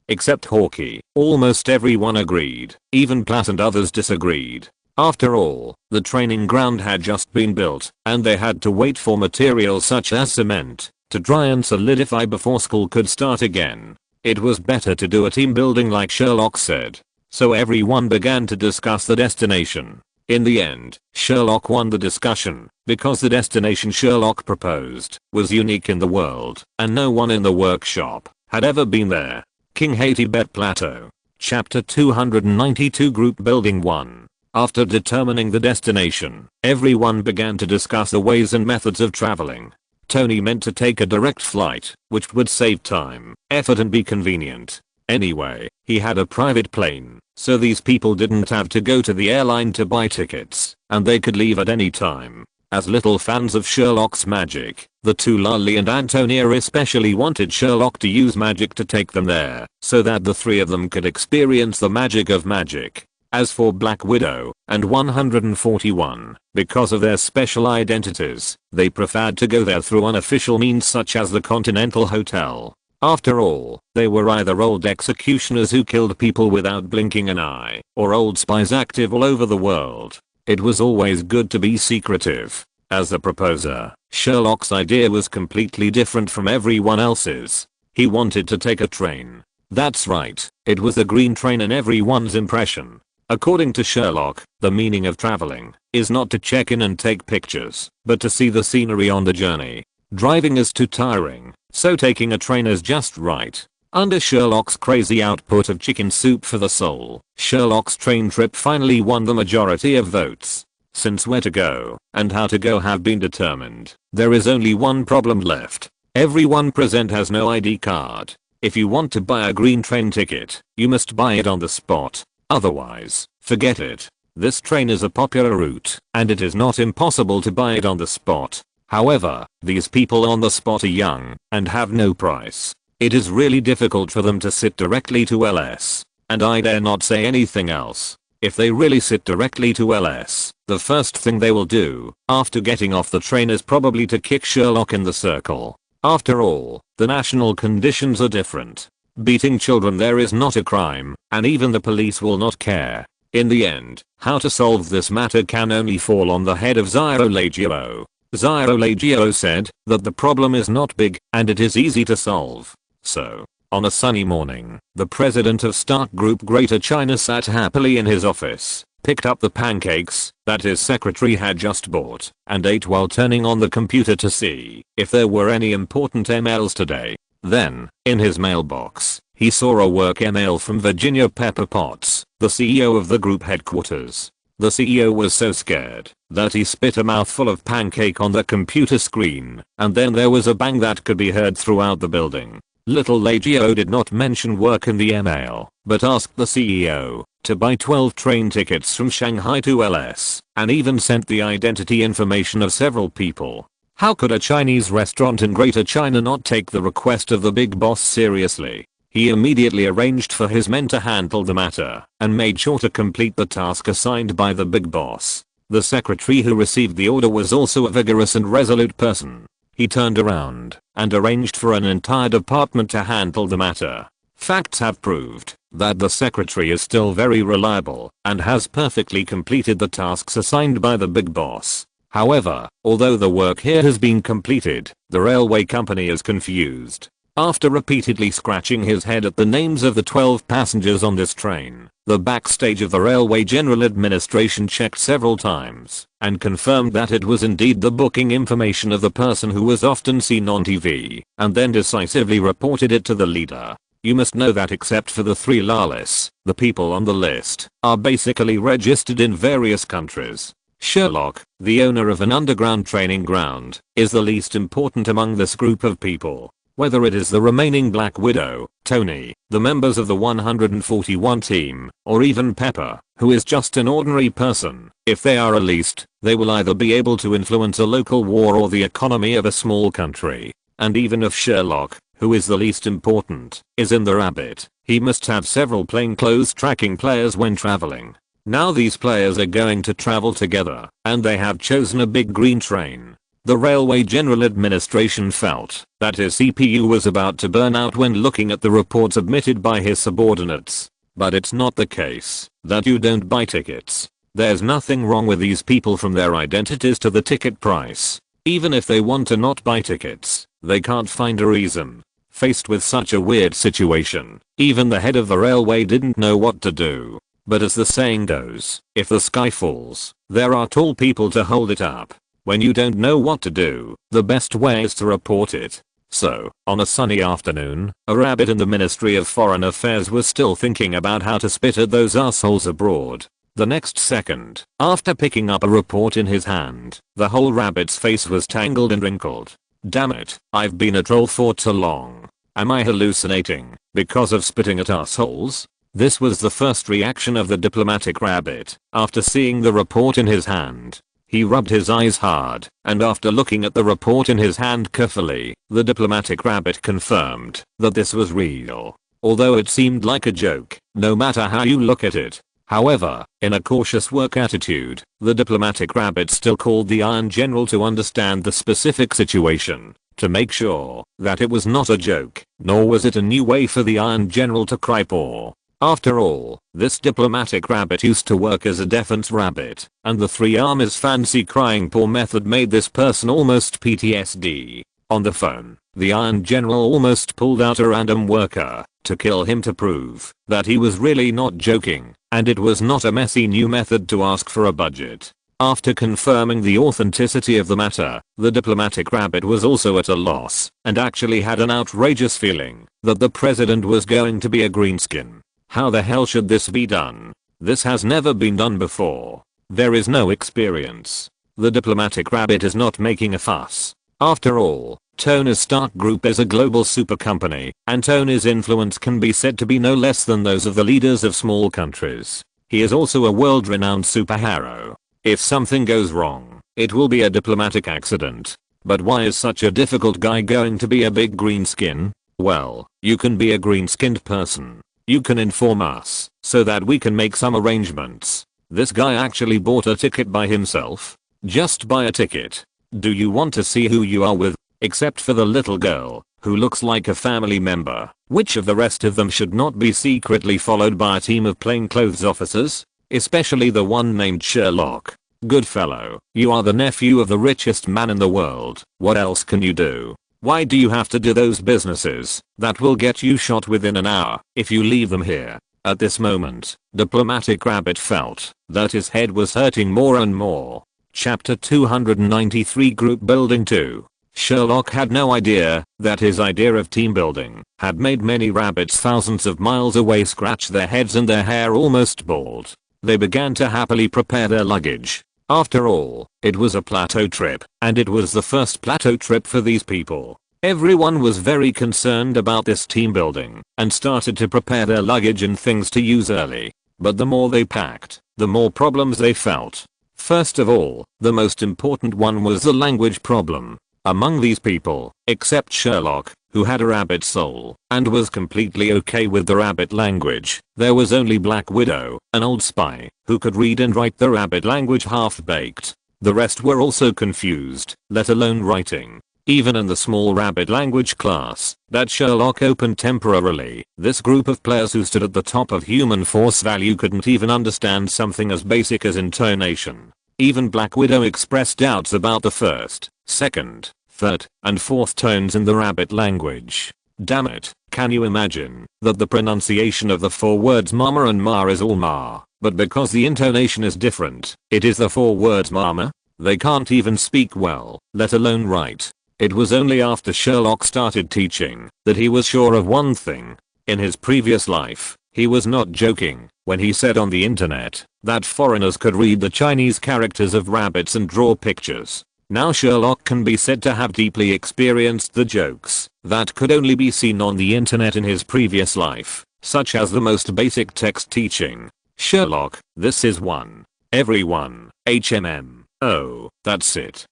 Except Hawkeye, almost everyone agreed, even Platt and others disagreed. After all, the training ground had just been built, and they had to wait for materials such as cement to dry and solidify before school could start again. It was better to do a team building like Sherlock said. So everyone began to discuss the destination. In the end, Sherlock won the discussion, because the destination Sherlock proposed was unique in the world, and no one in the workshop had ever been there. King Haiti Bet Plateau. Chapter 292 Group Building 1. After determining the destination, everyone began to discuss the ways and methods of traveling. Tony meant to take a direct flight, which would save time, effort and be convenient. Anyway, he had a private plane, so these people didn't have to go to the airline to buy tickets, and they could leave at any time. As little fans of Sherlock's magic, the two Lolly and Antonia especially wanted Sherlock to use magic to take them there, so that the three of them could experience the magic of magic. As for Black Widow and 141, because of their special identities, they preferred to go there through unofficial means such as the Continental Hotel. After all, they were either old executioners who killed people without blinking an eye, or old spies active all over the world. It was always good to be secretive. As the proposer, Sherlock's idea was completely different from everyone else's. He wanted to take a train. That's right, it was the green train in everyone's impression. According to Sherlock, the meaning of traveling is not to check in and take pictures, but to see the scenery on the journey. Driving is too tiring, so taking a train is just right. Under Sherlock's crazy output of chicken soup for the soul, Sherlock's train trip finally won the majority of votes. Since where to go and how to go have been determined, there is only one problem left. Everyone present has no ID card. If you want to buy a green train ticket, you must buy it on the spot. Otherwise, forget it. This train is a popular route, and it is not impossible to buy it on the spot. However, these people on the spot are young and have no price. It is really difficult for them to sit directly to LS. and I dare not say anything else. If they really sit directly to LS, the first thing they will do, after getting off the train, is probably to kick Sherlock in the circle. After all, the national conditions are different. Beating children there is not a crime, and even the police will not care. In the end, how to solve this matter can only fall on the head of Zyrolagio. Zyrolagio said that the problem is not big, and it is easy to solve. So, on a sunny morning, the president of Stark Group Greater China sat happily in his office, picked up the pancakes that his secretary had just bought, and ate while turning on the computer to see if there were any important emails today. Then, in his mailbox, he saw a work email from Virginia Pepper Potts, the CEO of the group headquarters. The CEO was so scared that he spit a mouthful of pancake on the computer screen, and then there was a bang that could be heard throughout the building. Little Lagio did not mention work in the email, but asked the CEO to buy 12 train tickets from Shanghai to LS, and even sent the identity information of several people. How could a Chinese restaurant in Greater China not take the request of the big boss seriously? He immediately arranged for his men to handle the matter, and made sure to complete the task assigned by the big boss. The secretary who received the order was also a vigorous and resolute person. He turned around and arranged for an entire department to handle the matter. Facts have proved that the secretary is still very reliable and has perfectly completed the tasks assigned by the big boss. However, although the work here has been completed, the railway company is confused. After repeatedly scratching his head at the names of the 12 passengers on this train, the backstage of the Railway General Administration checked several times and confirmed that it was indeed the booking information of the person who was often seen on TV, and then decisively reported it to the leader. You must know that except for the 3 Lalis, the people on the list are basically registered in various countries. Sherlock, the owner of an underground training ground, is the least important among this group of people. Whether it is the remaining Black Widow, Tony, the members of the 141 team, or even Pepper, who is just an ordinary person, if they are released, they will either be able to influence a local war or the economy of a small country. And even if Sherlock, who is the least important, is in the rabbit, he must have several plainclothes tracking players when traveling. Now these players are going to travel together, and they have chosen a big green train. The Railway General Administration felt that his CPU was about to burn out when looking at the report submitted by his subordinates. But it's not the case that you don't buy tickets. There's nothing wrong with these people from their identities to the ticket price. Even if they want to not buy tickets, they can't find a reason. Faced with such a weird situation, even the head of the railway didn't know what to do. But as the saying goes, if the sky falls, there are tall people to hold it up. When you don't know what to do, the best way is to report it. So, on a sunny afternoon, a rabbit in the Ministry of Foreign Affairs was still thinking about how to spit at those assholes abroad. The next second, after picking up a report in his hand, the whole rabbit's face was tangled and wrinkled. Damn it, I've been a troll for too long. Am I hallucinating because of spitting at assholes? This was the first reaction of the diplomatic rabbit after seeing the report in his hand. He rubbed his eyes hard, and after looking at the report in his hand carefully, the diplomatic rabbit confirmed that this was real. Although it seemed like a joke, no matter how you look at it. However, in a cautious work attitude, the diplomatic rabbit still called the Iron General to understand the specific situation, to make sure that it was not a joke, nor was it a new way for the Iron General to cry poor. After all, this diplomatic rabbit used to work as a defense rabbit, and the Three Armies fancy crying poor method made this person almost PTSD. On the phone, the Iron General almost pulled out a random worker to kill him to prove that he was really not joking, and it was not a messy new method to ask for a budget. After confirming the authenticity of the matter, the diplomatic rabbit was also at a loss, and actually had an outrageous feeling that the president was going to be a greenskin. How the hell should this be done? This has never been done before. There is no experience. The diplomatic rabbit is not making a fuss. After all, Tony's Stark Group is a global super company, and Tony's influence can be said to be no less than those of the leaders of small countries. He is also a world-renowned superhero. If something goes wrong, it will be a diplomatic accident. But why is such a difficult guy going to be a big greenskin? Well, you can be a green-skinned person. You can inform us so that we can make some arrangements. This guy actually bought a ticket by himself. Just buy a ticket. Do you want to see who you are with? Except for the little girl, who looks like a family member. Which of the rest of them should not be secretly followed by a team of plainclothes officers? Especially the one named Sherlock. Good fellow, you are the nephew of the richest man in the world. What else can you do? Why do you have to do those businesses that will get you shot within an hour if you leave them here? At this moment, Diplomatic Rabbit felt that his head was hurting more and more. Chapter 293 Group Building 2. Sherlock had no idea that his idea of team building had made many rabbits thousands of miles away scratch their heads and their hair almost bald. They began to happily prepare their luggage. After all, it was a plateau trip, and it was the first plateau trip for these people. Everyone was very concerned about this team building and started to prepare their luggage and things to use early. But the more they packed, the more problems they felt. First of all, the most important one was the language problem. Among these people, except Sherlock, who had a rabbit soul and was completely okay with the rabbit language, there was only Black Widow, an old spy, who could read and write the rabbit language half-baked. The rest were also confused, let alone writing. Even in the small rabbit language class that Sherlock opened temporarily, this group of players who stood at the top of human force value couldn't even understand something as basic as intonation. Even Black Widow expressed doubts about the first, second, third, and fourth tones in the rabbit language. Damn it, can you imagine that the pronunciation of the four words mama and ma is all ma, but because the intonation is different, it is the four words mama? They can't even speak well, let alone write. It was only after Sherlock started teaching that he was sure of one thing. In his previous life, he was not joking when he said on the internet that foreigners could read the Chinese characters of rabbits and draw pictures. Now Sherlock can be said to have deeply experienced the jokes that could only be seen on the internet in his previous life, such as the most basic text teaching. Sherlock, this is one. Everyone, HMM. Oh, that's it.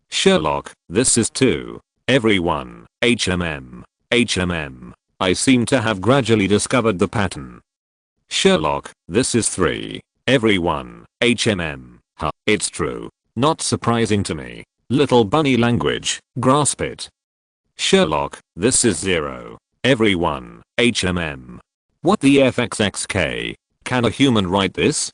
Sherlock, this is 2. Everyone, HMM. HMM. I seem to have gradually discovered the pattern. Sherlock, this is 3. Everyone, HMM. Huh, it's true. Not surprising to me. Little bunny language, grasp it. Sherlock, this is 0. Everyone, HMM. What the FXXK? Can a human write this?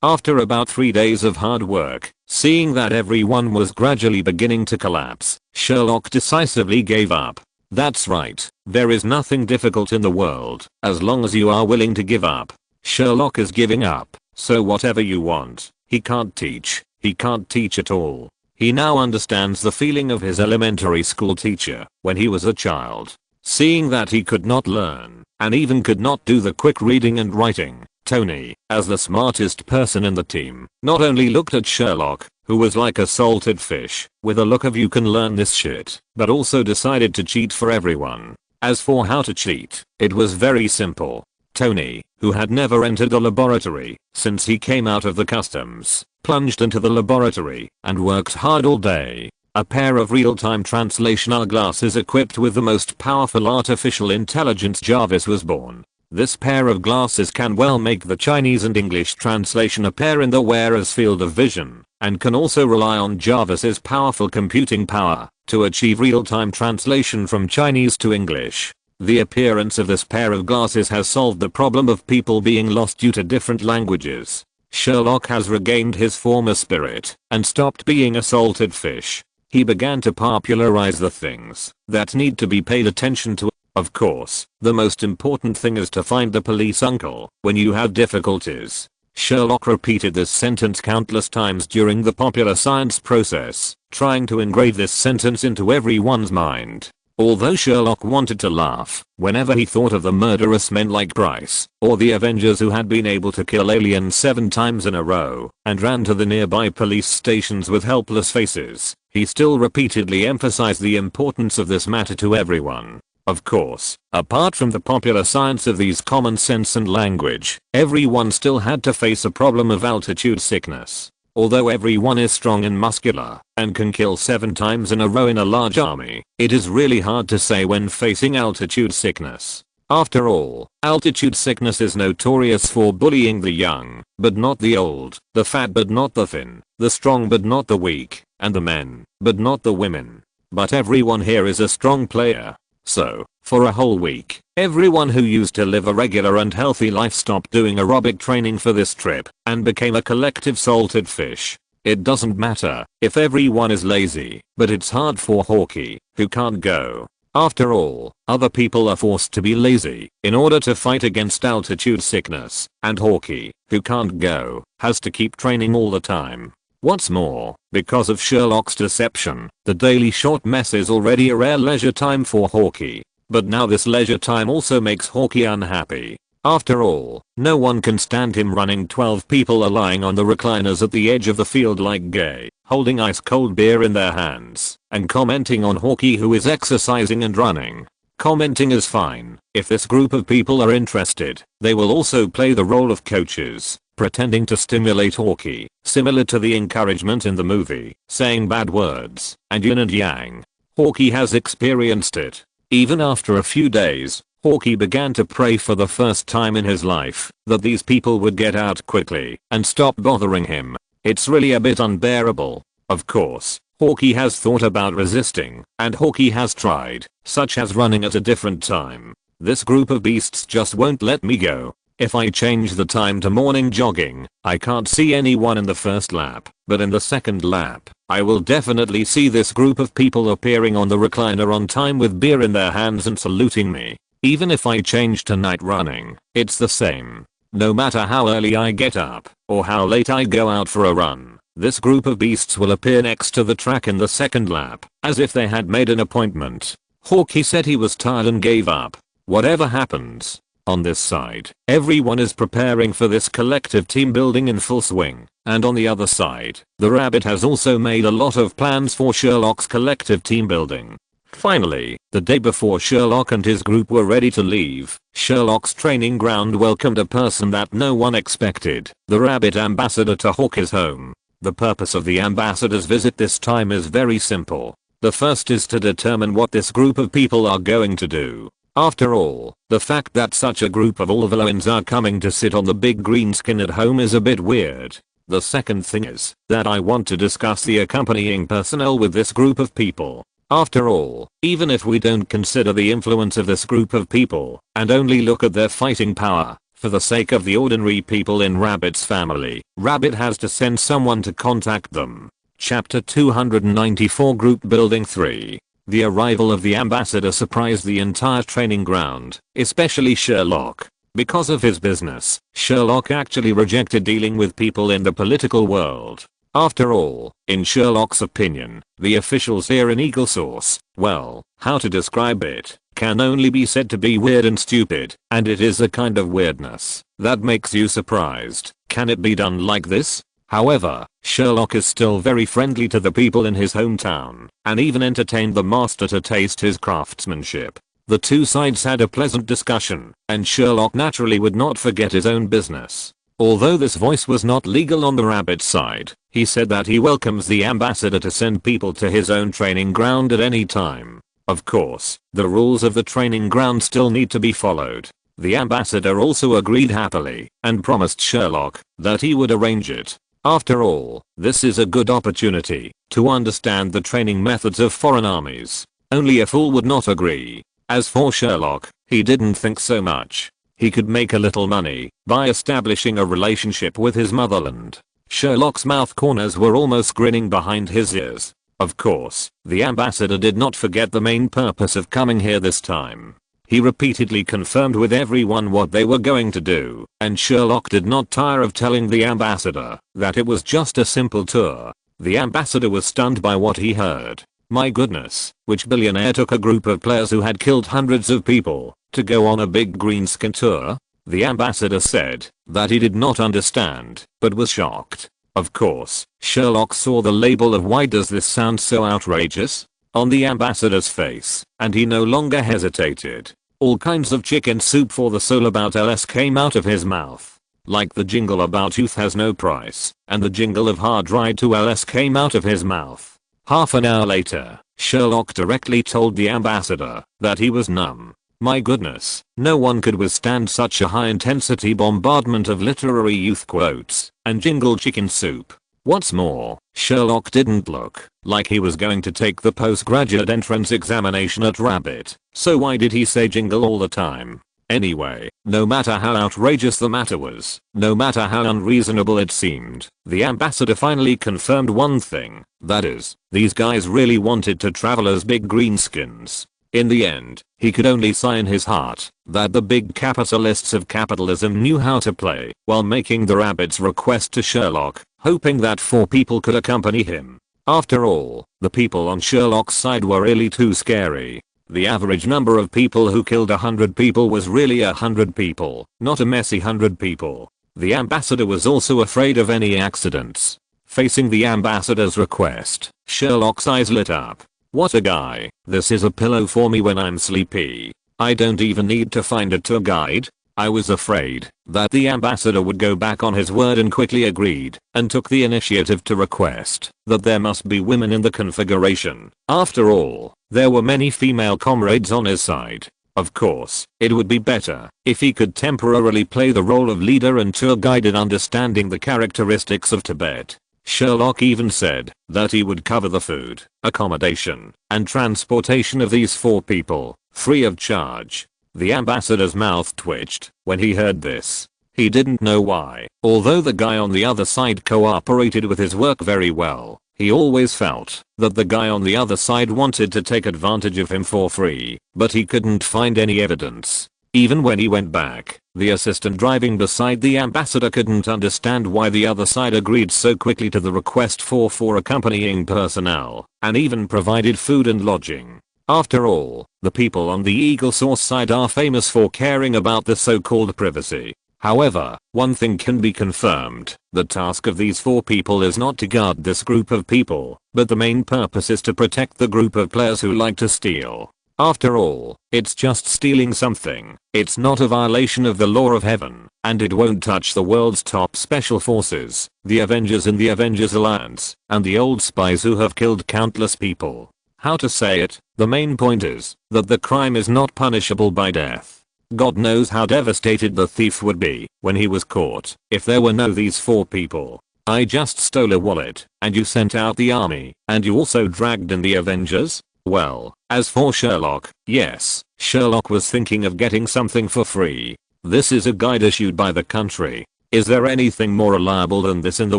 After about 3 days of hard work, seeing that everyone was gradually beginning to collapse, Sherlock decisively gave up. That's right, there is nothing difficult in the world, as long as you are willing to give up. Sherlock is giving up, so whatever you want, he can't teach. He can't teach at all. He now understands the feeling of his elementary school teacher when he was a child. Seeing that he could not learn, and even could not do the quick reading and writing, Tony, as the smartest person in the team, not only looked at Sherlock, who was like a salted fish, with a look of you can learn this shit, but also decided to cheat for everyone. As for how to cheat, it was very simple. Tony, who had never entered a laboratory since he came out of the customs, plunged into the laboratory and worked hard all day. A pair of real-time translation eyeglasses equipped with the most powerful artificial intelligence Jarvis was born. This pair of glasses can well make the Chinese and English translation appear in the wearer's field of vision, and can also rely on Jarvis's powerful computing power to achieve real-time translation from Chinese to English. The appearance of this pair of glasses has solved the problem of people being lost due to different languages. Sherlock has regained his former spirit and stopped being a salted fish. He began to popularize the things that need to be paid attention to. Of course, the most important thing is to find the police uncle when you have difficulties. Sherlock repeated this sentence countless times during the popular science process, trying to engrave this sentence into everyone's mind. Although Sherlock wanted to laugh whenever he thought of the murderous men like Bryce, or the Avengers who had been able to kill aliens 7 times in a row, and ran to the nearby police stations with helpless faces, he still repeatedly emphasized the importance of this matter to everyone. Of course, apart from the popular science of these common sense and language, everyone still had to face a problem of altitude sickness. Although everyone is strong and muscular and can kill 7 times in a row in a large army, it is really hard to say when facing altitude sickness. After all, altitude sickness is notorious for bullying the young, but not the old, the fat but not the thin, the strong but not the weak, and the men, but not the women. But everyone here is a strong player. So, for a whole week, everyone who used to live a regular and healthy life stopped doing aerobic training for this trip and became a collective salted fish. It doesn't matter if everyone is lazy, but it's hard for Hawkeye, who can't go. After all, other people are forced to be lazy in order to fight against altitude sickness, and Hawkeye, who can't go, has to keep training all the time. What's more, because of Sherlock's deception, the daily short mess is already a rare leisure time for Hawkeye. But now this leisure time also makes Hawkeye unhappy. After all, no one can stand him running 12 people are lying on the recliners at the edge of the field like gay, holding ice cold beer in their hands, and commenting on Hawkeye who is exercising and running. Commenting is fine. If this group of people are interested, they will also play the role of coaches, pretending to stimulate Hawkeye, similar to the encouragement in the movie, saying bad words, and yin and yang. Hawkeye has experienced it. Even after a few days, Hawkeye began to pray for the first time in his life that these people would get out quickly and stop bothering him. It's really a bit unbearable. Of course, Hawkeye has thought about resisting, and Hawkeye has tried, such as running at a different time. This group of beasts just won't let me go. If I change the time to morning jogging, I can't see anyone in the first lap, but in the second lap, I will definitely see this group of people appearing on the recliner on time with beer in their hands and saluting me. Even if I change to night running, it's the same. No matter how early I get up, or how late I go out for a run, this group of beasts will appear next to the track in the second lap, as if they had made an appointment. Hawkeye said he was tired and gave up. Whatever happens. On this side, everyone is preparing for this collective team building in full swing, and on the other side, the rabbit has also made a lot of plans for Sherlock's collective team building. Finally, the day before Sherlock and his group were ready to leave, Sherlock's training ground welcomed a person that no one expected, the rabbit ambassador to Hawkeye's home. The purpose of the ambassador's visit this time is very simple. The first is to determine what this group of people are going to do. After all, the fact that such a group of Olveloins are coming to sit on the big green skin at home is a bit weird. The second thing is that I want to discuss the accompanying personnel with this group of people. After all, even if we don't consider the influence of this group of people and only look at their fighting power, for the sake of the ordinary people in Rabbit's family, Rabbit has to send someone to contact them. Chapter 294 Group Building 3. The arrival of the ambassador surprised the entire training ground, especially Sherlock. Because of his business, Sherlock actually rejected dealing with people in the political world. After all, in Sherlock's opinion, the officials here in Eagle Source, well, how to describe it, can only be said to be weird and stupid, and it is a kind of weirdness that makes you surprised. Can it be done like this? However, Sherlock is still very friendly to the people in his hometown, and even entertained the master to taste his craftsmanship. The two sides had a pleasant discussion, and Sherlock naturally would not forget his own business. Although this voice was not legal on the rabbit side, he said that he welcomes the ambassador to send people to his own training ground at any time. Of course, the rules of the training ground still need to be followed. The ambassador also agreed happily, and promised Sherlock that he would arrange it. After all, this is a good opportunity to understand the training methods of foreign armies. Only a fool would not agree. As for Sherlock, he didn't think so much. He could make a little money by establishing a relationship with his motherland. Sherlock's mouth corners were almost grinning behind his ears. Of course, the ambassador did not forget the main purpose of coming here this time. He repeatedly confirmed with everyone what they were going to do, and Sherlock did not tire of telling the ambassador that it was just a simple tour. The ambassador was stunned by what he heard. My goodness, which billionaire took a group of players who had killed hundreds of people to go on a big green skin tour? The ambassador said that he did not understand, but was shocked. Of course, Sherlock saw the label of "Why does this sound so outrageous?" on the ambassador's face, and he no longer hesitated. All kinds of chicken soup for the soul about LS came out of his mouth. Like the jingle about youth has no price, and the jingle of hard ride to LS came out of his mouth. Half an hour later, Sherlock directly told the ambassador that he was numb. My goodness, no one could withstand such a high-intensity bombardment of literary youth quotes and jingle chicken soup. What's more, Sherlock didn't look like he was going to take the postgraduate entrance examination at Rabbit, so why did he say jingle all the time? Anyway, no matter how outrageous the matter was, no matter how unreasonable it seemed, the ambassador finally confirmed one thing, that is, these guys really wanted to travel as big greenskins. In the end, he could only sigh in his heart that the big capitalists of capitalism knew how to play while making the Rabbit's request to Sherlock, hoping that 4 people could accompany him. After all, the people on Sherlock's side were really too scary. The average number of people who killed 100 people was really 100 people, not a messy 100 people. The ambassador was also afraid of any accidents. Facing the ambassador's request, Sherlock's eyes lit up. What a guy. This is a pillow for me when I'm sleepy. I don't even need to find a tour guide. I was afraid that the ambassador would go back on his word and quickly agreed and took the initiative to request that there must be women in the configuration. After all, there were many female comrades on his side. Of course, it would be better if he could temporarily play the role of leader and tour guide in understanding the characteristics of Tibet. Sherlock even said that he would cover the food, accommodation, and transportation of these 4 people, free of charge. The ambassador's mouth twitched when he heard this. He didn't know why. Although the guy on the other side cooperated with his work very well, he always felt that the guy on the other side wanted to take advantage of him for free, but he couldn't find any evidence. Even when he went back, the assistant driving beside the ambassador couldn't understand why the other side agreed so quickly to the request for 4 accompanying personnel, and even provided food and lodging. After all, the people on the Eagle Source side are famous for caring about the so-called privacy. However, one thing can be confirmed, the task of these 4 people is not to guard this group of people, but the main purpose is to protect the group of players who like to steal. After all, it's just stealing something. It's not a violation of the law of heaven, and it won't touch the world's top special forces, the Avengers in the Avengers Alliance, and the old spies who have killed countless people. How to say it, the main point is that the crime is not punishable by death. God knows how devastated the thief would be when he was caught if there were no these 4 people. I just stole a wallet, and you sent out the army, and you also dragged in the Avengers? Well, as for Sherlock, yes, Sherlock was thinking of getting something for free. This is a guide issued by the country. Is there anything more reliable than this in the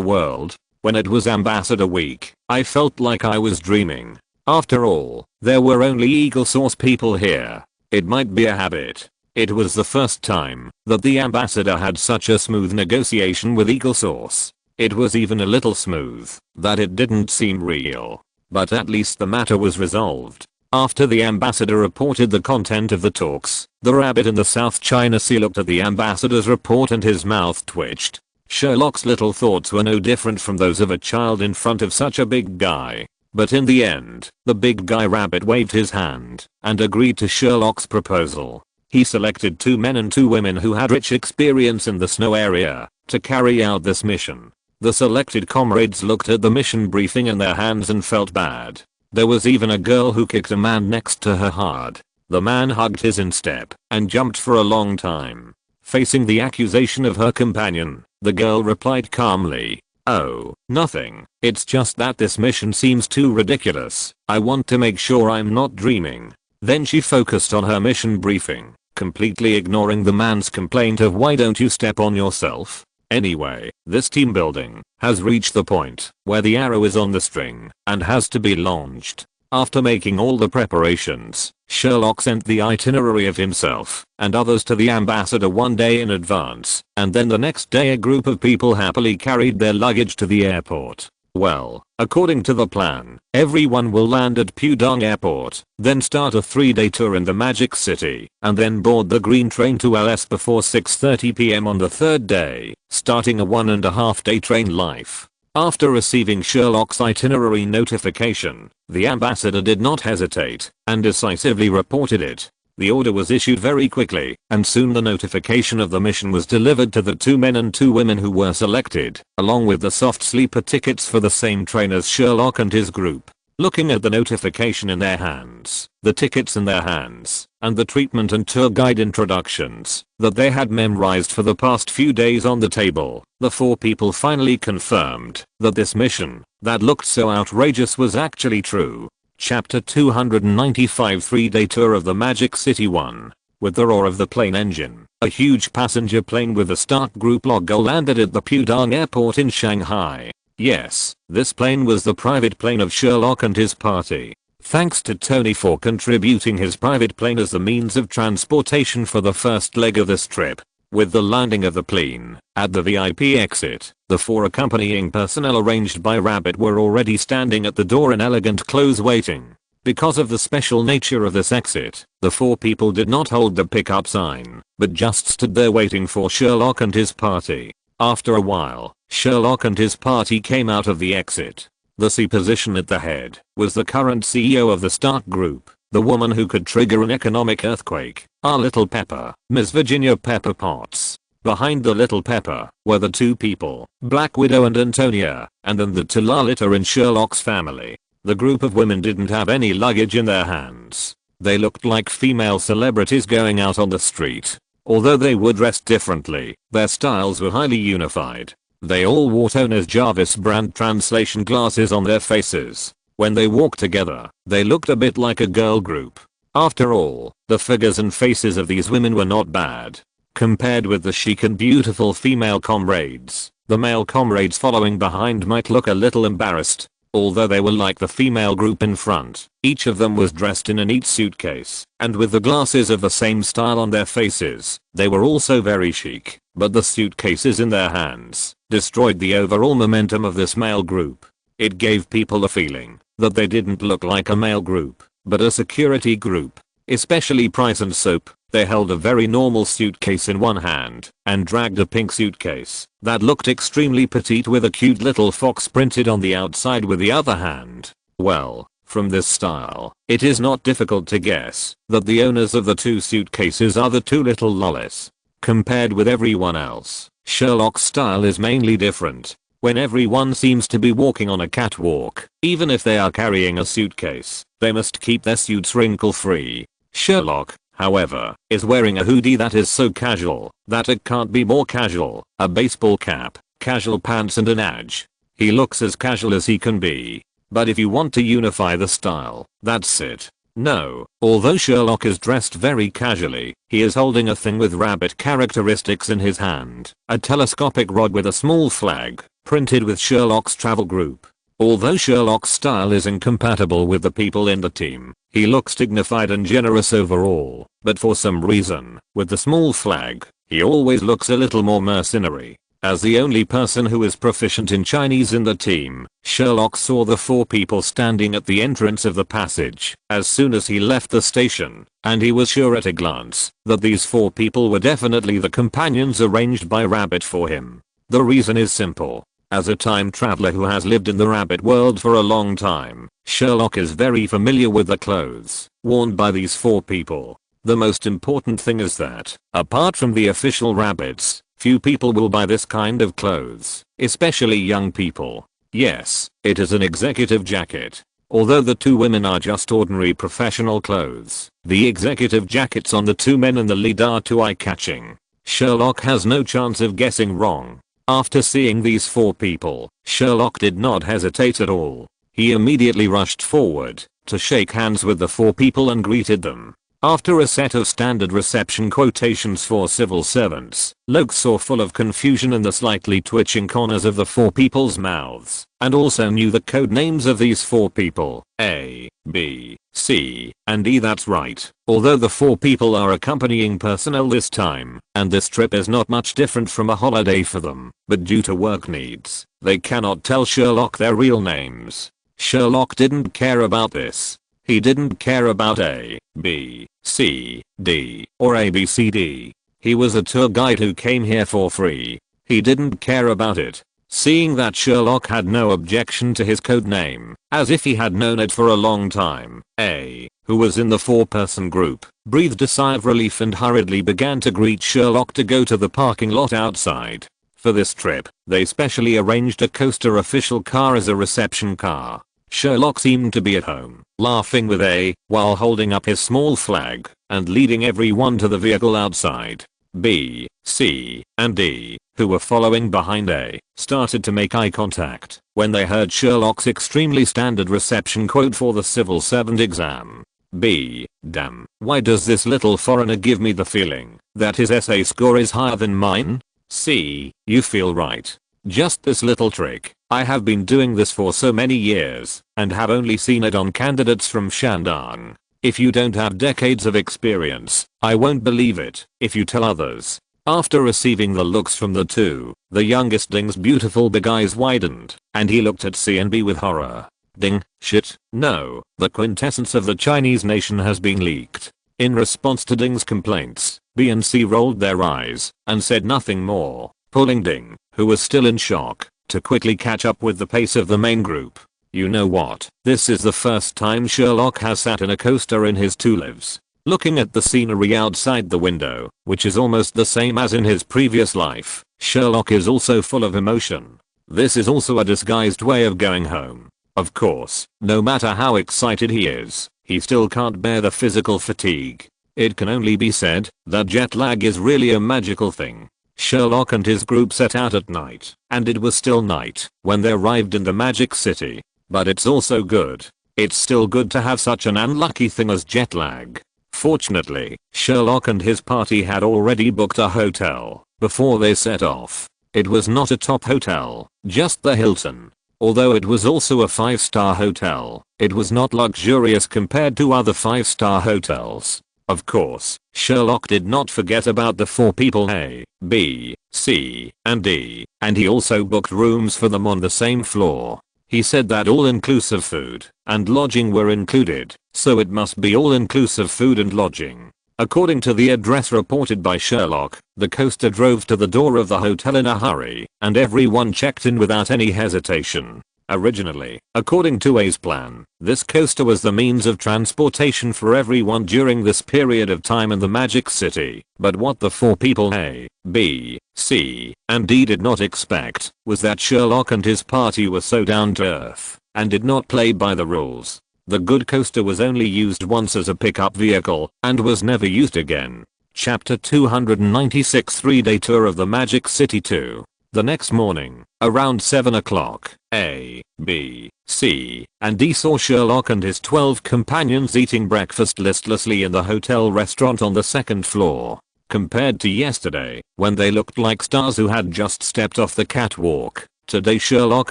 world? When it was Ambassador Week, I felt like I was dreaming. After all, there were only Eagle Source people here. It might be a habit. It was the first time that the ambassador had such a smooth negotiation with Eagle Source. It was even a little smooth that it didn't seem real. But at least the matter was resolved. After the ambassador reported the content of the talks, the Rabbit in the South China Sea looked at the ambassador's report and his mouth twitched. Sherlock's little thoughts were no different from those of a child in front of such a big guy. But in the end, the big guy Rabbit waved his hand and agreed to Sherlock's proposal. He selected 2 men and 2 women who had rich experience in the snow area to carry out this mission. The selected comrades looked at the mission briefing in their hands and felt bad. There was even a girl who kicked a man next to her hard. The man hugged his instep and jumped for a long time. Facing the accusation of her companion, the girl replied calmly, "Oh, nothing. It's just that this mission seems too ridiculous. I want to make sure I'm not dreaming." Then she focused on her mission briefing, completely ignoring the man's complaint of "Why don't you step on yourself?" Anyway, this team building has reached the point where the arrow is on the string and has to be launched. After making all the preparations, Sherlock sent the itinerary of himself and others to the ambassador one day in advance, and then the next day a group of people happily carried their luggage to the airport. Well, according to the plan, everyone will land at Pudong Airport, then start a 3-day tour in the Magic City, and then board the green train to LS before 6:30 PM on the 3rd day, starting a 1.5-day train life. After receiving Sherlock's itinerary notification, the ambassador did not hesitate and decisively reported it. The order was issued very quickly, and soon the notification of the mission was delivered to the 2 men and 2 women who were selected, along with the soft sleeper tickets for the same train as Sherlock and his group. looking at the notification in their hands, the tickets in their hands, and the treatment and tour guide introductions that they had memorized for the past few days on the table, the 4 people finally confirmed that this mission, that looked so outrageous, was actually true. Chapter 295 3-day tour of the Magic City 1. With the roar of the plane engine, a huge passenger plane with a Stark Group logo landed at the Pudong Airport in Shanghai. Yes, this plane was the private plane of Sherlock and his party. Thanks to Tony for contributing his private plane as the means of transportation for the first leg of this trip. With the landing of the plane at the VIP exit, the 4 accompanying personnel arranged by Rabbit were already standing at the door in elegant clothes waiting. Because of the special nature of this exit, the 4 people did not hold the pickup sign, but just stood there waiting for Sherlock and his party. After a while, Sherlock and his party came out of the exit. The C position at the head was the current CEO of the Stark Group, the woman who could trigger an economic earthquake, our Little Pepper, Miss Virginia Pepper Potts. Behind the Little Pepper were the 2 people, Black Widow and Antonia, and then the Talalita in Sherlock's family. The group of women didn't have any luggage in their hands. They looked like female celebrities going out on the street. Although they were dressed differently, their styles were highly unified. They all wore Toner's Jarvis brand translation glasses on their faces. When they walked together, they looked a bit like a girl group. After all, the figures and faces of these women were not bad. Compared with the chic and beautiful female comrades, the male comrades following behind might look a little embarrassed. Although they were like the female group in front, each of them was dressed in a neat suitcase, and with the glasses of the same style on their faces, they were also very chic, but the suitcases in their hands destroyed the overall momentum of this male group. It gave people a feeling that they didn't look like a male group, but a security group. Especially Price and Soap, they held a very normal suitcase in one hand and dragged a pink suitcase that looked extremely petite with a cute little fox printed on the outside with the other hand. Well, from this style, it is not difficult to guess that the owners of the 2 suitcases are the 2 little lollies. Compared with everyone else, Sherlock's style is mainly different. When everyone seems to be walking on a catwalk, even if they are carrying a suitcase, they must keep their suits wrinkle-free. Sherlock, however, is wearing a hoodie that is so casual that it can't be more casual, a baseball cap, casual pants and an edge. He looks as casual as he can be. But if you want to unify the style, that's it. No, although Sherlock is dressed very casually, he is holding a thing with rabbit characteristics in his hand, a telescopic rod with a small flag, printed with Sherlock's travel group. Although Sherlock's style is incompatible with the people in the team, he looks dignified and generous overall, but for some reason, with the small flag, he always looks a little more mercenary. As the only person who is proficient in Chinese in the team, Sherlock saw the 4 people standing at the entrance of the passage as soon as he left the station, and he was sure at a glance that these 4 people were definitely the companions arranged by Rabbit for him. The reason is simple. As a time traveler who has lived in the rabbit world for a long time, Sherlock is very familiar with the clothes worn by these 4 people. The most important thing is that, apart from the official rabbits, few people will buy this kind of clothes, especially young people. Yes, it is an executive jacket. Although the 2 women are just ordinary professional clothes, the executive jackets on the 2 men in the lead are too eye-catching. Sherlock has no chance of guessing wrong. After seeing these 4 people, Sherlock did not hesitate at all. He immediately rushed forward to shake hands with the 4 people and greeted them. After a set of standard reception quotations for civil servants, Luke saw full of confusion in the slightly twitching corners of the 4 people's mouths, and also knew the code names of these 4 people, A, B, C, and E. That's right. Although the 4 people are accompanying personnel this time, and this trip is not much different from a holiday for them, but due to work needs, they cannot tell Sherlock their real names. Sherlock didn't care about this. He didn't care about A, B, C, D, or ABCD. He was a tour guide who came here for free. He didn't care about it. Seeing that Sherlock had no objection to his code name, as if he had known it for a long time, A, who was in the 4-person group, breathed a sigh of relief and hurriedly began to greet Sherlock to go to the parking lot outside. For this trip, they specially arranged a coaster official car as a reception car. Sherlock seemed to be at home, laughing with A, while holding up his small flag, and leading everyone to the vehicle outside. B, C, and D, who were following behind A, started to make eye contact when they heard Sherlock's extremely standard reception quote for the civil servant exam. B, damn, why does this little foreigner give me the feeling that his essay score is higher than mine? C, you feel right. Just this little trick. I have been doing this for so many years, and have only seen it on candidates from Shandong. If you don't have decades of experience, I won't believe it if you tell others. After receiving the looks from the two, the youngestling's beautiful big eyes widened, and he looked at C and B with horror. Ding, shit, no, the quintessence of the Chinese nation has been leaked. In response to Ding's complaints, B and C rolled their eyes, and said nothing more, pulling Ding, who was still in shock, to quickly catch up with the pace of the main group. You know what, this is the first time Sherlock has sat in a coaster in his two lives. Looking at the scenery outside the window, which is almost the same as in his previous life, Sherlock is also full of emotion. This is also a disguised way of going home. Of course, no matter how excited he is, he still can't bear the physical fatigue. It can only be said that jet lag is really a magical thing. Sherlock and his group set out at night, and it was still night when they arrived in the Magic City. But it's also good. It's still good to have such an unlucky thing as jet lag. Fortunately, Sherlock and his party had already booked a hotel before they set off. It was not a top hotel, just the Hilton. Although it was also a 5-star hotel, it was not luxurious compared to other 5-star hotels. Of course, Sherlock did not forget about the 4 people A, B, C, and D, and he also booked rooms for them on the same floor. He said that all-inclusive food and lodging were included, so it must be all-inclusive food and lodging. According to the address reported by Sherlock, the coaster drove to the door of the hotel in a hurry, and everyone checked in without any hesitation. Originally, according to A's plan, this coaster was the means of transportation for everyone during this period of time in the Magic City, but what the 4 people A, B, C, and D did not expect was that Sherlock and his party were so down to earth and did not play by the rules. The good coaster was only used once as a pickup vehicle and was never used again. Chapter 296 3-Day Tour of the Magic City 2. The next morning, around 7 o'clock, A, B, C, and D saw Sherlock and his 12 companions eating breakfast listlessly in the hotel restaurant on the 2nd floor. Compared to yesterday, when they looked like stars who had just stepped off the catwalk, today Sherlock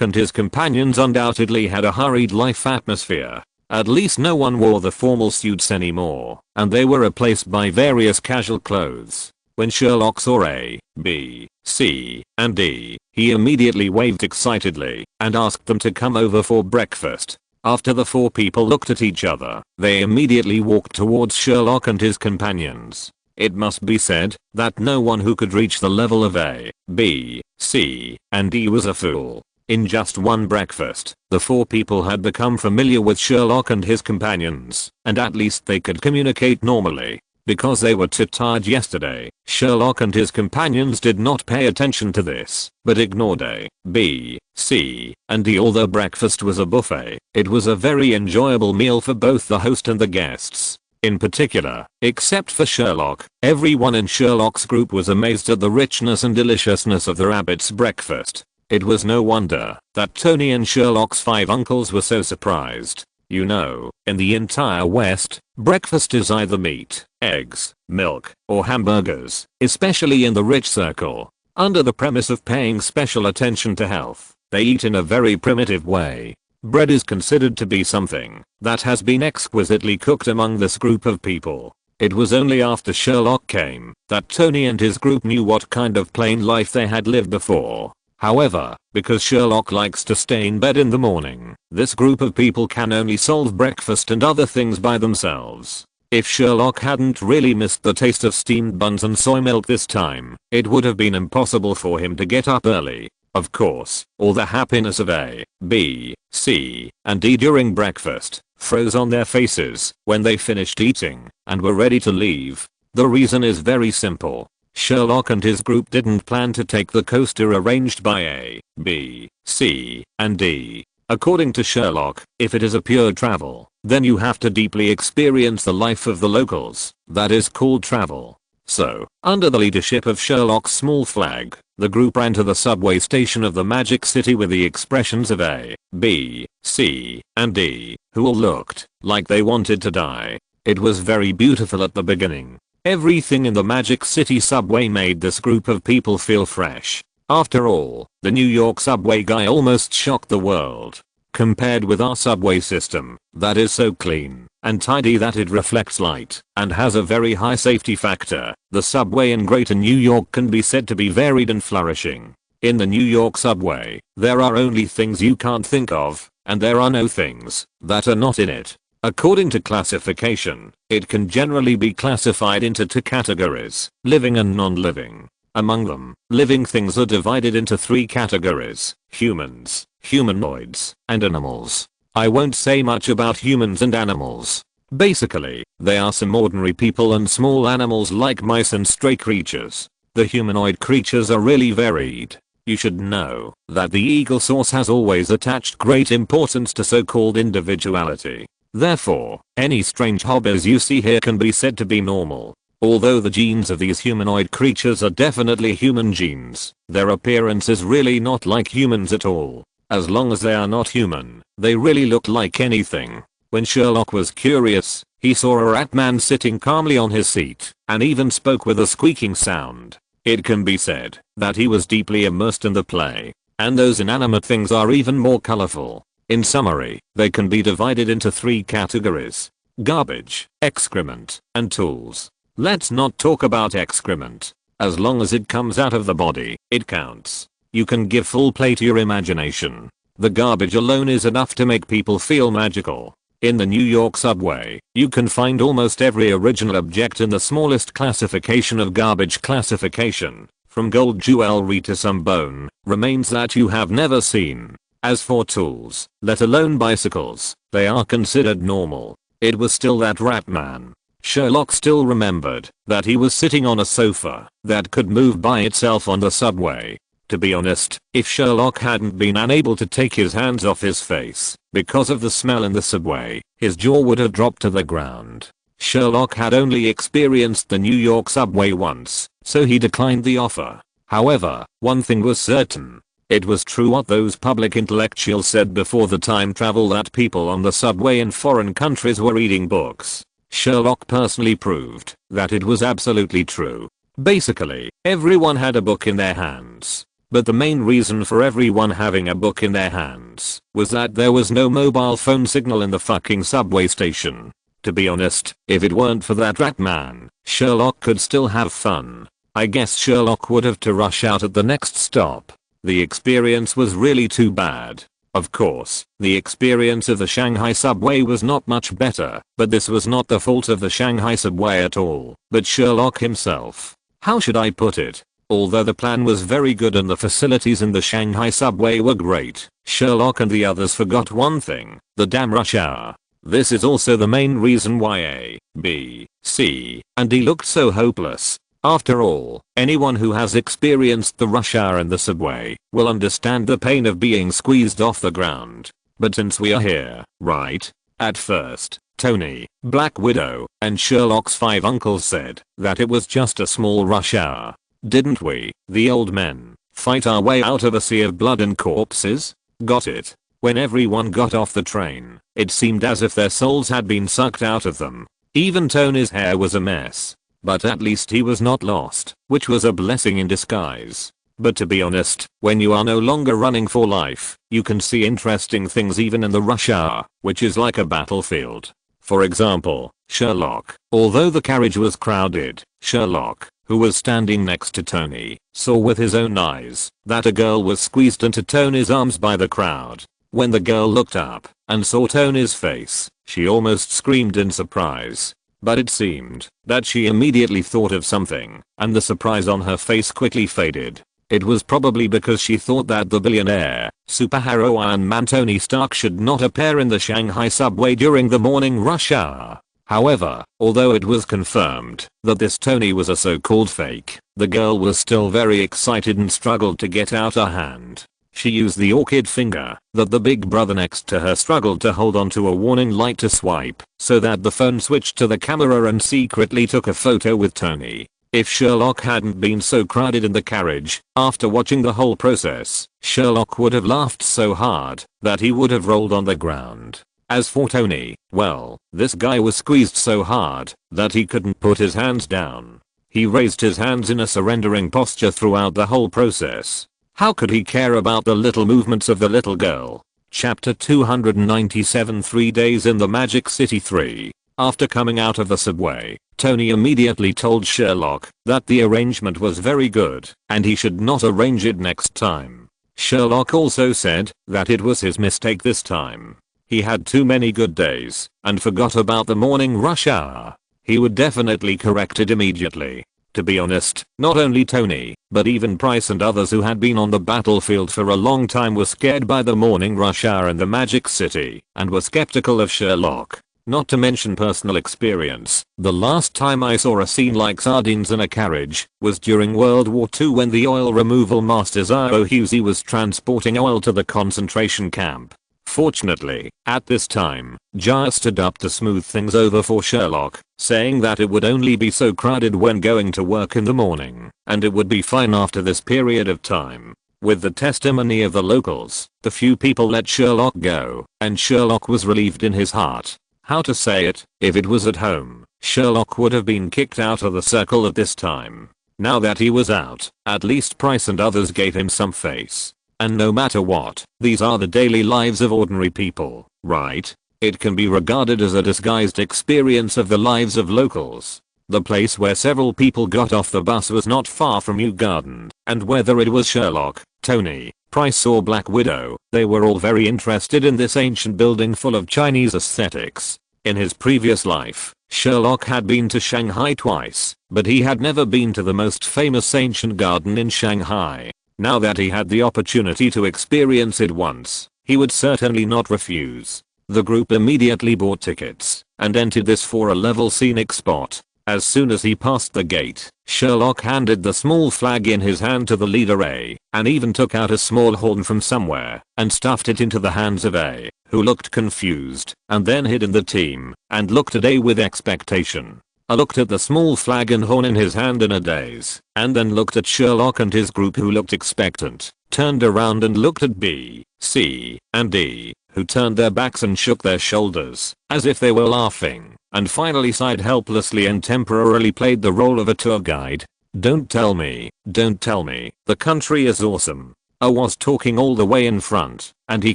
and his companions undoubtedly had a hurried life atmosphere. At least no one wore the formal suits anymore, and they were replaced by various casual clothes. When Sherlock saw A, B, C, and D, he immediately waved excitedly and asked them to come over for breakfast. After the 4 people looked at each other, they immediately walked towards Sherlock and his companions. It must be said that no one who could reach the level of A, B, C, and D was a fool. In just one breakfast, the 4 people had become familiar with Sherlock and his companions, and at least they could communicate normally. Because they were too tired yesterday, Sherlock and his companions did not pay attention to this, but ignored A, B, C, and D. Although breakfast was a buffet, it was a very enjoyable meal for both the host and the guests. In particular, except for Sherlock, everyone in Sherlock's group was amazed at the richness and deliciousness of the rabbit's breakfast. It was no wonder that Tony and Sherlock's 5 uncles were so surprised. You know, in the entire West, breakfast is either meat, eggs, milk, or hamburgers, especially in the rich circle. Under the premise of paying special attention to health, they eat in a very primitive way. Bread is considered to be something that has been exquisitely cooked among this group of people. It was only after Sherlock came that Tony and his group knew what kind of plain life they had lived before. However, because Sherlock likes to stay in bed in the morning, this group of people can only solve breakfast and other things by themselves. If Sherlock hadn't really missed the taste of steamed buns and soy milk this time, it would have been impossible for him to get up early. Of course, all the happiness of A, B, C, and D during breakfast froze on their faces when they finished eating and were ready to leave. The reason is very simple. Sherlock and his group didn't plan to take the coaster arranged by A, B, C, and D. According to Sherlock, if it is a pure travel, then you have to deeply experience the life of the locals. That is called travel. So, under the leadership of Sherlock's small flag, the group ran to the subway station of the Magic City with the expressions of A, B, C, and D, who all looked like they wanted to die. It was very beautiful at the beginning. Everything in the Magic City subway made this group of people feel fresh. After all, the New York subway guy almost shocked the world. Compared with our subway system, that is so clean and tidy that it reflects light and has a very high safety factor, the subway in Greater New York can be said to be varied and flourishing. In the New York subway, there are only things you can't think of, and there are no things that are not in it. According to classification, it can generally be classified into two categories, living and non-living. Among them, living things are divided into three categories: humans, humanoids, and animals. I won't say much about humans and animals. Basically, they are some ordinary people and small animals like mice and stray creatures. The humanoid creatures are really varied. You should know that the eagle source has always attached great importance to so-called individuality. Therefore, any strange hobbies you see here can be said to be normal. Although the genes of these humanoid creatures are definitely human genes, their appearance is really not like humans at all. As long as they are not human, they really look like anything. When Sherlock was curious, he saw a rat man sitting calmly on his seat, and even spoke with a squeaking sound. It can be said that he was deeply immersed in the play. And those inanimate things are even more colorful. In summary, they can be divided into three categories: garbage, excrement, and tools. Let's not talk about excrement. As long as it comes out of the body, it counts. You can give full play to your imagination. The garbage alone is enough to make people feel magical. In the New York subway, you can find almost every original object in the smallest classification of garbage classification, from gold jewelry to some bone remains that you have never seen. As for tools, let alone bicycles, they are considered normal. It was still that rat man. Sherlock still remembered that he was sitting on a sofa that could move by itself on the subway. To be honest, if Sherlock hadn't been unable to take his hands off his face because of the smell in the subway, his jaw would have dropped to the ground. Sherlock had only experienced the New York subway once, so he declined the offer. However, one thing was certain. It was true what those public intellectuals said before the time travel, that people on the subway in foreign countries were reading books. Sherlock personally proved that it was absolutely true. Basically, everyone had a book in their hands. But the main reason for everyone having a book in their hands was that there was no mobile phone signal in the fucking subway station. To be honest, if it weren't for that rat man, Sherlock could still have fun. I guess Sherlock would have to rush out at the next stop. The experience was really too bad. Of course, the experience of the Shanghai subway was not much better, but this was not the fault of the Shanghai subway at all, but Sherlock himself. How should I put it? Although the plan was very good and the facilities in the Shanghai subway were great, Sherlock and the others forgot one thing: the damn rush hour. This is also the main reason why A, B, C, and D looked so hopeless. After all, anyone who has experienced the rush hour in the subway will understand the pain of being squeezed off the ground. But since we are here, right? At first, Tony, Black Widow, and Sherlock's 5 uncles said that it was just a small rush hour. Didn't we, the old men, fight our way out of a sea of blood and corpses? Got it. When everyone got off the train, it seemed as if their souls had been sucked out of them. Even Tony's hair was a mess. But at least he was not lost, which was a blessing in disguise. But to be honest, when you are no longer running for life, you can see interesting things even in the rush hour, which is like a battlefield. For example, Sherlock. Although the carriage was crowded, Sherlock, who was standing next to Tony, saw with his own eyes that a girl was squeezed into Tony's arms by the crowd. When the girl looked up and saw Tony's face, she almost screamed in surprise. But it seemed that she immediately thought of something, and the surprise on her face quickly faded. It was probably because she thought that the billionaire, superhero Iron Man Tony Stark should not appear in the Shanghai subway during the morning rush hour. However, although it was confirmed that this Tony was a so-called fake, the girl was still very excited and struggled to get out her hand. She used the orchid finger that the big brother next to her struggled to hold onto a warning light to swipe so that the phone switched to the camera and secretly took a photo with Tony. If Sherlock hadn't been so crowded in the carriage, after watching the whole process, Sherlock would have laughed so hard that he would have rolled on the ground. As for Tony, well, this guy was squeezed so hard that he couldn't put his hands down. He raised his hands in a surrendering posture throughout the whole process. How could he care about the little movements of the little girl? Chapter 297 3 Days in the Magic City 3. After coming out of the subway, Tony immediately told Sherlock that the arrangement was very good and he should not arrange it next time. Sherlock also said that it was his mistake this time. He had too many good days and forgot about the morning rush hour. He would definitely correct it immediately. To be honest, not only Tony, but even Price and others who had been on the battlefield for a long time were scared by the morning rush hour in the Magic City and were skeptical of Sherlock. Not to mention personal experience, the last time I saw a scene like sardines in a carriage was during World War II when the oil removal master Zio Husey was transporting oil to the concentration camp. Fortunately, at this time, Jar stood up to smooth things over for Sherlock, saying that it would only be so crowded when going to work in the morning, and it would be fine after this period of time. With the testimony of the locals, the few people let Sherlock go, and Sherlock was relieved in his heart. How to say it, if it was at home, Sherlock would have been kicked out of the circle at this time. Now that he was out, at least Price and others gave him some face. And no matter what, these are the daily lives of ordinary people, right? It can be regarded as a disguised experience of the lives of locals. The place where several people got off the bus was not far from Kew Garden, and whether it was Sherlock, Tony, Price or Black Widow, they were all very interested in this ancient building full of Chinese aesthetics. In his previous life, Sherlock had been to Shanghai twice, but he had never been to the most famous ancient garden in Shanghai. Now that he had the opportunity to experience it once, he would certainly not refuse. The group immediately bought tickets and entered this for a level scenic spot. As soon as he passed the gate, Sherlock handed the small flag in his hand to the leader A, and even took out a small horn from somewhere and stuffed it into the hands of A, who looked confused, and then hid in the team and looked at A with expectation. A looked at the small flag and horn in his hand in a daze, and then looked at Sherlock and his group who looked expectant, turned around and looked at B, C, and D, who turned their backs and shook their shoulders, as if they were laughing, and finally sighed helplessly and temporarily played the role of a tour guide. Don't tell me, the country is awesome. A was talking all the way in front, and he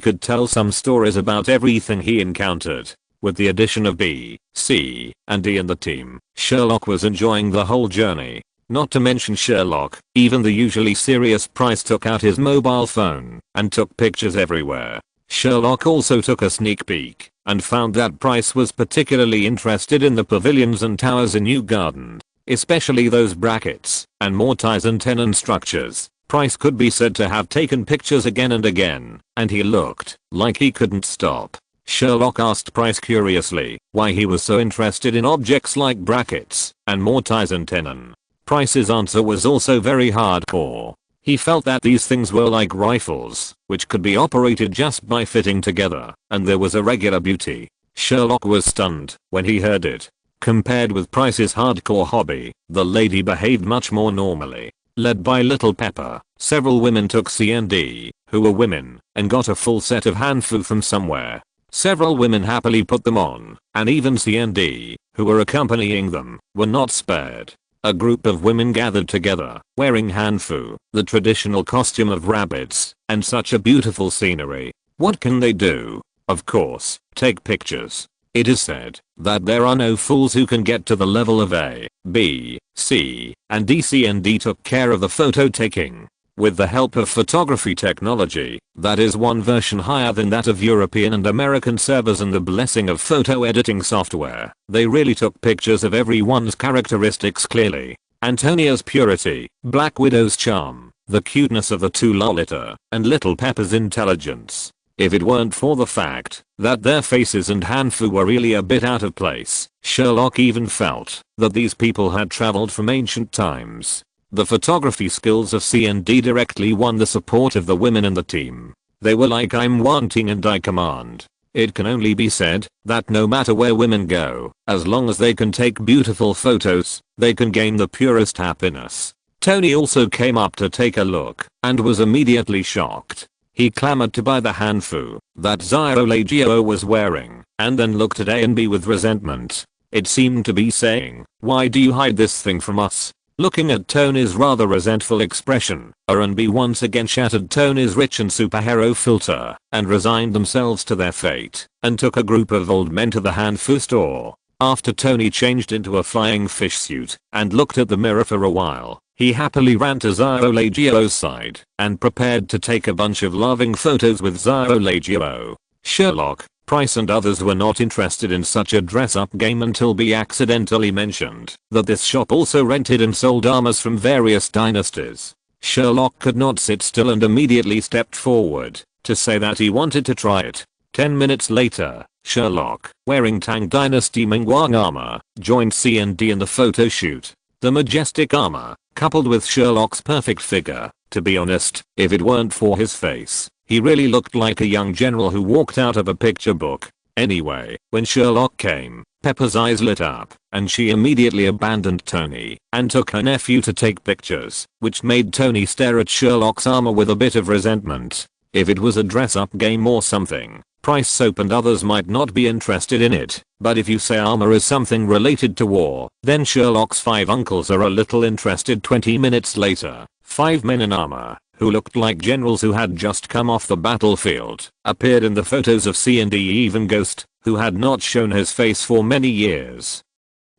could tell some stories about everything he encountered. With the addition of B, C, and D in the team, Sherlock was enjoying the whole journey. Not to mention Sherlock, even the usually serious Price took out his mobile phone and took pictures everywhere. Sherlock also took a sneak peek and found that Price was particularly interested in the pavilions and towers in Kew Garden, especially those brackets and mortise and tenon structures. Price could be said to have taken pictures again and again, and he looked like he couldn't stop. Sherlock asked Price curiously why he was so interested in objects like brackets and mortise and tenon. Price's answer was also very hardcore. He felt that these things were like rifles, which could be operated just by fitting together, and there was a regular beauty. Sherlock was stunned when he heard it. Compared with Price's hardcore hobby, the lady behaved much more normally. Led by Little Pepper, several women took C and D, who were women, and got a full set of hanfu from somewhere. Several women happily put them on, and even C and D, who were accompanying them, were not spared. A group of women gathered together, wearing hanfu, the traditional costume of rabbits, and such a beautiful scenery. What can they do? Of course, take pictures. It is said that there are no fools who can get to the level of A, B, C, and D. C and D took care of the photo taking. With the help of photography technology that is one version higher than that of European and American servers and the blessing of photo editing software, they really took pictures of everyone's characteristics clearly. Antonia's purity, Black Widow's charm, the cuteness of the two Lolita, and Little Pepper's intelligence. If it weren't for the fact that their faces and hanfu were really a bit out of place, Sherlock even felt that these people had traveled from ancient times. The photography skills of C and D directly won the support of the women in the team. They were like, I'm wanting and I command. It can only be said that no matter where women go, as long as they can take beautiful photos, they can gain the purest happiness. Tony also came up to take a look and was immediately shocked. He clamored to buy the hanfu that Xiao was wearing and then looked at A and B with resentment. It seemed to be saying, why do you hide this thing from us? Looking at Tony's rather resentful expression, A and B once again shattered Tony's rich and superhero filter and resigned themselves to their fate and took a group of old men to the hanfu store. After Tony changed into a flying fish suit and looked at the mirror for a while, he happily ran to Xiao side and prepared to take a bunch of loving photos with Xiao. Sherlock, Price and others were not interested in such a dress-up game until B accidentally mentioned that this shop also rented and sold armors from various dynasties. Sherlock could not sit still and immediately stepped forward to say that he wanted to try it. 10 minutes later, Sherlock, wearing Tang Dynasty Mingguang armor, joined C and D in the photo shoot. The majestic armor, coupled with Sherlock's perfect figure, to be honest, if it weren't for his face, he really looked like a young general who walked out of a picture book. Anyway, when Sherlock came, Pepper's eyes lit up, and she immediately abandoned Tony and took her nephew to take pictures, which made Tony stare at Sherlock's armor with a bit of resentment. If it was a dress-up game or something, Price Soap and others might not be interested in it, but if you say armor is something related to war, then Sherlock's 5 uncles are a little interested. 20 minutes later, 5 men in armor, who looked like generals who had just come off the battlefield, appeared in the photos of C and D. Even Ghost, who had not shown his face for many years,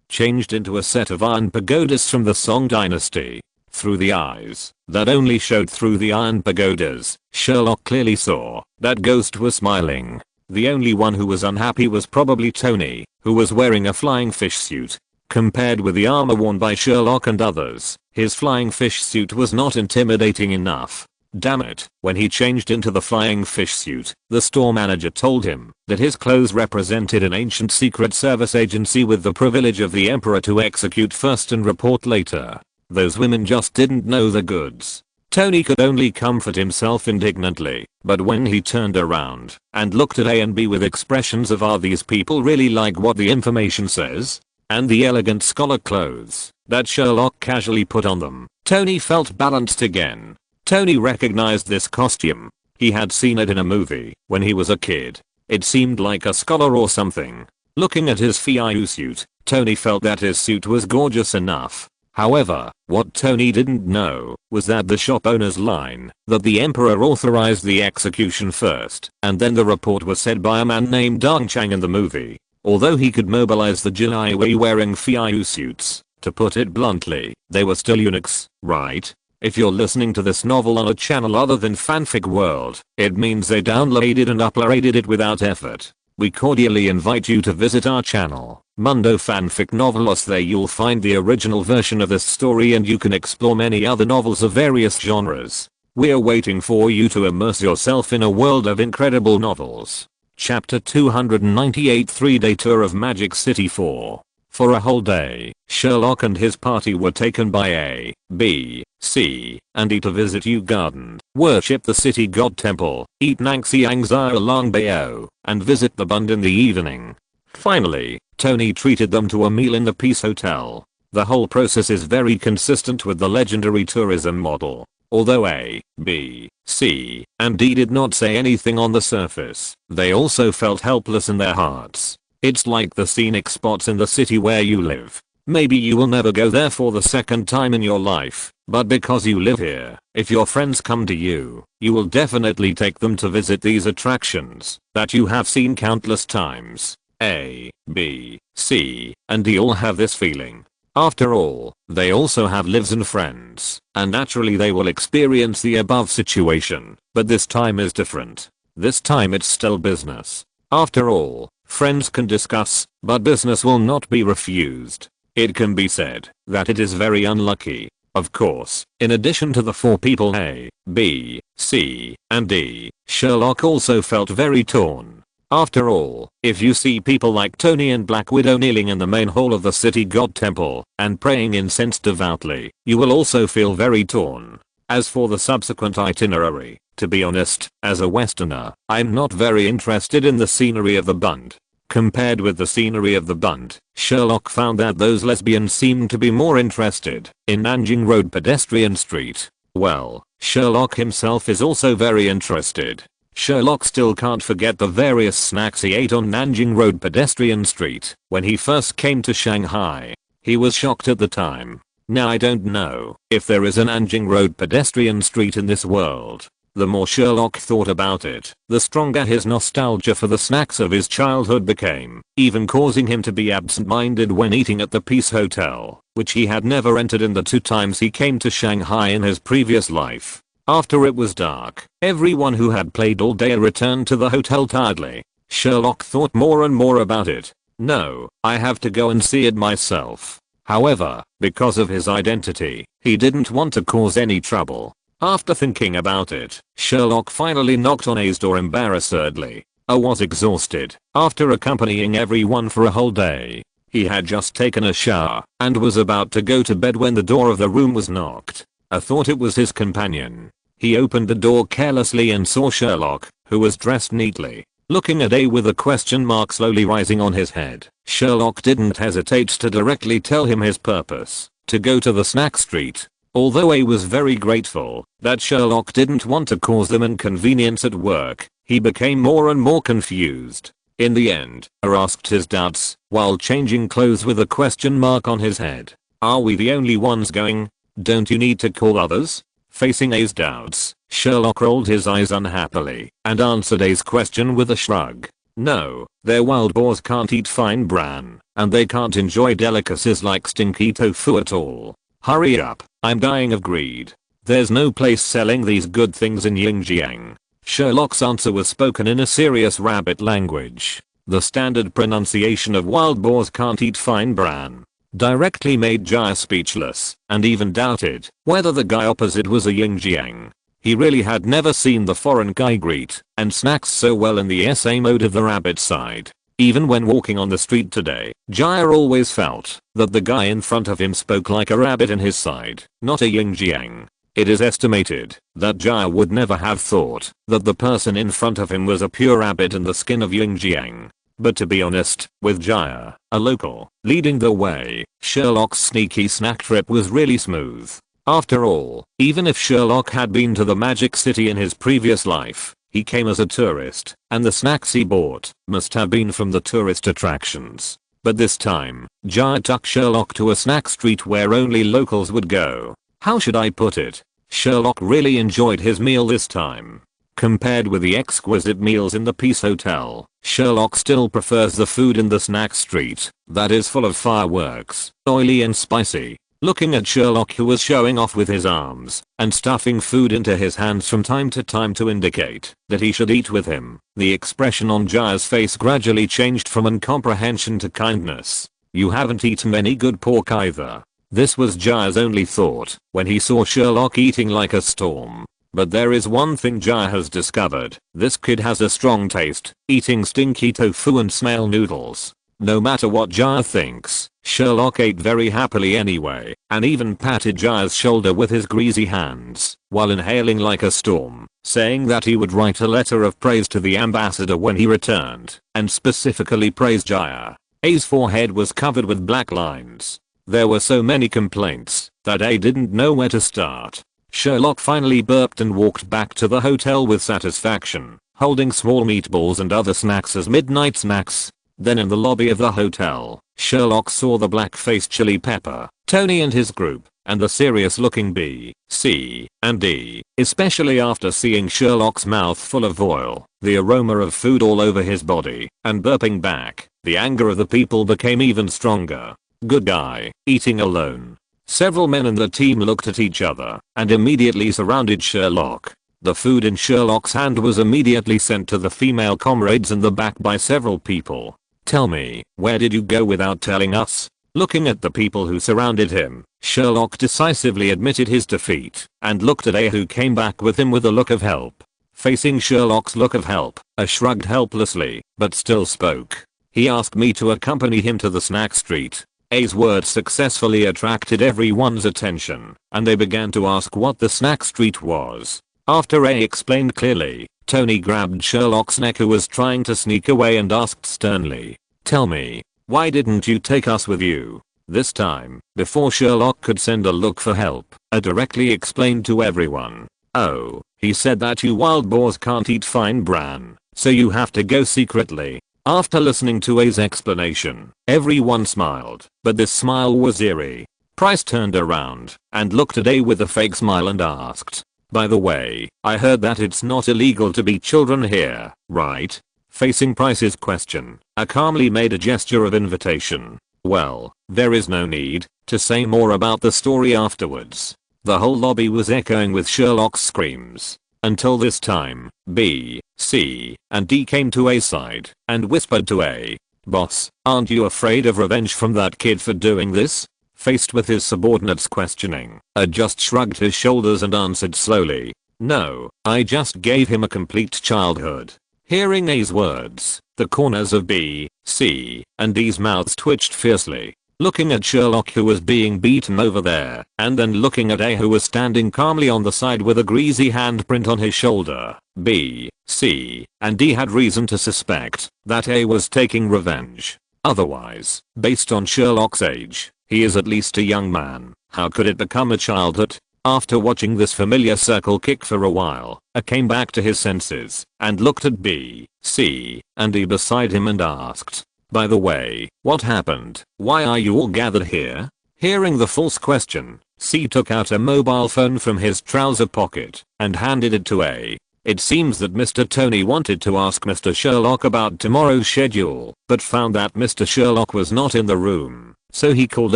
changed into a set of iron pagodas from the Song dynasty. Through the eyes that only showed through the iron pagodas, Sherlock clearly saw that Ghost was smiling. The only one who was unhappy was probably Tony, who was wearing a flying fish suit. Compared with the armor worn by Sherlock and others, his flying fish suit was not intimidating enough. Damn it, when he changed into the flying fish suit, the store manager told him that his clothes represented an ancient secret service agency with the privilege of the emperor to execute first and report later. Those women just didn't know the goods. Tony could only comfort himself indignantly, but when he turned around and looked at A and B with expressions of, are these people really like what the information says? And the elegant scholar clothes that Sherlock casually put on them, Tony felt balanced again. Tony recognized this costume. He had seen it in a movie when he was a kid. It seemed like a scholar or something. Looking at his Fiu suit, Tony felt that his suit was gorgeous enough. However, what Tony didn't know was that the shop owner's line that the emperor authorized the execution first and then the report was said by a man named Dong Chang in the movie. Although he could mobilize the Jiaiwei wearing Fiu suits, to put it bluntly, they were still eunuchs, right? If you're listening to this novel on a channel other than Fanfic World, it means they downloaded and uploaded it without effort. We cordially invite you to visit our channel, Mundo Fanfic Novelos. There you'll find the original version of this story and you can explore many other novels of various genres. We're waiting for you to immerse yourself in a world of incredible novels. Chapter 298, 3-day tour of Magic City 4. For a whole day, Sherlock and his party were taken by A, B, C, and E to visit Yew Garden, worship the city god temple, eat Nangxiang Zia Long Bao, and visit the Bund in the evening. Finally, Tony treated them to a meal in the Peace Hotel. The whole process is very consistent with the legendary tourism model. Although A, B, C, and D did not say anything on the surface, they also felt helpless in their hearts. It's like the scenic spots in the city where you live. Maybe you will never go there for the second time in your life, but because you live here, if your friends come to you, you will definitely take them to visit these attractions that you have seen countless times. A, B, C, and D all have this feeling. After all, they also have lives and friends, and naturally they will experience the above situation, but this time is different. This time it's still business. After all, friends can discuss, but business will not be refused. It can be said that it is very unlucky. Of course, in addition to the 4 people A, B, C, and D, Sherlock also felt very torn. After all, if you see people like Tony and Black Widow kneeling in the main hall of the city god temple and praying incense devoutly, you will also feel very torn. As for the subsequent itinerary, to be honest, as a Westerner, I'm not very interested in the scenery of the Bund. Compared with the scenery of the Bund, Sherlock found that those lesbians seemed to be more interested in Nanjing Road pedestrian street. Well, Sherlock himself is also very interested. Sherlock still can't forget the various snacks he ate on Nanjing Road pedestrian street when he first came to Shanghai. He was shocked at the time. Now I don't know if there is an Nanjing Road pedestrian street in this world. The more Sherlock thought about it, the stronger his nostalgia for the snacks of his childhood became, even causing him to be absent-minded when eating at the Peace Hotel, which he had never entered in the 2 times he came to Shanghai in his previous life. After it was dark, everyone who had played all day returned to the hotel tiredly. Sherlock thought more and more about it. No, I have to go and see it myself. However, because of his identity, he didn't want to cause any trouble. After thinking about it, Sherlock finally knocked on A's door embarrassedly. A was exhausted after accompanying everyone for a whole day. He had just taken a shower and was about to go to bed when the door of the room was knocked. A thought it was his companion. He opened the door carelessly and saw Sherlock, who was dressed neatly, looking at A with a question mark slowly rising on his head. Sherlock didn't hesitate to directly tell him his purpose, to go to the snack street. Although A was very grateful that Sherlock didn't want to cause them inconvenience at work, he became more and more confused. In the end, A asked his doubts while changing clothes with a question mark on his head. Are we the only ones going? Don't you need to call others? Facing A's doubts, Sherlock rolled his eyes unhappily and answered A's question with a shrug. No, their wild boars can't eat fine bran, and they can't enjoy delicacies like stinky tofu at all. Hurry up, I'm dying of greed. There's no place selling these good things in Yingjiang. Sherlock's answer was spoken in a serious rabbit language. The standard pronunciation of wild boars can't eat fine bran directly made Jaya speechless and even doubted whether the guy opposite was a Yingjiang. He really had never seen the foreign guy greet and snacks so well in the SA mode of the rabbit side. Even when walking on the street today, Jaya always felt that the guy in front of him spoke like a rabbit in his side, not a Yingjiang. It is estimated that Jaya would never have thought that the person in front of him was a pure rabbit in the skin of Yingjiang. But to be honest, with Jaya, a local, leading the way, Sherlock's sneaky snack trip was really smooth. After all, even if Sherlock had been to the Magic City in his previous life, he came as a tourist, and the snacks he bought must have been from the tourist attractions. But this time, Jaya took Sherlock to a snack street where only locals would go. How should I put it? Sherlock really enjoyed his meal this time. Compared with the exquisite meals in the Peace Hotel, Sherlock still prefers the food in the snack street that is full of fireworks, oily and spicy. Looking at Sherlock, who was showing off with his arms and stuffing food into his hands from time to time to indicate that he should eat with him, the expression on Jaya's face gradually changed from incomprehension to kindness. You haven't eaten any good pork either. This was Jaya's only thought when he saw Sherlock eating like a storm. But there is one thing Jaya has discovered. This kid has a strong taste, eating stinky tofu and snail noodles. No matter what Jaya thinks, Sherlock ate very happily anyway, and even patted Jaya's shoulder with his greasy hands, while inhaling like a storm, saying that he would write a letter of praise to the ambassador when he returned, and specifically praise Jaya. A's forehead was covered with black lines. There were so many complaints that A didn't know where to start. Sherlock finally burped and walked back to the hotel with satisfaction, holding small meatballs and other snacks as midnight snacks. Then in the lobby of the hotel, Sherlock saw the black-faced Chili Pepper, Tony and his group, and the serious-looking B, C, and D, especially after seeing Sherlock's mouth full of oil, the aroma of food all over his body, and burping back. The anger of the people became even stronger. Good guy, eating alone. Several men in the team looked at each other and immediately surrounded Sherlock. The food in Sherlock's hand was immediately sent to the female comrades in the back by several people. Tell me, where did you go without telling us? Looking at the people who surrounded him, Sherlock decisively admitted his defeat and looked at A, who came back with him with a look of help. Facing Sherlock's look of help, A shrugged helplessly, but still spoke. He asked me to accompany him to the snack street. A's words successfully attracted everyone's attention, and they began to ask what the snack street was. After A explained clearly, Tony grabbed Sherlock's neck, who was trying to sneak away, and asked sternly, "Tell me, why didn't you take us with you?" This time, before Sherlock could send a look for help, A directly explained to everyone. "Oh, he said that you wild boars can't eat fine bran, so you have to go secretly." After listening to A's explanation, everyone smiled, but this smile was eerie. Price turned around and looked at A with a fake smile and asked, "By the way, I heard that it's not illegal to beat children here, right?" Facing Price's question, A calmly made a gesture of invitation. Well, there is no need to say more about the story afterwards. The whole lobby was echoing with Sherlock's screams. Until this time, B, C, and D came to A's side and whispered to A, "Boss, aren't you afraid of revenge from that kid for doing this?" Faced with his subordinates questioning, A just shrugged his shoulders and answered slowly, "No, I just gave him a complete childhood." Hearing A's words, the corners of B, C, and D's mouths twitched fiercely. Looking at Sherlock, who was being beaten over there, and then looking at A, who was standing calmly on the side with a greasy handprint on his shoulder, B, C, and D had reason to suspect that A was taking revenge. Otherwise, based on Sherlock's age, he is at least a young man. How could it become a childhood? After watching this familiar circle kick for a while, A came back to his senses and looked at B, C, and D beside him and asked, "By the way, what happened? Why are you all gathered here?" Hearing the false question, C took out a mobile phone from his trouser pocket and handed it to A. It seems that Mr. Tony wanted to ask Mr. Sherlock about tomorrow's schedule, but found that Mr. Sherlock was not in the room, so he called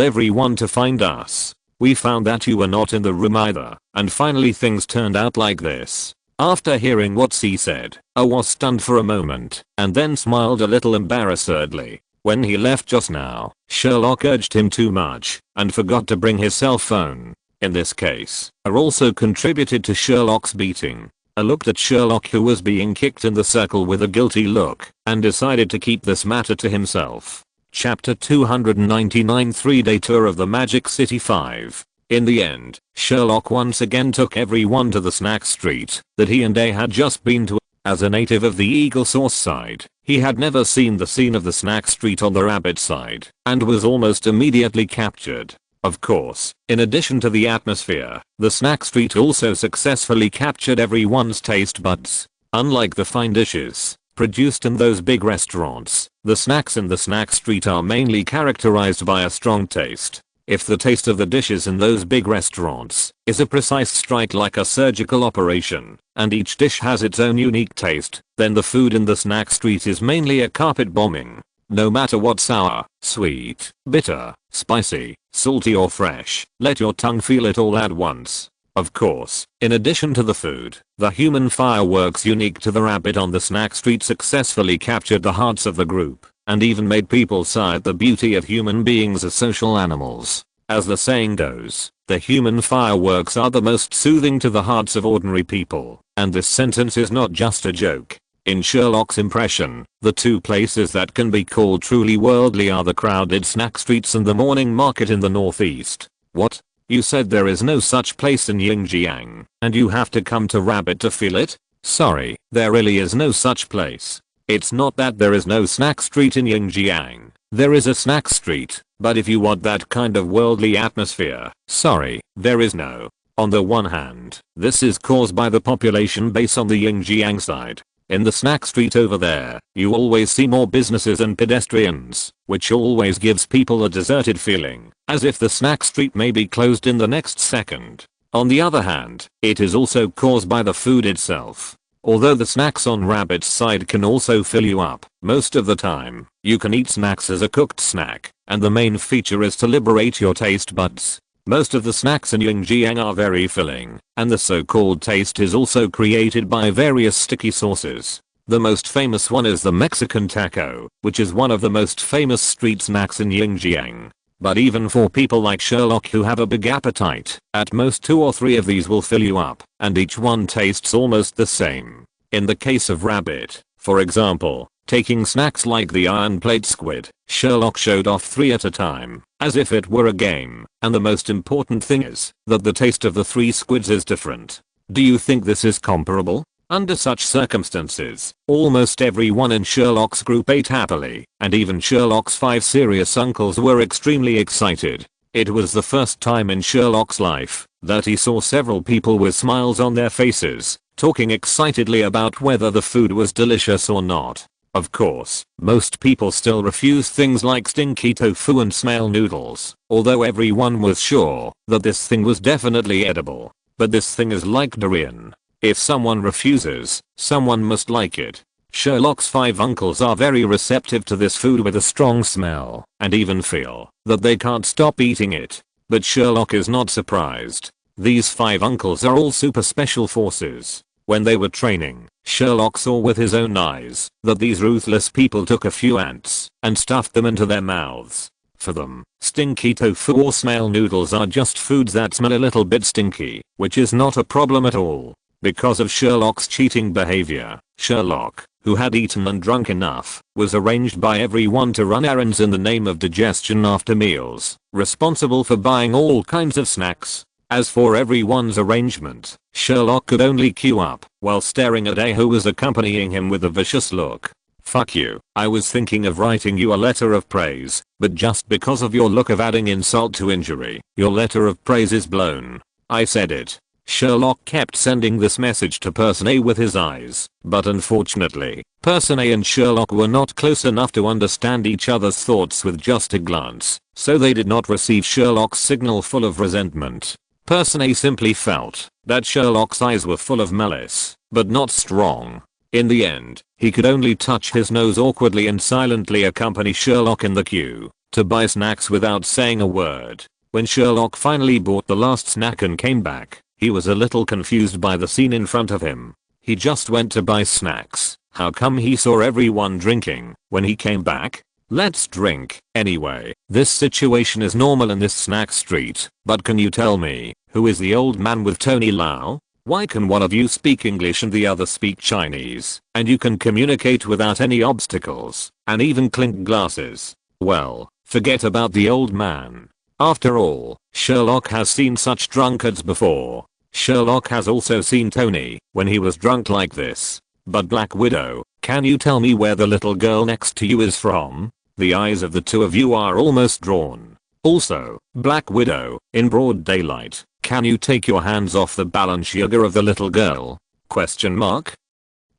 everyone to find us. We found that you were not in the room either, and finally things turned out like this. After hearing what C said, A was stunned for a moment, and then smiled a little embarrassedly. When he left just now, Sherlock urged him too much, and forgot to bring his cell phone. In this case, A also contributed to Sherlock's beating. A looked at Sherlock, who was being kicked in the circle, with a guilty look, and decided to keep this matter to himself. Chapter 299, 3-Day Tour of the Magic City 5. In the end, Sherlock once again took everyone to the snack street that he and A had just been to. As a native of the Eagle Source side, he had never seen the scene of the snack street on the rabbit side, and was almost immediately captured. Of course, in addition to the atmosphere, the snack street also successfully captured everyone's taste buds. Unlike the fine dishes produced in those big restaurants, the snacks in the snack street are mainly characterized by a strong taste. If the taste of the dishes in those big restaurants is a precise strike like a surgical operation, and each dish has its own unique taste, then the food in the snack street is mainly a carpet bombing. No matter what, sour, sweet, bitter, spicy, salty or fresh, let your tongue feel it all at once. Of course, in addition to the food, the human fireworks unique to the rabbit on the snack street successfully captured the hearts of the group, and even made people sigh at the beauty of human beings as social animals. As the saying goes, the human fireworks are the most soothing to the hearts of ordinary people, and this sentence is not just a joke. In Sherlock's impression, the two places that can be called truly worldly are the crowded snack streets and the morning market in the northeast. What? You said there is no such place in Yingjiang, and you have to come to Rabbit to feel it? Sorry, there really is no such place. It's not that there is no snack street in Yingjiang. There is a snack street, but if you want that kind of worldly atmosphere, sorry, there is no. On the one hand, this is caused by the population base on the Yingjiang side. In the snack street over there, you always see more businesses and pedestrians, which always gives people a deserted feeling, as if the snack street may be closed in the next second. On the other hand, it is also caused by the food itself. Although the snacks on Rabbit's side can also fill you up, most of the time, you can eat snacks as a cooked snack, and the main feature is to liberate your taste buds. Most of the snacks in Yingjiang are very filling, and the so-called taste is also created by various sticky sauces. The most famous one is the Mexican taco, which is one of the most famous street snacks in Yingjiang. But even for people like Sherlock who have a big appetite, at most 2 or 3 of these will fill you up, and each one tastes almost the same. In the case of Rabbit, for example, taking snacks like the iron plate squid, Sherlock showed off 3 at a time, as if it were a game, and the most important thing is that the taste of the 3 squids is different. Do you think this is comparable? Under such circumstances, almost everyone in Sherlock's group ate happily, and even Sherlock's 5 serious uncles were extremely excited. It was the first time in Sherlock's life that he saw several people with smiles on their faces, talking excitedly about whether the food was delicious or not. Of course, most people still refuse things like stinky tofu and smell noodles, although everyone was sure that this thing was definitely edible. But this thing is like durian. If someone refuses, someone must like it. Sherlock's 5 uncles are very receptive to this food with a strong smell, and even feel that they can't stop eating it. But Sherlock is not surprised. These 5 uncles are all super special forces. When they were training, Sherlock saw with his own eyes that these ruthless people took a few ants and stuffed them into their mouths. For them, stinky tofu or smell noodles are just foods that smell a little bit stinky, which is not a problem at all. Because of Sherlock's cheating behavior, Sherlock, who had eaten and drunk enough, was arranged by everyone to run errands in the name of digestion after meals, responsible for buying all kinds of snacks. As for everyone's arrangement, Sherlock could only queue up while staring at A who was accompanying him with a vicious look. Fuck you, I was thinking of writing you a letter of praise, but just because of your look of adding insult to injury, your letter of praise is blown. I said it. Sherlock kept sending this message to Person A with his eyes, but unfortunately, Person A and Sherlock were not close enough to understand each other's thoughts with just a glance, so they did not receive Sherlock's signal full of resentment. Person A simply felt that Sherlock's eyes were full of malice, but not strong. In the end, he could only touch his nose awkwardly and silently accompany Sherlock in the queue to buy snacks without saying a word. When Sherlock finally bought the last snack and came back, he was a little confused by the scene in front of him. He just went to buy snacks. How come he saw everyone drinking when he came back? Let's drink. Anyway, this situation is normal in this snack street, but can you tell me, who is the old man with Tony Lau? Why can one of you speak English and the other speak Chinese, and you can communicate without any obstacles, and even clink glasses? Well, forget about the old man. After all, Sherlock has seen such drunkards before. Sherlock has also seen Tony when he was drunk like this. But Black Widow, can you tell me where the little girl next to you is from? The eyes of the two of you are almost drawn. Also, Black Widow, in broad daylight, can you take your hands off the Balenciaga of the little girl? Question mark?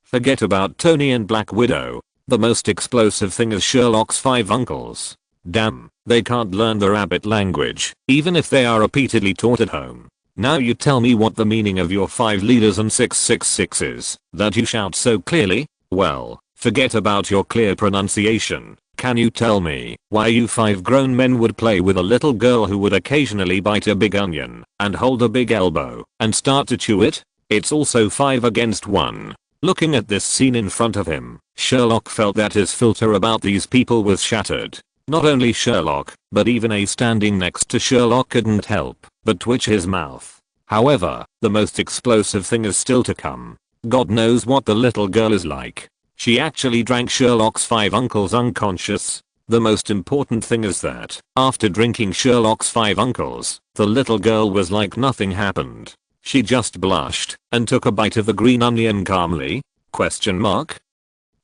Forget about Tony and Black Widow. The most explosive thing is Sherlock's 5 uncles. Damn, they can't learn the rabbit language, even if they are repeatedly taught at home. Now you tell me what the meaning of your 5 leaders and 666 is, that you shout so clearly? Well, forget about your clear pronunciation. Can you tell me why you 5 grown men would play with a little girl who would occasionally bite a big onion and hold a big elbow and start to chew it? It's also 5 against 1. Looking at this scene in front of him, Sherlock felt that his filter about these people was shattered. Not only Sherlock, but even A standing next to Sherlock couldn't help but twitch his mouth. However, the most explosive thing is still to come. God knows what the little girl is like. She actually drank Sherlock's 5 uncles unconscious. The most important thing is that, after drinking Sherlock's 5 uncles, the little girl was like nothing happened. She just blushed and took a bite of the green onion calmly? Question mark?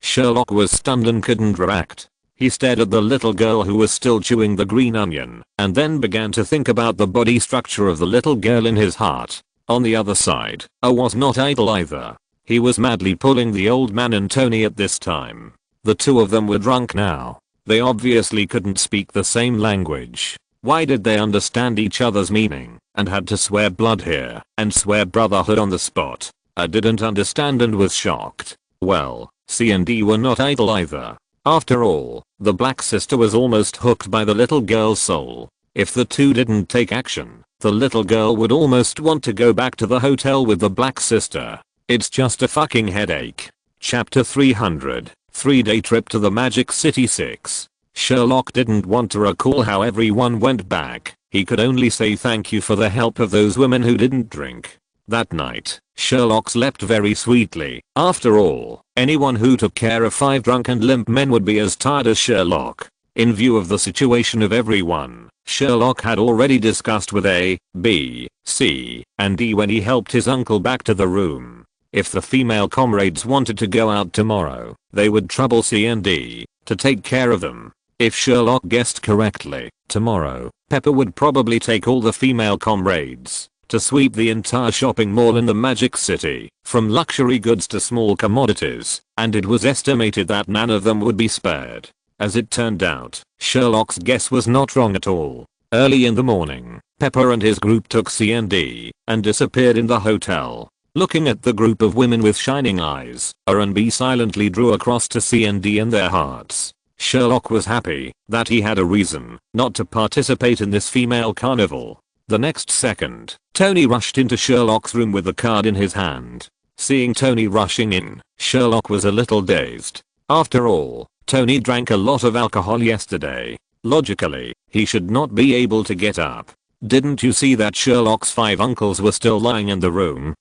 Sherlock was stunned and couldn't react. He stared at the little girl who was still chewing the green onion, and then began to think about the body structure of the little girl in his heart. On the other side, A was not idle either. He was madly pulling the old man and Tony at this time. The two of them were drunk now. They obviously couldn't speak the same language. Why did they understand each other's meaning, and had to swear blood here, and swear brotherhood on the spot? A didn't understand and was shocked. Well, C and D were not idle either. After all, the black sister was almost hooked by the little girl's soul. If the two didn't take action, the little girl would almost want to go back to the hotel with the black sister. It's just a fucking headache. Chapter 300, 3-day trip to the Magic City 6. Sherlock didn't want to recall how everyone went back. He could only say thank you for the help of those women who didn't drink. That night, Sherlock slept very sweetly. After all, anyone who took care of 5 drunk and limp men would be as tired as Sherlock. In view of the situation of everyone, Sherlock had already discussed with A, B, C, and D when he helped his uncle back to the room. If the female comrades wanted to go out tomorrow, they would trouble C and D to take care of them. If Sherlock guessed correctly, tomorrow, Pepper would probably take all the female comrades to sweep the entire shopping mall in the Magic City, from luxury goods to small commodities, and it was estimated that none of them would be spared. As it turned out, Sherlock's guess was not wrong at all. Early in the morning, Pepper and his group took C and D and disappeared in the hotel. Looking at the group of women with shining eyes, A and B silently drew across to C and D in their hearts. Sherlock was happy that he had a reason not to participate in this female carnival. The next second, Tony rushed into Sherlock's room with the card in his hand. Seeing Tony rushing in, Sherlock was a little dazed. After all, Tony drank a lot of alcohol yesterday. Logically, he should not be able to get up. Didn't you see that Sherlock's 5 uncles were still lying in the room?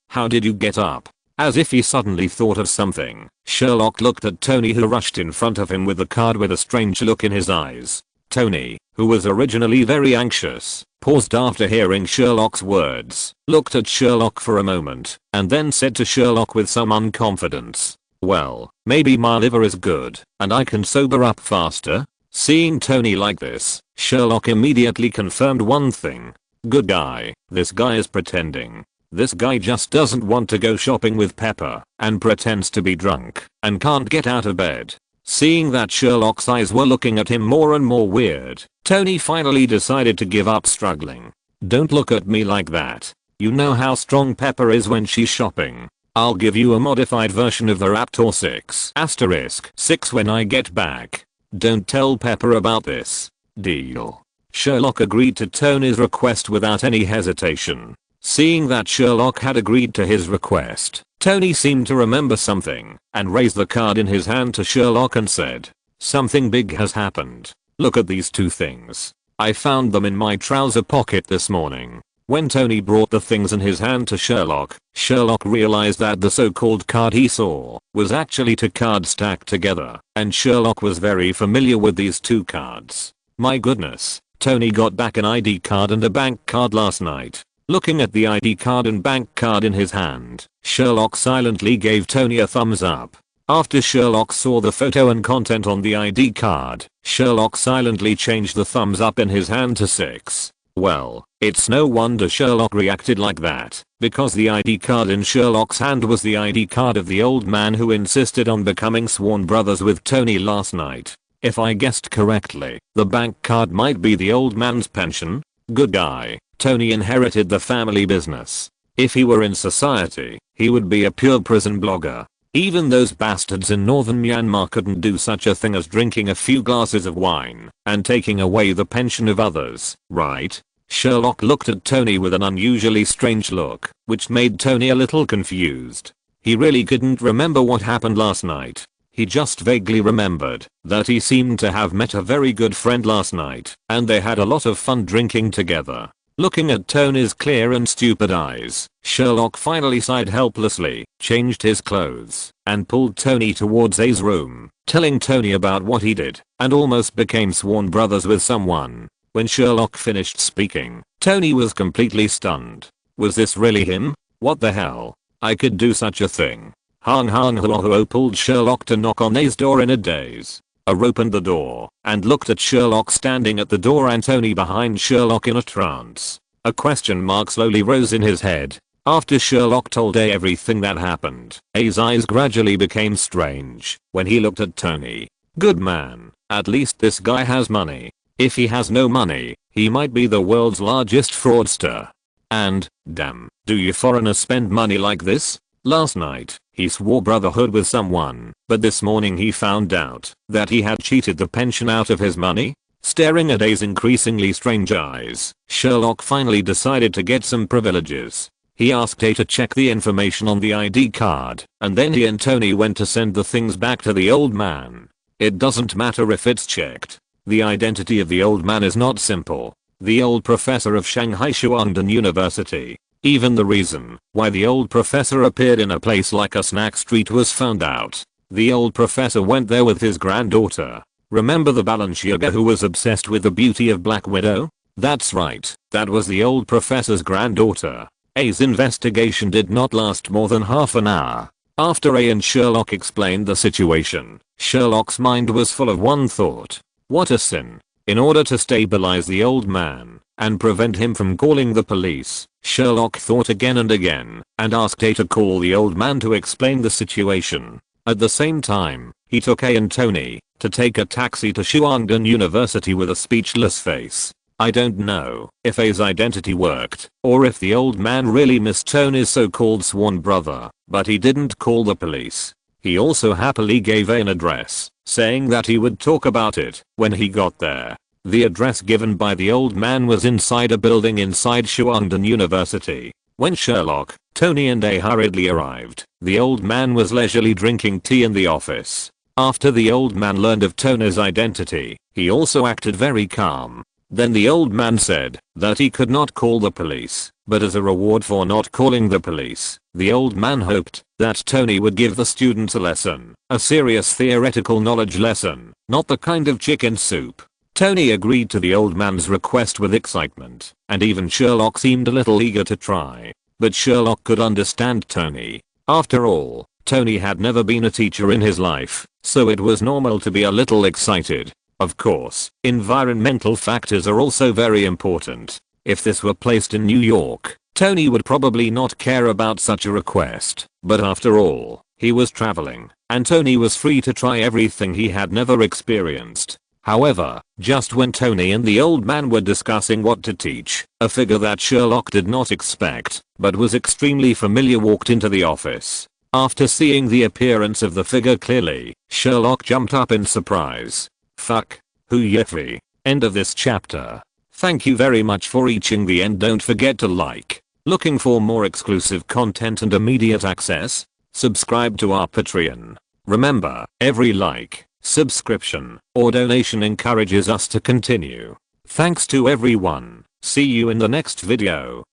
How did you get up? As if he suddenly thought of something, Sherlock looked at Tony, who rushed in front of him with the card with a strange look in his eyes. Tony, who was originally very anxious, paused after hearing Sherlock's words, looked at Sherlock for a moment, and then said to Sherlock with some unconfidence, "Well, maybe my liver is good, and I can sober up faster." Seeing Tony like this, Sherlock immediately confirmed one thing. Good guy, this guy is pretending. This guy just doesn't want to go shopping with Pepper, and pretends to be drunk, and can't get out of bed. Seeing that Sherlock's eyes were looking at him more and more weird, Tony finally decided to give up struggling. "Don't look at me like that. You know how strong Pepper is when she's shopping. I'll give you a modified version of the Raptor 6*6 when I get back. Don't tell Pepper about this. Deal?" Sherlock agreed to Tony's request without any hesitation. Seeing that Sherlock had agreed to his request, Tony seemed to remember something and raised the card in his hand to Sherlock and said, "Something big has happened. Look at these 2 things. I found them in my trouser pocket this morning." When Tony brought the things in his hand to Sherlock, Sherlock realized that the so-called card he saw was actually 2 cards stacked together, and Sherlock was very familiar with these 2 cards. My goodness, Tony got back an ID card and a bank card last night. Looking at the ID card and bank card in his hand, Sherlock silently gave Tony a thumbs up. After Sherlock saw the photo and content on the ID card, Sherlock silently changed the thumbs up in his hand to 6. Well, it's no wonder Sherlock reacted like that, because the ID card in Sherlock's hand was the ID card of the old man who insisted on becoming sworn brothers with Tony last night. If I guessed correctly, the bank card might be the old man's pension. Good guy. Tony inherited the family business. If he were in society, he would be a pure prison blogger. Even those bastards in northern Myanmar couldn't do such a thing as drinking a few glasses of wine and taking away the pension of others, right? Sherlock looked at Tony with an unusually strange look, which made Tony a little confused. He really couldn't remember what happened last night. He just vaguely remembered that he seemed to have met a very good friend last night, and they had a lot of fun drinking together. Looking at Tony's clear and stupid eyes, Sherlock finally sighed helplessly, changed his clothes, and pulled Tony towards A's room, telling Tony about what he did, and almost became sworn brothers with someone. When Sherlock finished speaking, Tony was completely stunned. Was this really him? What the hell? I could do such a thing. Hang hang ho pulled Sherlock to knock on A's door in a daze. A opened the door and looked at Sherlock standing at the door and Tony behind Sherlock in a trance. A question mark slowly rose in his head. After Sherlock told A everything that happened, A's eyes gradually became strange when he looked at Tony. Good man, at least this guy has money. If he has no money, he might be the world's largest fraudster. And, damn, do you foreigners spend money like this? Last night, he swore brotherhood with someone, but this morning he found out that he had cheated the pension out of his money? Staring at A's increasingly strange eyes, Sherlock finally decided to get some privileges. He asked A to check the information on the ID card, and then he and Tony went to send the things back to the old man. It doesn't matter if it's checked. The identity of the old man is not simple. The old professor of Shanghai Shuangdan University Even the reason why the old professor appeared in a place like a snack street was found out. The old professor went there with his granddaughter. Remember the Balenciaga who was obsessed with the beauty of Black Widow? That's right, that was the old professor's granddaughter. A's investigation did not last more than half an hour. After A and Sherlock explained the situation, Sherlock's mind was full of one thought. What a sin. In order to stabilize the old man and prevent him from calling the police, Sherlock thought again and again and asked A to call the old man to explain the situation. At the same time, he took A and Tony to take a taxi to Shuangdan University with a speechless face. I don't know if A's identity worked or if the old man really missed Tony's so-called sworn brother, but he didn't call the police. He also happily gave A an address, saying that he would talk about it when he got there. The address given by the old man was inside a building inside Shuangdan University. When Sherlock, Tony and A hurriedly arrived, the old man was leisurely drinking tea in the office. After the old man learned of Tony's identity, he also acted very calm. Then the old man said that he could not call the police, but as a reward for not calling the police, the old man hoped that Tony would give the students a lesson, a serious theoretical knowledge lesson, not the kind of chicken soup. Tony agreed to the old man's request with excitement, and even Sherlock seemed a little eager to try. But Sherlock could understand Tony. After all, Tony had never been a teacher in his life, so it was normal to be a little excited. Of course, environmental factors are also very important. If this were placed in New York, Tony would probably not care about such a request. But after all, he was traveling, and Tony was free to try everything he had never experienced. However, just when Tony and the old man were discussing what to teach, a figure that Sherlock did not expect, but was extremely familiar walked into the office. After seeing the appearance of the figure clearly, Sherlock jumped up in surprise. Fuck. Who Yeffy? End of this chapter. Thank you very much for reaching the end. Don't forget to like. Looking for more exclusive content and immediate access? Subscribe to our Patreon. Remember, every like, subscription, or donation encourages us to continue. Thanks to everyone. See you in the next video.